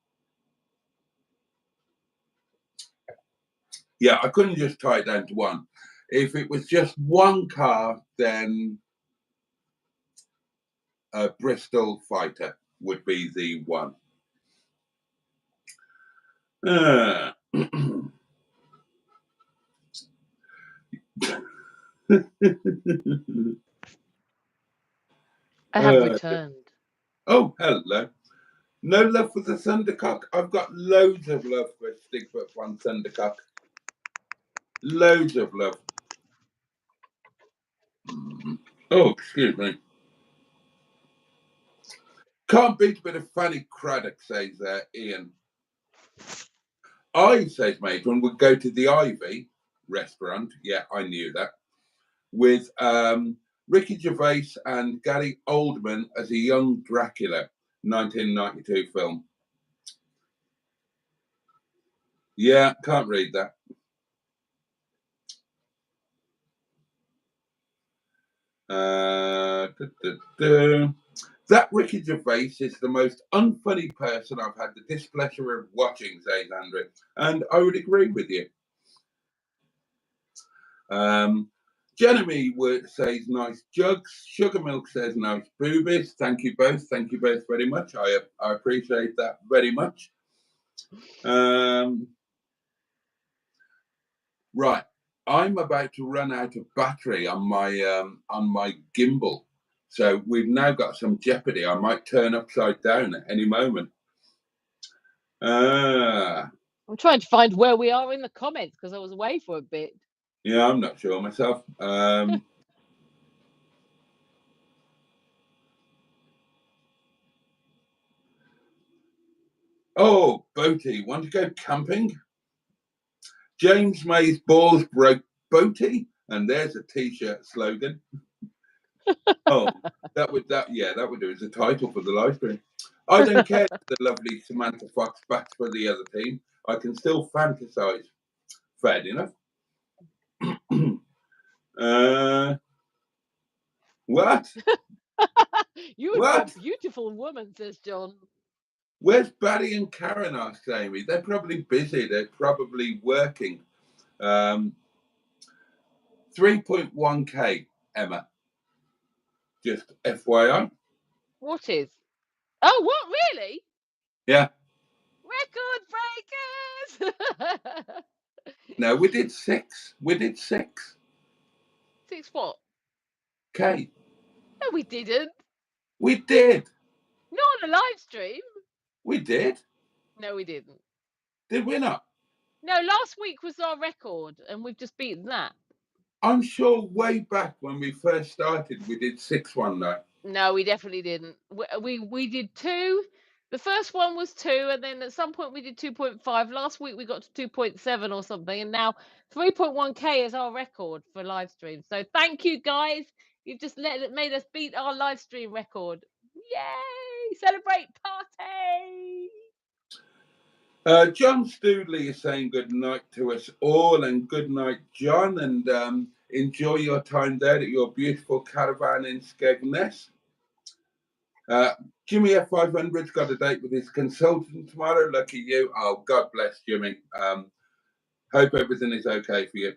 Yeah, I couldn't just tie it down to one. If it was just one car, then a Bristol Fighter would be the one. I have returned. Oh, hello. No love for the Thundercock. I've got loads of love for Stigfoot One Thundercock. Loads of love. Oh, excuse me. Can't beat a bit of Fanny Craddock, says Ian. I, says Matron, would go to the Ivy restaurant. Yeah, I knew that. With Ricky Gervais and Gary Oldman as a young Dracula, 1992 film. Yeah, can't read that. That Ricky Gervais is the most unfunny person I've had the displeasure of watching, says Andrew. And I would agree with you. Jeremy says nice jugs. Sugar Milk says nice boobies. Thank you both. Thank you both very much. I appreciate that very much. Right. I'm about to run out of battery on my gimbal. So we've now got some jeopardy. I might turn upside down at any moment. I'm trying to find where we are in the comments because I was away for a bit. Yeah, I'm not sure myself. Oh, Boaty, want to go camping? James May's balls broke Boaty, and there's a t-shirt slogan. Oh, that would do as a title for the live stream. I don't care if the lovely Samantha Fox bats for the other team. I can still fantasize. Fair enough. What? You and your beautiful woman, says John. Where's Barry and Karen? Asks Amy. They're probably busy. They're probably working. 3.1k, Emma. Just FYI. What is? Oh, what, really? Yeah. Record breakers! No, we did 6. We did 6. 6 what? K. No, we didn't. We did. Not on a live stream. We did. No, we didn't. Did we not? No, last week was our record, and we've just beaten that. I'm sure way back when we first started, we did 6 one night. No, we definitely didn't. We did 2. The first one was 2, and then at some point we did 2.5. Last week we got to 2.7 or something, and now 3.1k is our record for live stream. So thank you guys. You've just made us beat our live stream record. Yay! Celebrate party! John Stoodley is saying good night to us all, and good night, John, and enjoy your time there at your beautiful caravan in Skegness. Jimmy F500's got a date with his consultant tomorrow. Lucky you. Oh, God bless Jimmy. Hope everything is okay for you.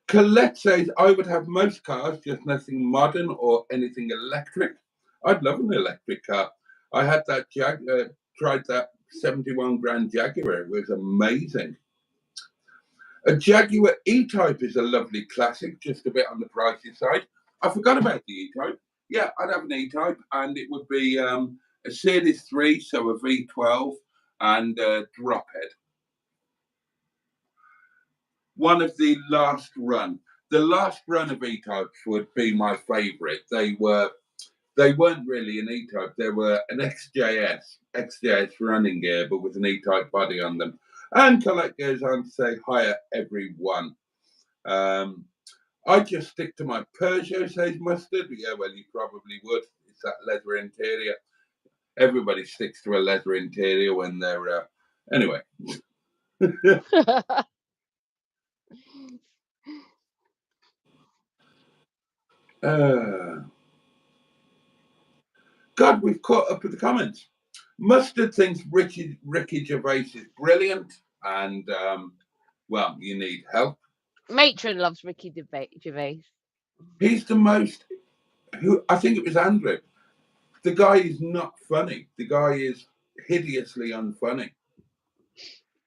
Colette says, I would have most cars, just nothing modern or anything electric. I'd love an electric car. I had that tried that 71 grand Jaguar. It was amazing. A Jaguar E-Type is a lovely classic, just a bit on the pricey side. I forgot about the E-Type. Yeah, I'd have an E-Type, and it would be a Series 3, so a V12 and a drop head. One of the last run. The last run of E-Types would be my favourite. They weren't really an E-Type. They were an XJS running gear, but with an E-Type body on them. And Colette goes on to say, hiya, everyone. I just stick to my Peugeot, says Mustard. Yeah, well, you probably would. It's that leather interior. Everybody sticks to a leather interior when they're... Anyway. God, we've caught up with the comments. Mustard thinks Ricky Gervais is brilliant, and well, you need help. Matron loves Ricky Gervais. He's the most. Who I think it was Andrew. The guy is not funny. The guy is hideously unfunny.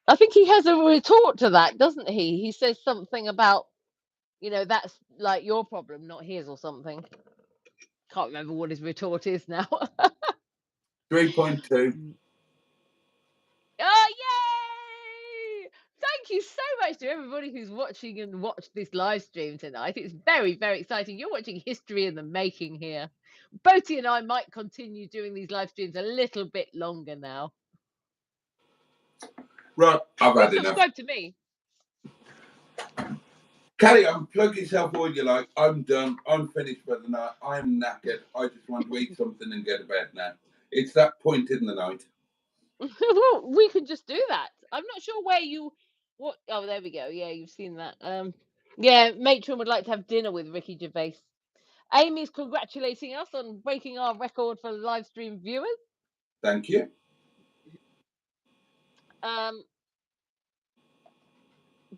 I think he has a retort to that, doesn't he? He says something about, you know, that's like your problem, not his, or something. Can't remember what his retort is now. 3.2. Oh, yay! Thank you so much to everybody who's watching and watched this live stream tonight. It's very, very exciting. You're watching history in the making here. Boaty and I might continue doing these live streams a little bit longer now. Right, I've had enough. Subscribe to me. Carry on, plug yourself all you like. I'm done. I'm finished for the night. I'm knackered. I just want to eat something and go to bed now. It's that point in the night. Well, we can just do that. I'm not sure where you. What? Oh, there we go. Yeah, you've seen that. Yeah, Matron would like to have dinner with Ricky Gervais. Amy's congratulating us on breaking our record for live stream viewers. Thank you.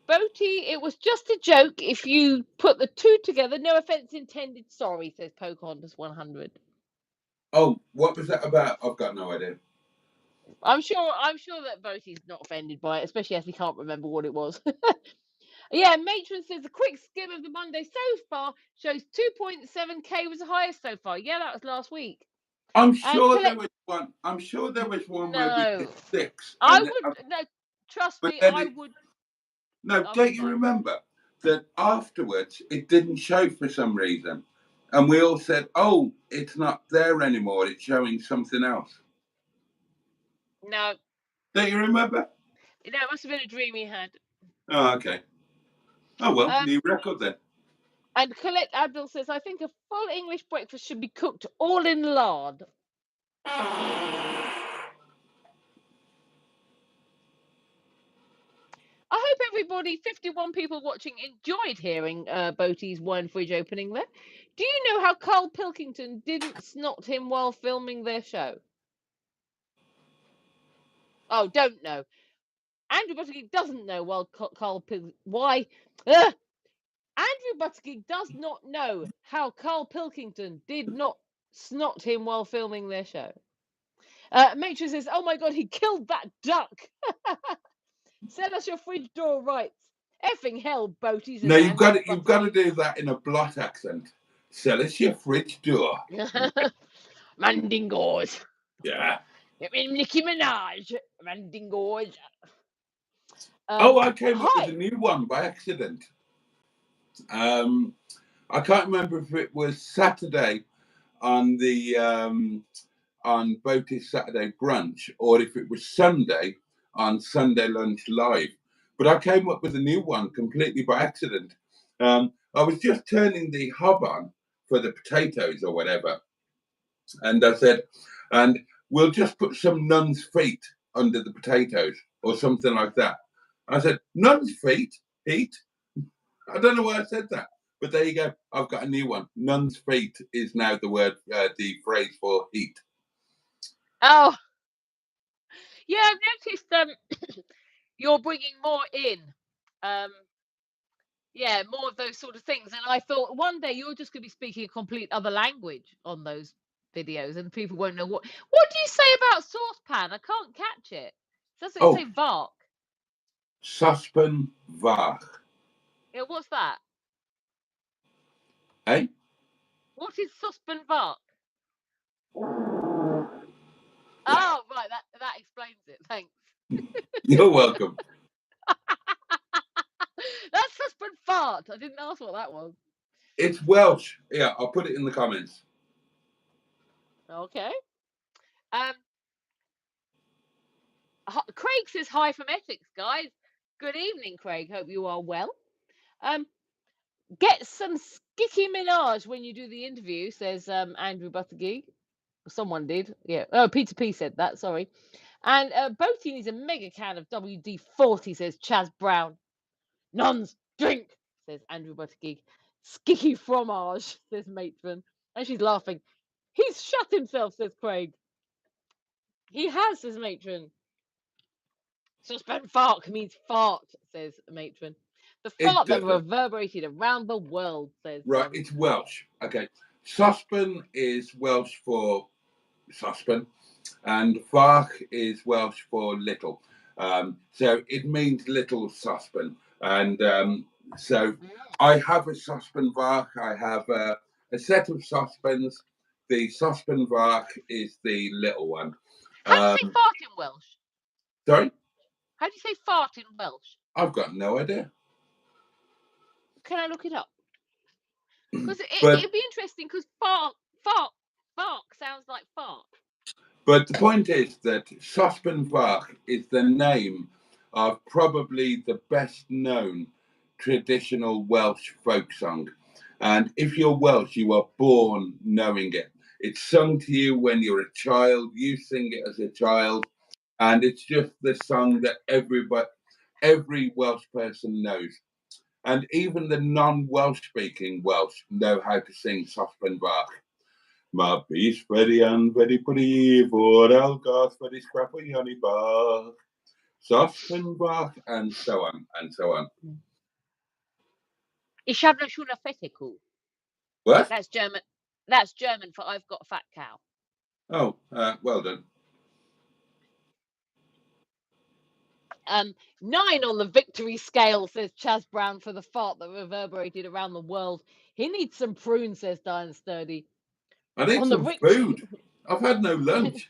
Boaty, it was just a joke. If you put the two together, no offense intended. Sorry, says Pocahontas 100. Oh, what was that about? I've got no idea. I'm sure that Boaty's not offended by it, especially as he can't remember what it was. Yeah, Matron says a quick skim of the Monday so far shows 2.7k was the highest so far. Yeah, that was last week. I'm sure there was one. I'm sure there was one where we did 6. I would no. Trust me, I would. No, don't you remember that afterwards it didn't show for some reason, and we all said, "Oh, it's not there anymore. It's showing something else." No. Don't you remember? No, it must have been a dream he had. Oh, okay. Oh well, new record then. And Colette Abdul says, I think a full English breakfast should be cooked all in lard. I hope everybody, 51 people watching, enjoyed hearing Boaty's wine fridge opening there. Do you know how Carl Pilkington didn't snot him while filming their show? Oh, don't know. Andrew Buttigieg doesn't know while Carl Pilkington... Why? Andrew Buttigieg does not know how Carl Pilkington did not snot him while filming their show. Matron says, oh my God, he killed that duck. Sell us your fridge door rights. Effing hell, Boaties. No, you've got to do that in a blot accent. Sell us your fridge door. Mandingos. Yeah. Nicki Minaj. Mandingos. I came up with a new one by accident. I can't remember if it was Saturday on the on Boaty's Saturday brunch or if it was Sunday on Sunday Lunch Live. But I came up with a new one completely by accident. I was just turning the hob on for the potatoes or whatever. And I said, and we'll just put some nun's feet under the potatoes or something like that. I said, nun's feet? Heat? I don't know why I said that. But there you go. I've got a new one. Nun's feet is now the word, the phrase for heat. Oh. Yeah, I've noticed you're bringing more in. Yeah, more of those sort of things. And I thought one day you're just going to be speaking a complete other language on those videos and people won't know what do you say about saucepan? I can't catch it. Does it say vark? Saucepan vark. Yeah, what's that? Eh? What is saucepan vark? Oh, right, that explains it. Thanks. You're welcome. That's saucepan fart. I didn't ask what that was. It's Welsh. Yeah, I'll put it in the comments. Okay. Craig says hi from Essex, guys. Good evening, Craig. Hope you are well. Get some Nicki Minaj when you do the interview, says Andrew Buttigieg. Someone did. Yeah. Oh, Peter P said that. Sorry. And Boaty needs a mega can of WD-40, says Chaz Brown. Nuns, drink, says Andrew Buttigieg. Skicky fromage, says Matron. And she's laughing. He's shut himself, says Craig. He has, says Matron. Suspend fark means fart, says Matron. The It fart that doesn't. reverberated around the world, says Right, Bobby. it's Welsh. Okay. Suspen is Welsh for suspen, and vark is Welsh for little. So it means little suspen. And so I have a suspen vark. I have a set of suspens. The suspen vark is the little one. How do you say fart in Welsh? Sorry? How do you say fart in Welsh? I've got no idea. Can I look it up? Because But it'd be interesting because fark sounds like fart. But the point is that Suspen Vark is the name of probably the best known traditional Welsh folk song. And if you're Welsh, you are born knowing it. It's sung to you when you're a child, you sing it as a child, and it's just the song that every Welsh person knows. And even the non-Welsh speaking Welsh know how to sing Suspen Vark. Ma bis very pretty for Elgas very scrappy honey bar, Sospenbach, and so on and so on. Ich habe schon eine fette Kuh. What? That's German. That's German for I've got a fat cow. Oh, well done. 9 on the victory scale, says Chaz Brown, for the fart that reverberated around the world. He needs some prunes, says Diane Sturdy. I need On some food. I've had no lunch.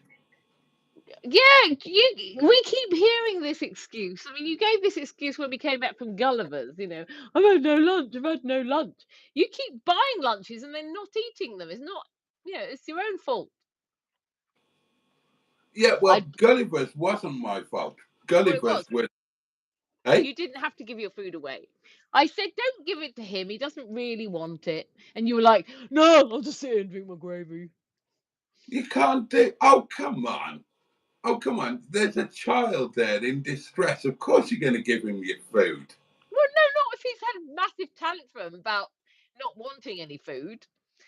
Yeah, we keep hearing this excuse. I mean, you gave this excuse when we came back from Gulliver's, you know, I've had no lunch, I've had no lunch. You keep buying lunches and then not eating them. It's not, you know, it's your own fault. Yeah, well, Gulliver's wasn't my fault. Gulliver's was. Hey? You didn't have to give your food away. I said, don't give it to him. He doesn't really want it. And you were like, no, I'll just sit here and drink my gravy. You can't do. Oh, come on. Oh, come on. There's a child there in distress. Of course you're going to give him your food. Well, no, not if he's had a massive tantrum about not wanting any food.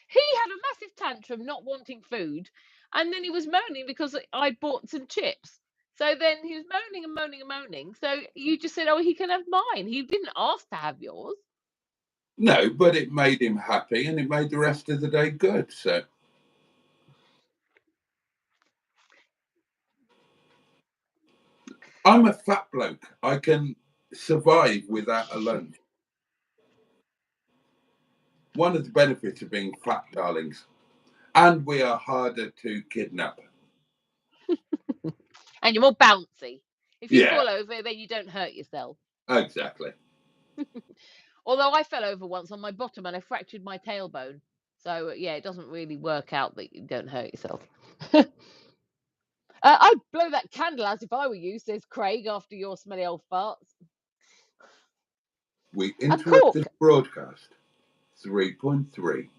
He had a massive tantrum not wanting food, and then he was moaning because I bought some chips. So then he was moaning and moaning and moaning. So you just said, oh, he can have mine. He didn't ask to have yours. No, but it made him happy and it made the rest of the day good. So I'm a fat bloke. I can survive without a lunch. One of the benefits of being fat, darlings. And we are harder to kidnap. And you're more bouncy. If you fall over, then you don't hurt yourself. Exactly. Although I fell over once on my bottom and I fractured my tailbone. So, yeah, it doesn't really work out that you don't hurt yourself. I'd blow that candle out if I were you, says Craig, after your smelly old farts. We interrupt this broadcast. 3.3.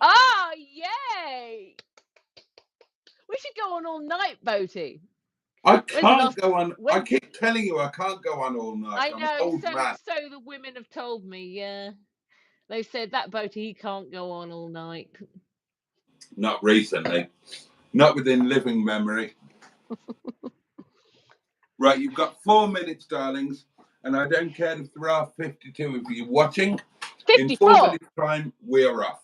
Ah, yay! We should go on all night, Boaty. I can't go on. I keep telling you I can't go on all night. I know, so the women have told me, yeah. They said that Boaty, he can't go on all night. Not recently. Not within living memory. Right, you've got 4 minutes, darlings, and I don't care if there are 52 of you watching. 54. In 4 minutes' time, we're off.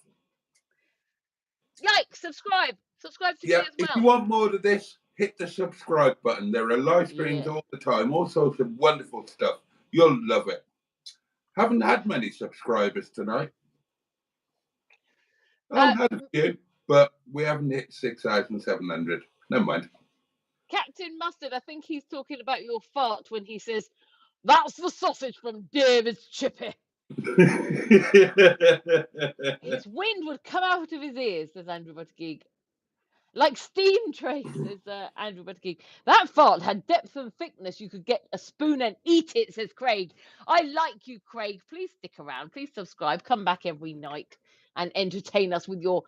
Like, subscribe to me as well. If you want more of this, hit the subscribe button. There are live streams all the time, all sorts of wonderful stuff. You'll love it. Haven't had many subscribers tonight. I've had a few, but we haven't hit 6,700. Never mind. Captain Mustard, I think he's talking about your fart when he says, that's the sausage from David's Chippy. His wind would come out of his ears, says Andrew Buttigieg. Like steam trace, says Andrew Buttigieg. That fart had depth and thickness. You could get a spoon and eat it, says Craig. I like you, Craig. Please stick around. Please subscribe. Come back every night and entertain us with your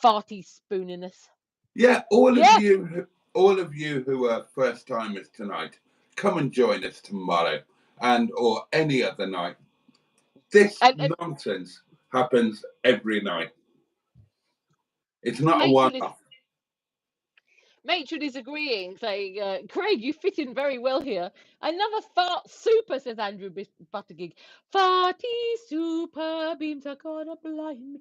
farty spooniness. Yeah, all of you who are first timers tonight, come and join us tomorrow or any other night. This nonsense happens every night. It's not a one-off. Matron is agreeing, saying, Craig, you fit in very well here. Another fart super, says Andrew Buttergig. Farty super beams are gonna blind me.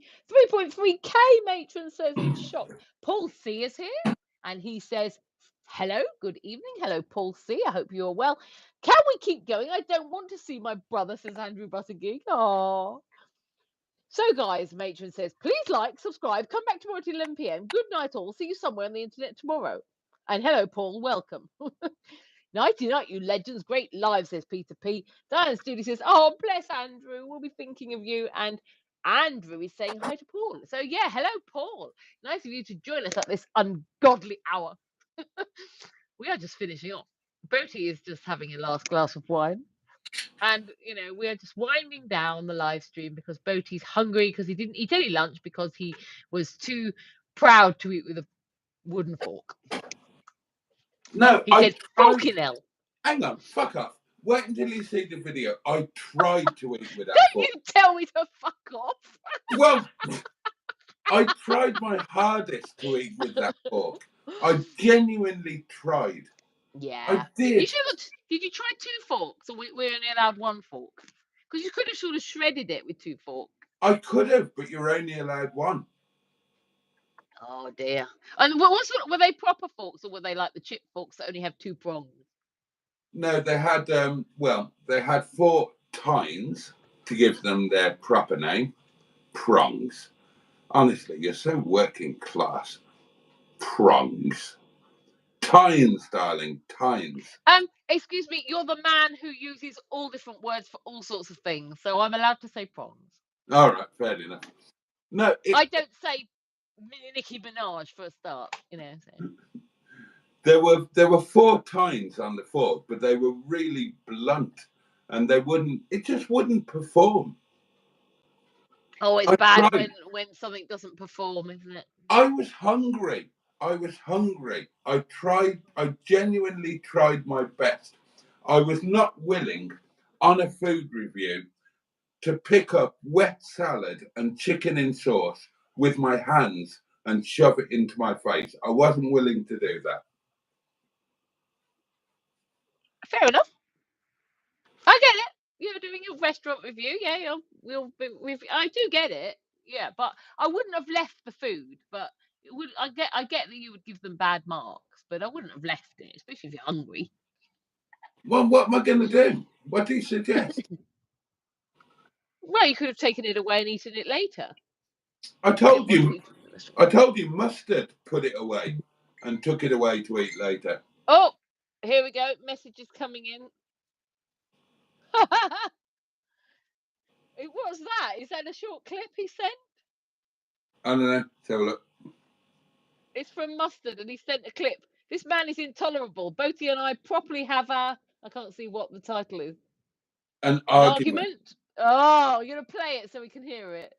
3.3k, Matron says in shock. Paul C is here, and he says, hello, good evening. Hello, Paul C. I hope you're well. Can we keep going? I don't want to see my brother, says Andrew Buttergig. Aww. So, guys, Matron says, please like, subscribe, come back tomorrow at 11 p.m. Good night, all. See you somewhere on the internet tomorrow. And hello, Paul. Welcome. Nighty night, you legends. Great live, says Peter P. Diane Studio says, oh, bless Andrew. We'll be thinking of you. And Andrew is saying hi to Paul. So, yeah, hello, Paul. Nice of you to join us at this ungodly hour. We are just finishing off. Boaty is just having a last glass of wine. And, you know, we're just winding down the live stream because Boaty's hungry because he didn't eat any lunch because he was too proud to eat with a wooden fork. No, He said, Falconel. Hang on, fuck off. Wait until you see the video. I tried to eat with that fork. Don't you tell me to fuck off. Well, I tried my hardest to eat with that fork. I genuinely tried. Yeah. I did. Did you try 2 forks or we only allowed 1 fork? Because you could have sort of shredded it with 2 forks. I could have, but you're only allowed 1. Oh dear. And were they proper forks or were they like the chip forks that only have 2 prongs? No, they had they had 4 tines to give them their proper name. Prongs. Honestly, you're so working class. Prongs. Tines, darling, tines. Excuse me, you're the man who uses all different words for all sorts of things, so I'm allowed to say prongs. All right, fair enough. No, I don't say Nicki Minaj for a start, you know. So. There were 4 tines on the fork, but they were really blunt, and it just wouldn't perform. Oh, it's bad when something doesn't perform, isn't it? I was hungry. I genuinely tried my best. I was not willing on a food review to pick up wet salad and chicken in sauce with my hands and shove it into my face. I wasn't willing to do that. Fair enough. I get it. You're doing a restaurant review. Yeah, I do get it. Yeah, but I wouldn't have left the food. But I get that you would give them bad marks, but I wouldn't have left it, especially if you're hungry. Well, what am I going to do? What do you suggest? Well, you could have taken it away and eaten it later. I told you Mustard put it away and took it away to eat later. Oh, here we go. Message is coming in. What's that? Is that a short clip he sent? I don't know. Let's have a look. It's from Mustard, and he sent a clip. This man is intolerable. Boaty and I properly have I can't see what the title is. An argument. Oh, you're going to play it so we can hear it.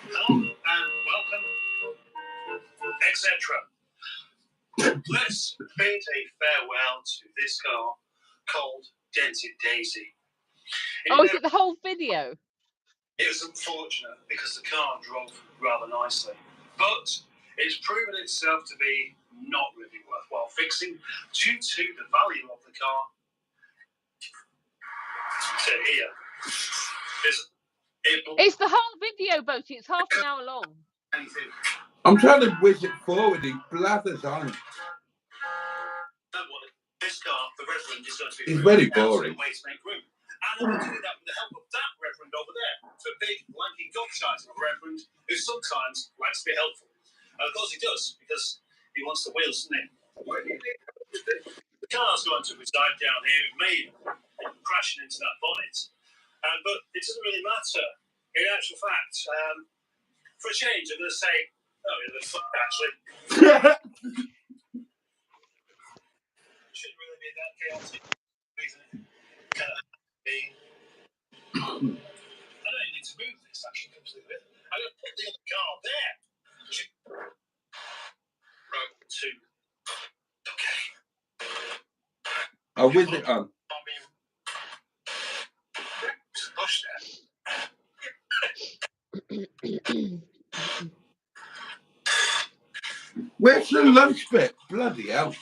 Hello and welcome, etc. Let's bid a farewell to this car called Dented Daisy. Is it the whole video? It was unfortunate because the car drove rather nicely, but it's proven itself to be not really worthwhile fixing due to the value of the car. So here, it's the whole video, Boaty. It's half an hour long. I'm trying to whiz it forward. He blathers on. Don't worry. This car, the Reverend, is going to be. It's very boring. Way to make room. And I'm going to do that with the help of that Reverend over there. It's a big, lanky, gobshite of a Reverend who sometimes likes to be helpful. And of course he does, because he wants the wheels, doesn't he? The car's going to reside down here with me, crashing into that bonnet. But it doesn't really matter. In actual fact, for a change, I'm going to say, oh, yeah, the fuck, actually. Shouldn't really be that chaotic, isn't it? Kind of I don't even need to move this, actually, comes to it. I'm going to put the other car there. two. Okay. I'll whiz it on. Push that. Where's the lunch bit? Bloody hell.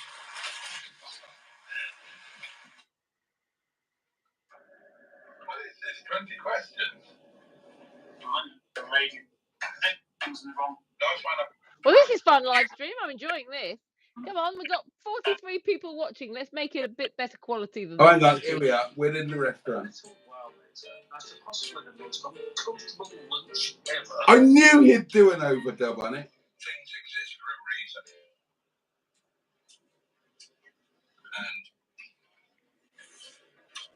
What is this? 20 questions? Well, this is fun live stream. I'm enjoying this. Come on, we've got 43 people watching. Let's make it a bit better quality than Oh, hang that. on, here we are. We're in the restaurant. I knew he'd do an overdub on it. Things exist for a reason. And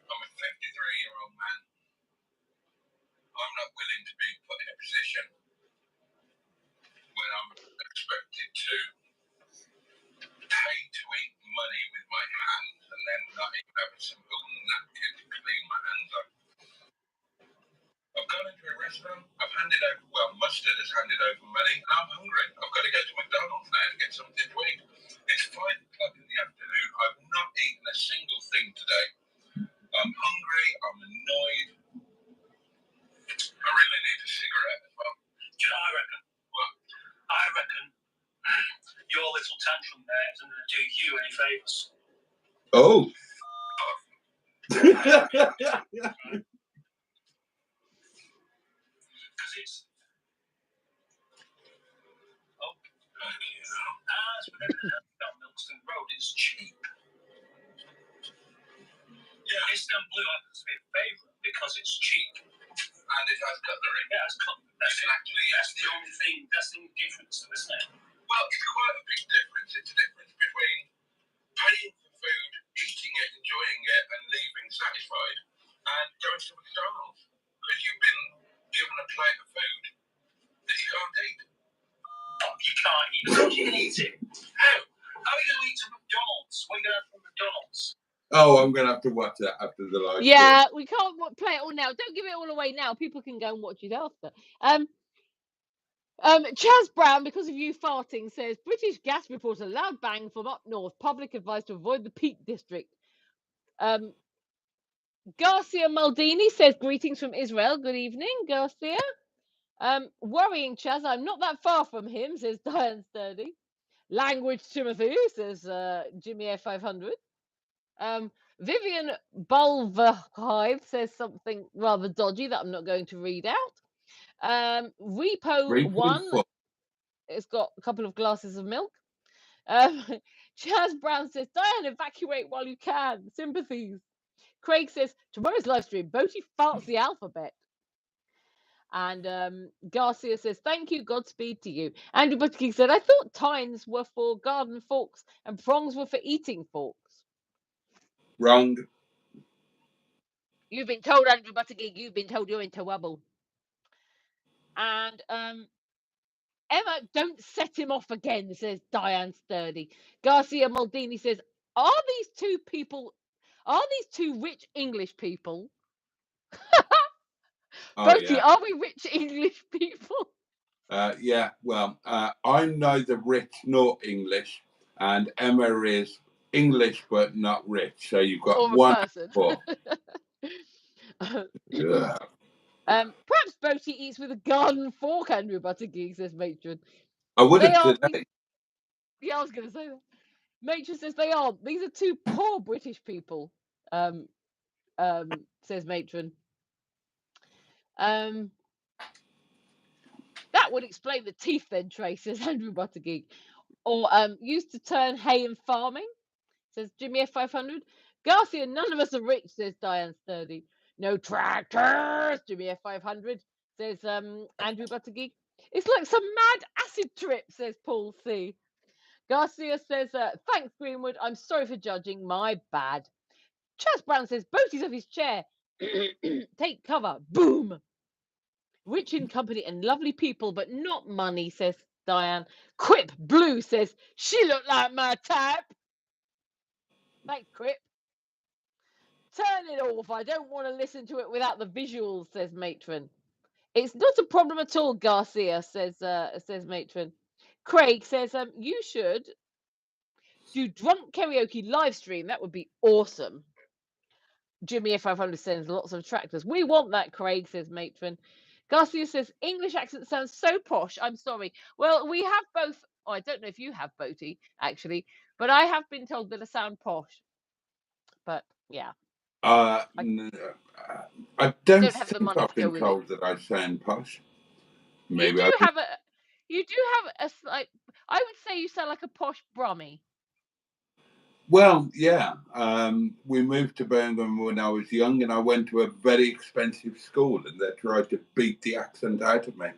I'm a 53-year-old man. I'm not willing to be put in a position when I'm expected to pay to eat money with my hands and then not even have a simple napkin to clean my hands up. I've gone into a restaurant, I've handed over, well, Mustard has handed over money, and I'm hungry. I've got to go to McDonald's now to get something to eat. It's 5 o'clock in the afternoon. I've not eaten a single thing today. I'm hungry, I'm annoyed. I really need a cigarette as well. Do you know what I reckon? What? I reckon your little tantrum there isn't going to do you any favours. Oh. Because it's... Oh, as with everything else down Milkston Road, it's cheap. Yeah. Eastern Blue happens to be a favourite because it's cheap. And it has cutlery. Yeah, it has cutlery. That's the only thing, that's the only difference, isn't it? Well, it's quite a big difference. It's a difference between paying for food, eating it, enjoying it, and leaving satisfied, and going to McDonald's because you've been given a plate of food that you can't eat. You can't eat it. You can eat it. How? How are you going to eat to McDonald's? What are you going to have from McDonald's? Oh, I'm going to have to watch that after the live. Yeah, we can't play it all now. Don't give it all away now. People can go and watch it after. Chaz Brown, because of you farting, says British gas reports a loud bang from up north. Public advised to avoid the Peak District. Garcia Maldini says greetings from Israel. Good evening, Garcia. Worrying Chaz, I'm not that far from him, says Diane Sturdy. Language Timothy, says Jimmy F500. Vivian Bulverhive says something rather dodgy that I'm not going to read out. Repo 1, it's got a couple of glasses of milk. Chaz Brown says, Diane, evacuate while you can. Sympathies. Craig says, tomorrow's live stream, Boaty farts the alphabet. And Garcia says, thank you, Godspeed to you. Andrew Buttigieg said, I thought tines were for garden forks and prongs were for eating forks. Wrong. You've been told, Andrew Buttigieg, you've been told you're in trouble. And Emma, don't set him off again, says Diane Sturdy. Garcia Maldini says, are these two rich English people? Boaty, yeah. are we rich English people? Yeah, well, I'm neither rich nor English, and Emma is English but not rich. So you've got Or one. a person. Yeah. Perhaps Boaty eats with a garden fork, Andrew Buttigieg, says Matron. I would have today. Yeah, I was going to say that. Matron says they are. These are two poor British people, says Matron. That would explain the teeth then, Trey, says Andrew Buttigieg. Or used to turn hay and farming, says Jimmy F500. Garcia, none of us are rich, says Diane Sturdy. No tractors, Jimmy F500, says Andrew Buttigieg. It's like some mad acid trip, says Paul C. Garcia says, thanks, Greenwood. I'm sorry for judging. My bad. Chaz Brown says, Boaty's off his chair. Take cover. Boom. Rich in company and lovely people, but not money, says Diane. Quip Blue says, she looked like my type. Thanks, Quip. Turn it off. I don't want to listen to it without the visuals, says Matron. It's not a problem at all, Garcia, says Matron. Craig says, you should Do drunk karaoke live stream. That would be awesome. Jimmy F500 sends lots of tractors. We want that, Craig, says Matron. Garcia says, English accent sounds so posh. I'm sorry. Well, we have both. Oh, I don't know if you have, Boaty, actually, but I have been told that I sound posh. But, yeah. I don't have the think money I've to go been with told that I sound posh. Maybe You do have a slight, I would say you sound like a posh Brummie. Well, yeah. We moved to Birmingham when I was young, and I went to a very expensive school, and they tried to beat the accent out of me.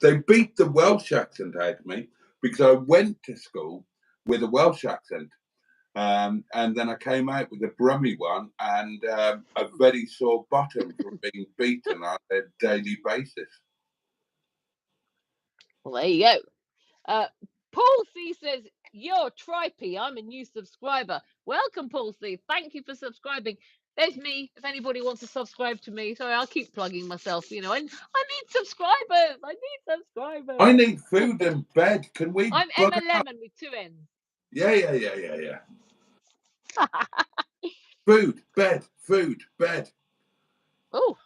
They beat the Welsh accent out of me because I went to school with a Welsh accent. And then I came out with a Brummie one and a very sore bottom from being beaten on a daily basis. Well, there you go. Paul C says, "Yo, Tripey, I'm a new subscriber. Welcome, Paul C. Thank you for subscribing. There's me. If anybody wants to subscribe to me, sorry, I'll keep plugging myself. You know, I need subscribers. I need food and bed. Can we? I'm Emma Lemon with 2 N's. Yeah. Food, bed. Oh,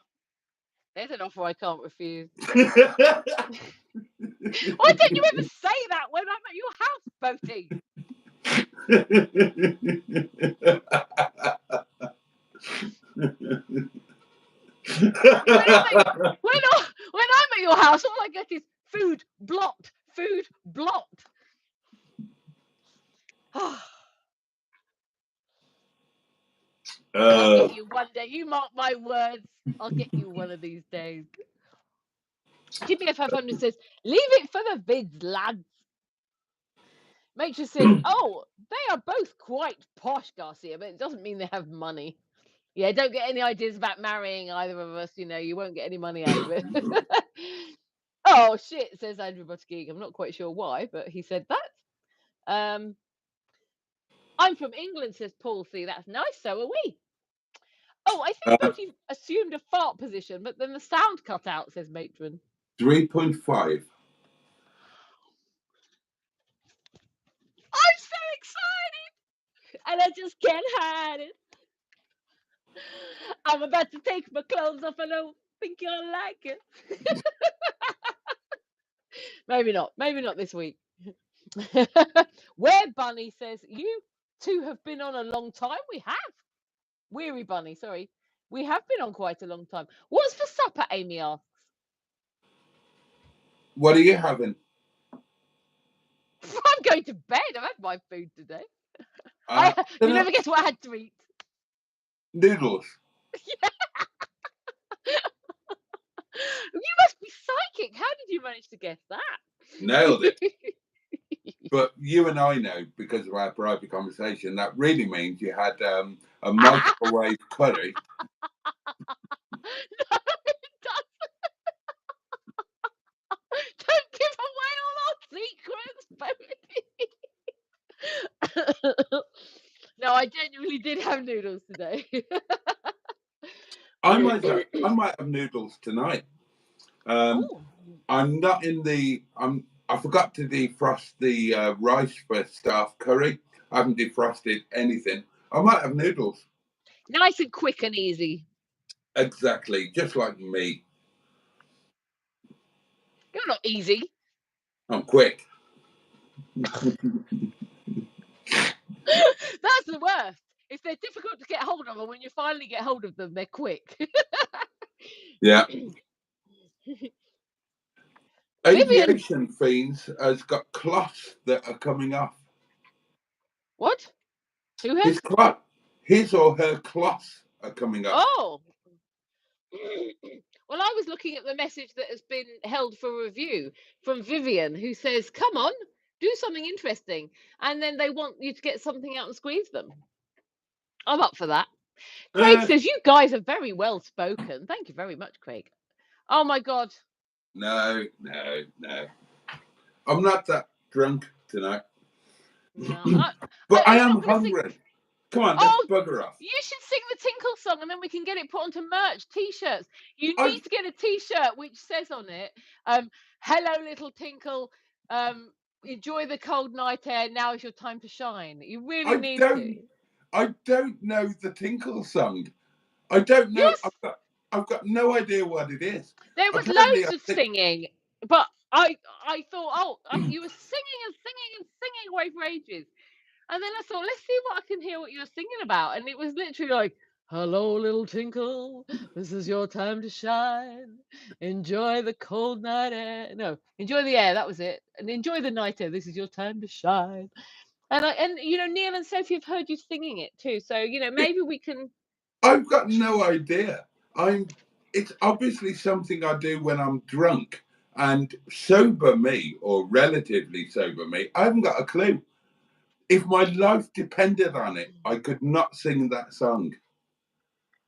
there's an offer I can't refuse. Why don't you ever say that when I'm at your house, Boaty? When I'm at your house, all I get is food blocked. I'll get you one day. You mark my words. I'll get you one of these days. Jimmy F500 says, "Leave it for the vids, lads." Matron says, "Oh, they are both quite posh, Garcia, but it doesn't mean they have money." Yeah, don't get any ideas about marrying either of us. You know, you won't get any money out of it. Oh, shit, says Andrew Buttigieg. I'm not quite sure why, but he said that. I'm from England, says Paul C. That's nice, so are we. Oh, I think Boaty assumed a fart position, but then the sound cut out, says Matron. 3.5. I'm so excited! And I just can't hide it. I'm about to take my clothes off and I don't think you'll like it. Maybe not this week. Where Bunny says, "You two have been on a long time." We have. Weary Bunny, sorry. We have been on quite a long time. What's for supper, Amy asks? What are you having? I'm going to bed. I've had my food today. You never guess what I had to eat. Noodles. You must be psychic. How did you manage to guess that? Nailed it. But you and I know, because of our private conversation, that really means you had a microwave curry. No, it doesn't. Don't give away all our secrets, Boaty. No, I genuinely did have noodles today. I might have noodles tonight. I'm not in the. I forgot to defrost the rice for staff curry. I haven't defrosted anything. I might have noodles. Nice and quick and easy. Exactly, just like me. You're not easy. I'm quick. That's the worst. If they're difficult to get hold of, and when you finally get hold of them, they're quick. Yeah. Aviation Fiends has got cloths that are coming off. What? Who has? His or her cloths are coming off. Oh. Well, I was looking at the message that has been held for review from Vivian, who says, "Come on, do something interesting." And then they want you to get something out and squeeze them. I'm up for that. Craig says, "You guys are very well spoken." Thank you very much, Craig. Oh, my God. No. I'm not that drunk tonight. No, but I am hungry. Come on, let's bugger off. You should sing the Tinkle song and then we can get it put onto merch, t-shirts. You need to get a t-shirt which says on it, "Hello, little Tinkle. enjoy the cold night air. Now is your time to shine. You really I need don't. to. I don't know the Tinkle song. I don't know. Yes, I've got no idea what it is. there was Apparently, loads of singing, but I thought, you were singing and singing and singing away for ages. And then I thought, let's see what I can hear what you're singing about. And it was literally like, hello, little Tinkle, this is your time to shine. Enjoy the cold night air. No, enjoy the air. That was it. And enjoy the night air. This is your time to shine. And you know, Neil and Sophie have heard you singing it too. So, you know, maybe we can. I've got no idea. It's obviously something I do when I'm drunk, and sober me, or relatively sober me, I haven't got a clue. If my life depended on it, I could not sing that song.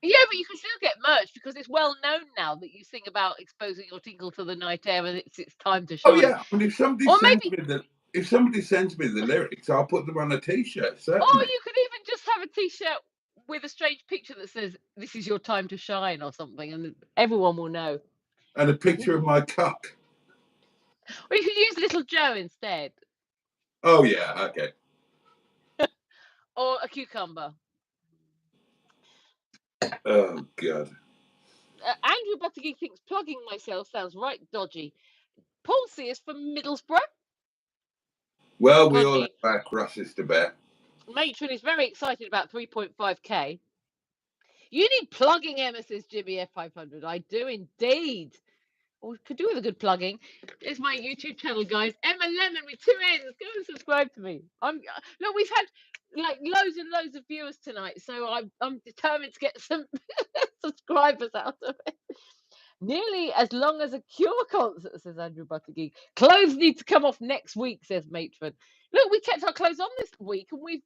Yeah, but you can still get merch because it's well known now that you sing about exposing your tinkle to the night air and it's time to shine. Oh yeah, and if somebody Or sends maybe, me the lyrics, I'll put them on a T-shirt. or Certainly. you could even just have a T-shirt with a strange picture that says "This is your time to shine" or something, and everyone will know. And a picture of my cock. Or you could use Little Joe instead, Oh yeah, okay. or a cucumber. Oh god. Andrew Buttigieg thinks plugging myself sounds right dodgy. Paul C is from Middlesbrough. Well, we all have our crosses to bear. Matron is very excited about 3.5k. You need plugging, Emma, says Jimmy F500. I do indeed. Or could do with a good plugging. It's my YouTube channel, guys. Emma Lemon with 2 N's. Go and subscribe to me. Look, we've had like loads and loads of viewers tonight, so I'm determined to get some subscribers out of it. Nearly as long as a Cure concert, says Andrew Buttigieg. Clothes need to come off next week, says Matron. Look, we kept our clothes on this week, and we've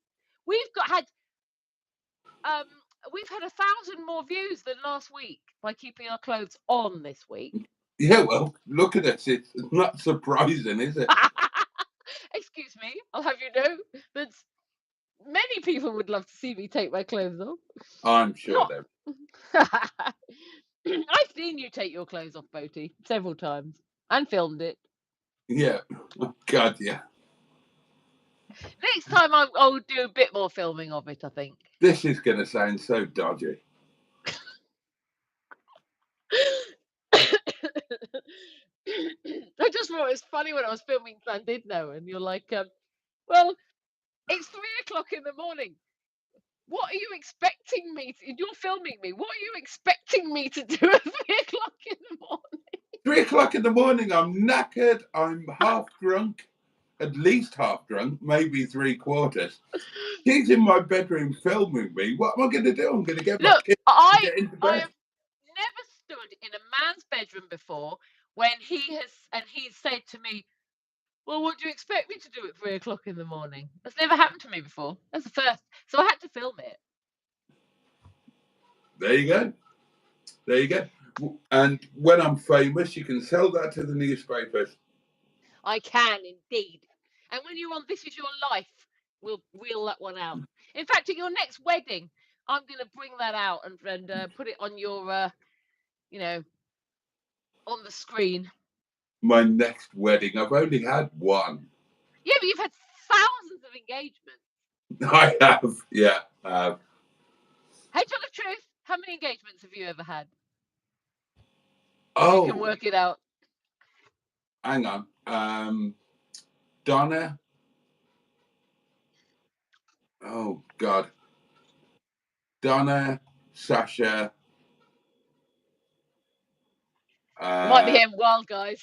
had 1,000 more views than last week by keeping our clothes on this week. Yeah, well, look at us. It's not surprising, is it? Excuse me, I'll have you know that many people would love to see me take my clothes off. I'm sure they. I've seen you take your clothes off, Boaty, several times and filmed it. Yeah. Oh, God, yeah. Next time I'll do a bit more filming of it, I think. This is going to sound so dodgy. I just thought it was funny when I was filming Candid now, and you're like, well, it's 3 o'clock in the morning. What are you expecting me to? You're filming me. What are you expecting me to do at 3 o'clock in the morning? 3 o'clock in the morning, I'm knackered. I'm half drunk, at least half drunk, maybe 3/4. She's in my bedroom filming me. What am I going to do? I'm going to get my kids to get into bed. I have never stood in a man's bedroom before when he said to me, well, what do you expect me to do at 3 o'clock in the morning? That's never happened to me before. That's the first. So I had to film it. There you go. There you go. And when I'm famous, you can sell that to the newspapers. I can indeed. And when you're on This Is Your Life, we'll wheel that one out. In fact, at your next wedding, I'm going to bring that out and put it on your, on the screen. My next wedding, I've only had one. Yeah, but you've had thousands of engagements. I have, yeah. Hedgehog of Truth, how many engagements have you ever had? Oh, you can work it out. Hang on. Donna. Oh, God. Donna, Sasha. Might be him, wild guys.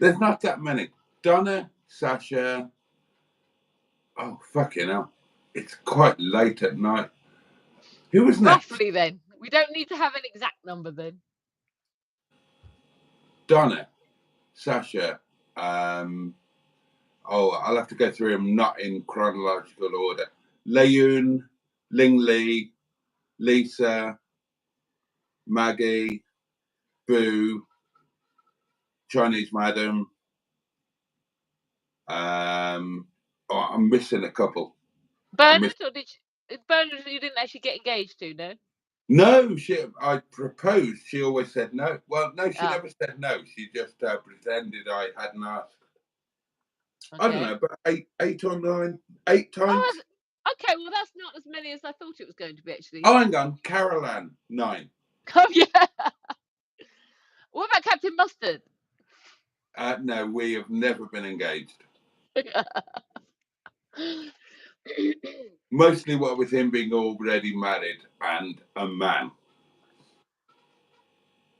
There's not that many. Donna, Sasha. Oh, fucking hell. It's quite late at night. Who was next? Roughly then. We don't need to have an exact number then. Donna, Sasha. I'll have to go through them not in chronological order. Layun, Ling Lee, Lisa, Maggie, Boo, Chinese Madam. I'm missing a couple. Bernard, or Bernard you didn't actually get engaged to, no? No, I proposed. She always said no. Well, no, she never said no. She just pretended I hadn't asked. I don't Okay. know, but 8 or 9, 8 times. Oh, okay, well, that's not as many as I thought it was going to be, actually. Oh, hang on, Carol Ann, 9. Oh, yeah. What about Captain Mustard? No, we have never been engaged. Mostly what with him being already married and a man.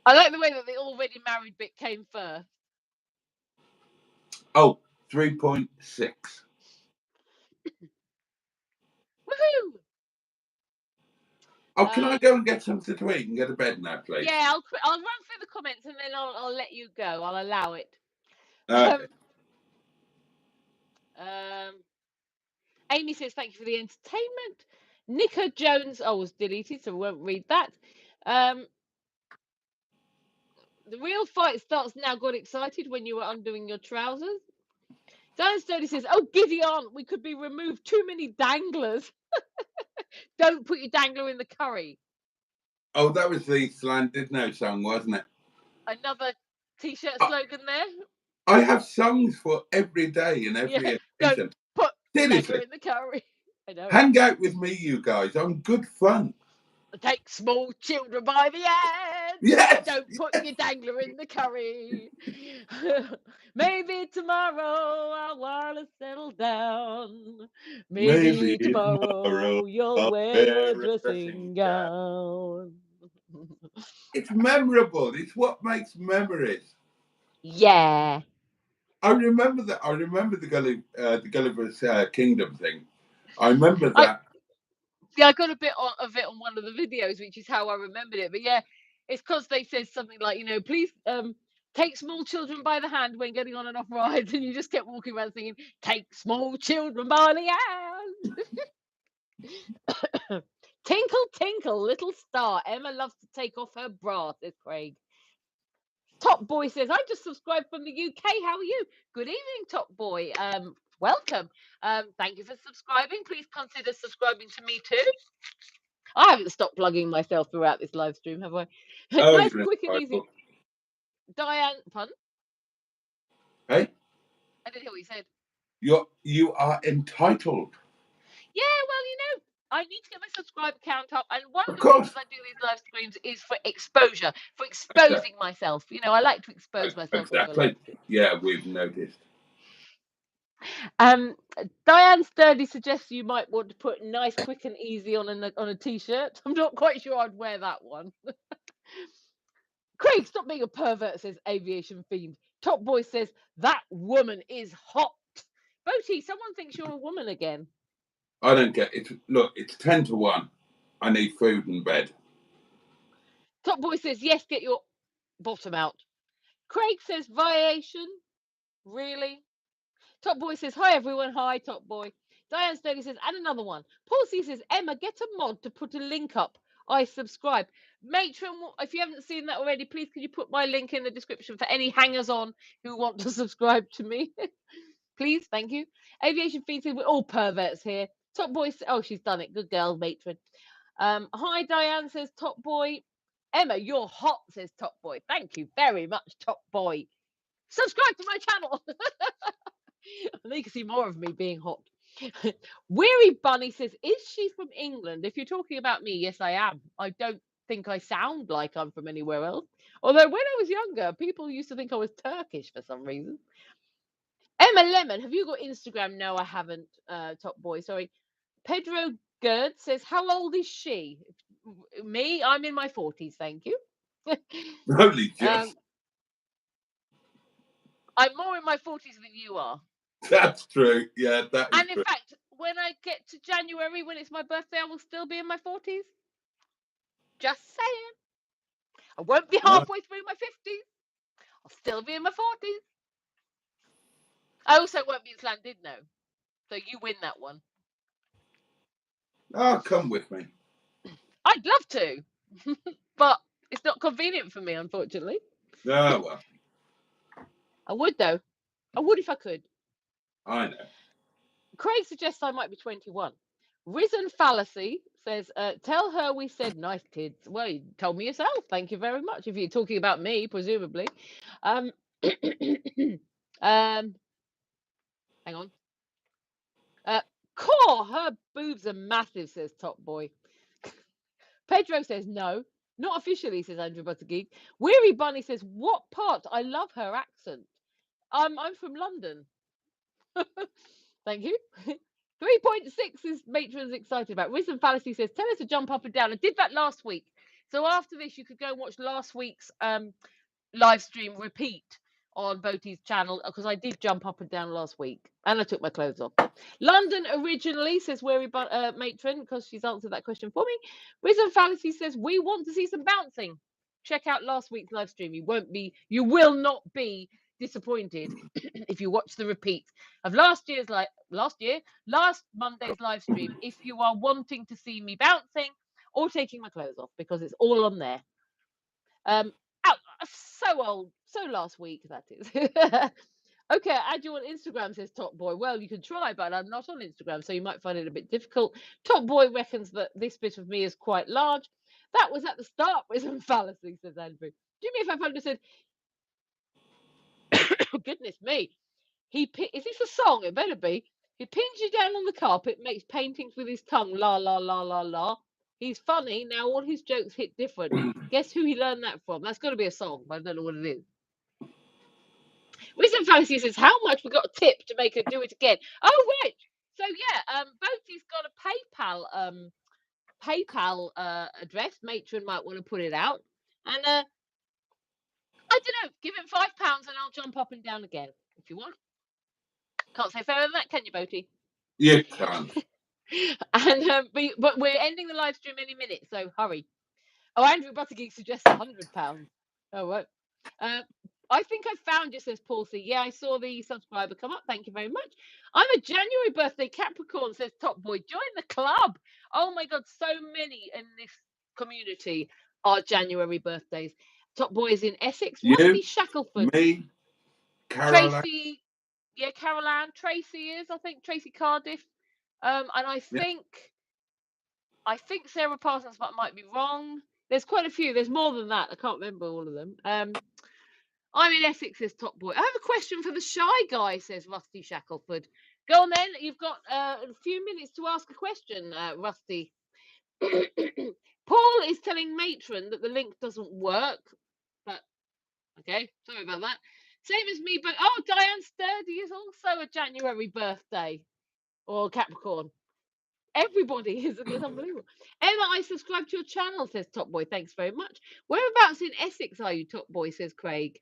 I like the way that the already married bit came first. Oh, 3.6. Woohoo! Oh, can I go and get something to eat and go to bed now, please? Yeah, I'll run through the comments and then I'll let you go. I'll allow it. Okay. Amy says, thank you for the entertainment. Nicker Jones, was deleted, so we won't read that. The real fight starts now. Got excited when you were undoing your trousers. Diane Sturdy says, oh, Gideon, we could be removed. Too many danglers. Don't put your dangler in the curry. Oh, that was the Slanted No song, wasn't it? Another t-shirt slogan there. I have songs for every day and every occasion. Don't put Seriously, dangler in the curry. I know. Hang out with me, you guys. I'm good fun. Take small children by the hand. Yes. Don't put your dangler in the curry. Maybe tomorrow our wireless settle down. Maybe tomorrow you'll I'll wear a dressing gown. It's memorable. It's what makes memories. Yeah. I remember that. I remember the Gulliver's Kingdom thing. I remember that. I got a bit of it on one of the videos, which is how I remembered it. But yeah, it's because they said something like, please take small children by the hand when getting on and off rides, and you just kept walking around singing, take small children by the hand. Tinkle, tinkle, little star. Emma loves to take off her bra, says Craig. Top Boy says, I just subscribed from the UK. How are you? Good evening, Top Boy. Welcome. Thank you for subscribing. Please consider subscribing to me too. I haven't stopped plugging myself throughout this live stream, have I? Nice, quick and easy. Diane, pardon? Hey? I didn't hear what you said. You are entitled. Yeah, well, I need to get my subscriber count up, and one of the reasons I do these live streams is for exposure, for exposing myself. I like to expose myself. Exactly. Yeah, we've noticed. Diane Sturdy suggests you might want to put nice, quick and easy on a t-shirt. I'm not quite sure I'd wear that one. Craig, stop being a pervert, says Aviation Fiend. Top Boy says, that woman is hot. Boaty, someone thinks you're a woman again. I don't get it. Look, it's 10 to 1. I need food and bed. Top Boy says, yes, get your bottom out. Craig says, variation. Really? Top Boy says, hi, everyone. Hi, Top Boy. Diane Sturdy says, and another one. Paul C says, Emma, get a mod to put a link up. I subscribe. Matron, if you haven't seen that already, please can you put my link in the description for any hangers-on who want to subscribe to me? Please, thank you. Aviation Fiend says, we're all perverts here. Top Boy, oh, she's done it. Good girl, Matron. Hi, Diane, says Top Boy. Emma, you're hot, says Top Boy. Thank you very much, Top Boy. Subscribe to my channel. And then you can see more of me being hot. Weary Bunny says, is she from England? If you're talking about me, yes, I am. I don't think I sound like I'm from anywhere else. Although when I was younger, people used to think I was Turkish for some reason. Emma Lemon, have you got Instagram? No, I haven't, Top Boy. Sorry. Pedro Gerd says, how old is she? Me? I'm in my 40s, thank you. Holy just. I'm more in my 40s than you are. That's true. Yeah, that is true. And in fact, when I get to January, when it's my birthday, I will still be in my 40s. Just saying. I won't be halfway through my 50s. I'll still be in my 40s. I also won't be in Candid now. So you win that one. Oh, come with me. I'd love to. But it's not convenient for me, unfortunately. Oh, well. I would, though. I would if I could. I know. Craig suggests I might be 21. Risen Fallacy says, tell her we said nice kids. Well, you told me yourself. Thank you very much. If you're talking about me, presumably. Hang on. Core, her boobs are massive, says Top Boy. Pedro says no, not officially, says Andrew Buttergeek. Weary Bunny says, what part? I love her accent. I'm from London. Thank you. 3.6 is Matron's excited about. Wisdom Fallacy says, tell her to jump up and down. I did that last week. So after this, you could go and watch last week's live stream repeat on Boaty's channel, because I did jump up and down last week and I took my clothes off. London originally says Weary Matron, because she's answered that question for me. Wisdom Fallacy says, we want to see some bouncing. Check out last week's live stream. You will not be disappointed if you watch the repeat of last Monday's live stream, if you are wanting to see me bouncing or taking my clothes off, because it's all on there. So old, so last week, that is. Okay, add you on Instagram, says Top Boy. Well, you can try, but I'm not on Instagram, so you might find it a bit difficult. Top Boy reckons that this bit of me is quite large. That was at the start, Wisdom Fallacy, says Andrew. Jimmy, if I've understood, goodness me, is this a song? It better be. He pins you down on the carpet, makes paintings with his tongue, la la la la la. He's funny. Now all his jokes hit different. Guess who he learned that from? That's got to be a song, but I don't know what it is. Wisdom Fallacy says, how much we got a tip to make her do it again? Oh, right. So, yeah, Boaty's got a PayPal address. Matron might want to put it out. And I don't know, give him £5 and I'll jump up and down again if you want. Can't say fairer than that, can you, Boaty? You can't. And but we're ending the live stream any minute, so hurry. Oh, Andrew Buttergeek suggests £100. Oh, right. I think I found you, says Paul C. Yeah, I saw the subscriber come up. Thank you very much. I'm a January birthday Capricorn, says Top Boy. Join the club. Oh my God, so many in this community are January birthdays. Top Boy is in Essex. Rusty Shackleford. Me, Caroline. Tracy. Yeah, Caroline. Tracy is, I think, Tracy Cardiff. And I think Sarah Parsons, but I might be wrong. There's quite a few. There's more than that. I can't remember all of them. I'm in Essex, says Top Boy. I have a question for the shy guy, says Rusty Shackleford. Go on then. You've got a few minutes to ask a question, Rusty. Paul is telling Matron that the link doesn't work. But, okay, sorry about that. Same as me, but, oh, Diane Sturdy is also a January birthday. Or Capricorn. Everybody is. It's unbelievable. Emma, I subscribe to your channel, says Top Boy. Thanks very much. Whereabouts in Essex are you, Top Boy, says Craig.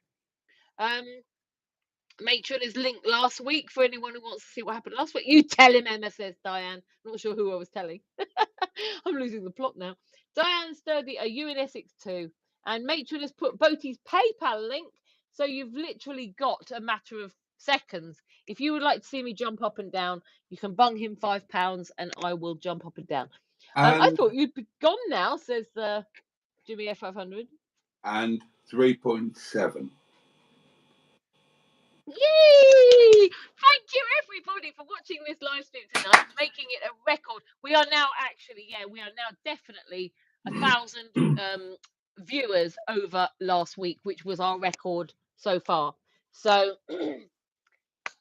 Matron is linked last week for anyone who wants to see what happened last week. You tell him, Emma, says Diane. Not sure who I was telling. I'm losing the plot now. Diane Sturdy, are you in Essex too? And Matron has put Boaty's PayPal link, so you've literally got a matter of seconds. If you would like to see me jump up and down, you can bung him £5 and I will jump up and down. I thought you'd be gone now, says Jimmy F500. And 3.7. Yay! Thank you everybody for watching this live stream tonight, making it a record. We are now definitely 1,000 viewers over last week, which was our record so far. So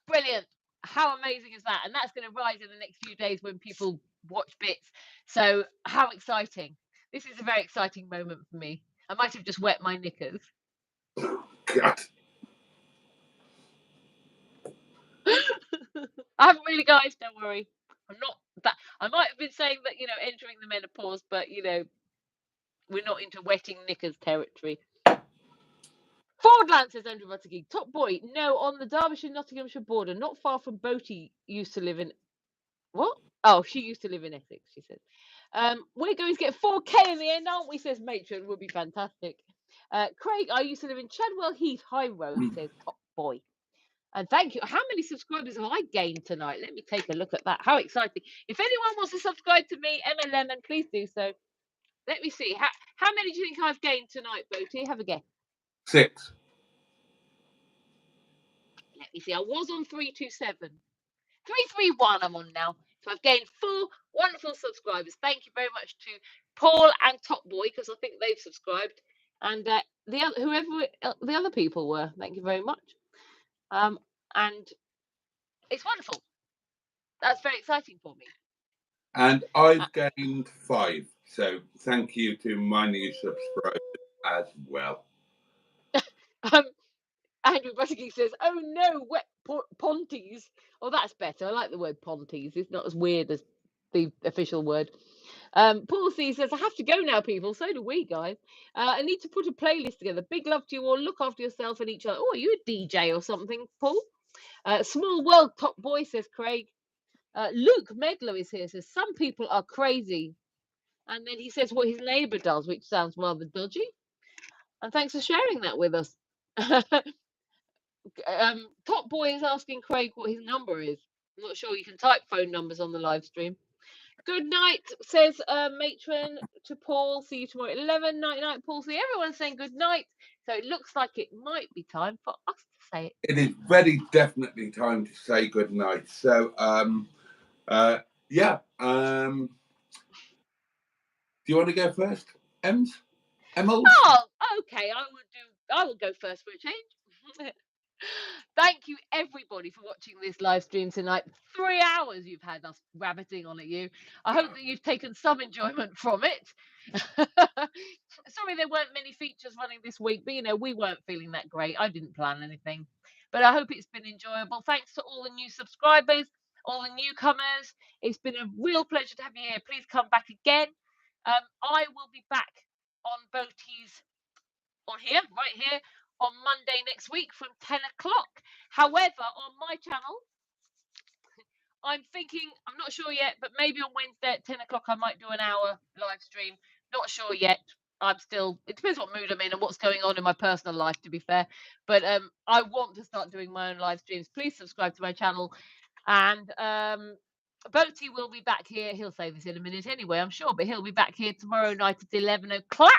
brilliant. How amazing is that? And that's going to rise in the next few days when people watch bits. So how exciting. This is a very exciting moment for me. I might have just wet my knickers. God. I haven't really, guys, don't worry. I'm not that. I might have been saying that, entering the menopause, but, we're not into wetting knickers territory. Fordland, says Andrew Buttergeek. Top Boy, no, on the Derbyshire-Nottinghamshire border, not far from Boaty used to live in... What? Oh, she used to live in Essex, she said. We're going to get 4K in the end, aren't we, says Matron. Would be fantastic. Craig, I used to live in Chadwell Heath High Road, says Top Boy. And thank you. How many subscribers have I gained tonight? Let me take a look at that. How exciting. If anyone wants to subscribe to me, Emma Lemon, please do so. Let me see. How many do you think I've gained tonight, Boaty? Have a guess. 6. Let me see. I was on 327. 331 I'm on now. So I've gained 4 wonderful subscribers. Thank you very much to Paul and Top Boy, because I think they've subscribed. And whoever the other people were. Thank you very much. And It's wonderful. That's very exciting for me. And I've gained 5. So thank you to my new subscribers as well. Andrew Buttigieg says, "Oh no, wet ponties." Oh, that's better. I like the word ponties. It's not as weird as the official word. Paul C says, "I have to go now, people." So do we, guys. I need to put a playlist together. Big love to you all. Look after yourself and each other. Oh, are you a DJ or something, Paul? Small world, top boy, says Craig. Luke Medlow is here. Says, "Some people are crazy." And then he says what his neighbour does, which sounds rather dodgy. And thanks for sharing that with us. Top boy is asking Craig what his number is. I'm not sure. You can type phone numbers on the live stream. Good night, says matron to Paul. See you tomorrow at 11. Night, night, Paul. See, everyone's saying good night. So it looks like it might be time for us to say it. It is very definitely time to say good night. So, yeah. Do you want to go first, Ems? Emmels? Oh, okay. I will go first for a change. Thank you, everybody, for watching this live stream tonight. 3 hours you've had us rabbiting on at you. I hope that you've taken some enjoyment from it. Sorry there weren't many features running this week, but, you know, we weren't feeling that great. I didn't plan anything. But I hope it's been enjoyable. Thanks to all the new subscribers, all the newcomers. It's been a real pleasure to have you here. Please come back again. I will be back on Boaty's, on here, right here, on Monday next week from 10 o'clock. However, on my channel, I'm thinking, I'm not sure yet, but maybe on Wednesday at 10 o'clock I might do an hour live stream. Not sure yet. I'm still, it depends what mood I'm in and what's going on in my personal life, to be fair. But I want to start doing my own live streams. Please subscribe to my channel. And Boaty will be back here. He'll say this in a minute anyway, I'm sure, but he'll be back here tomorrow night at 11 o'clock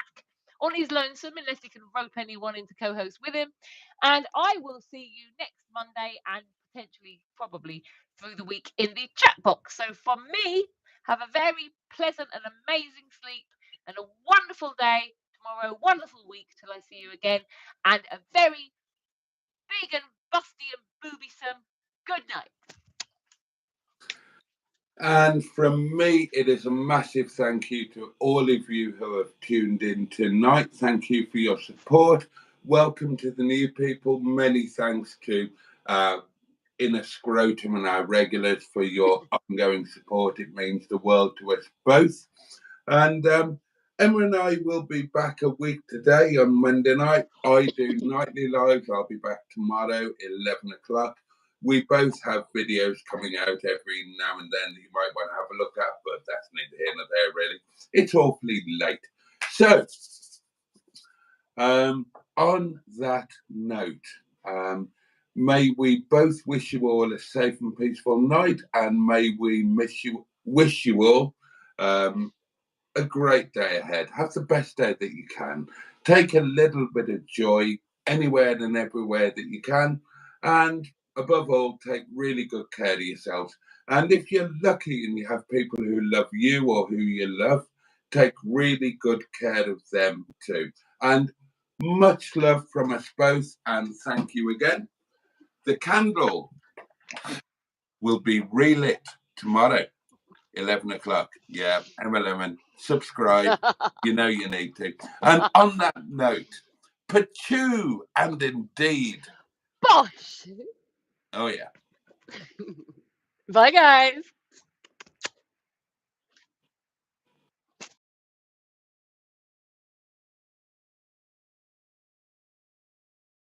on his lonesome, unless he can rope anyone into co-host with him. And I will see you next Monday and potentially, probably through the week in the chat box. So from me, have a very pleasant and amazing sleep and a wonderful day tomorrow, wonderful week till I see you again, and a very big and busty and boobysome good night. And from me, it is a massive thank you to all of you who have tuned in tonight. Thank you for your support. Welcome to the new people. Many thanks to Inner Scrotum and our regulars for your ongoing support. It means the world to us both. And Emma and I will be back a week today on Monday night. I do nightly lives. I'll be back tomorrow, 11 o'clock. We both have videos coming out every now and then that you might want to have a look at, but that's neither here nor there, really. It's awfully late. So, on that note, may we both wish you all a safe and peaceful night, and may we wish you all a great day ahead. Have the best day that you can. Take a little bit of joy anywhere and everywhere that you can. And above all, take really good care of yourselves. And if you're lucky and you have people who love you or who you love, take really good care of them too. And much love from us both. And thank you again. The candle will be relit tomorrow. 11 o'clock. Yeah, M11. Subscribe. You know you need to. And on that note, Pachoo and indeed. Bosh! Oh, yeah. Bye, guys.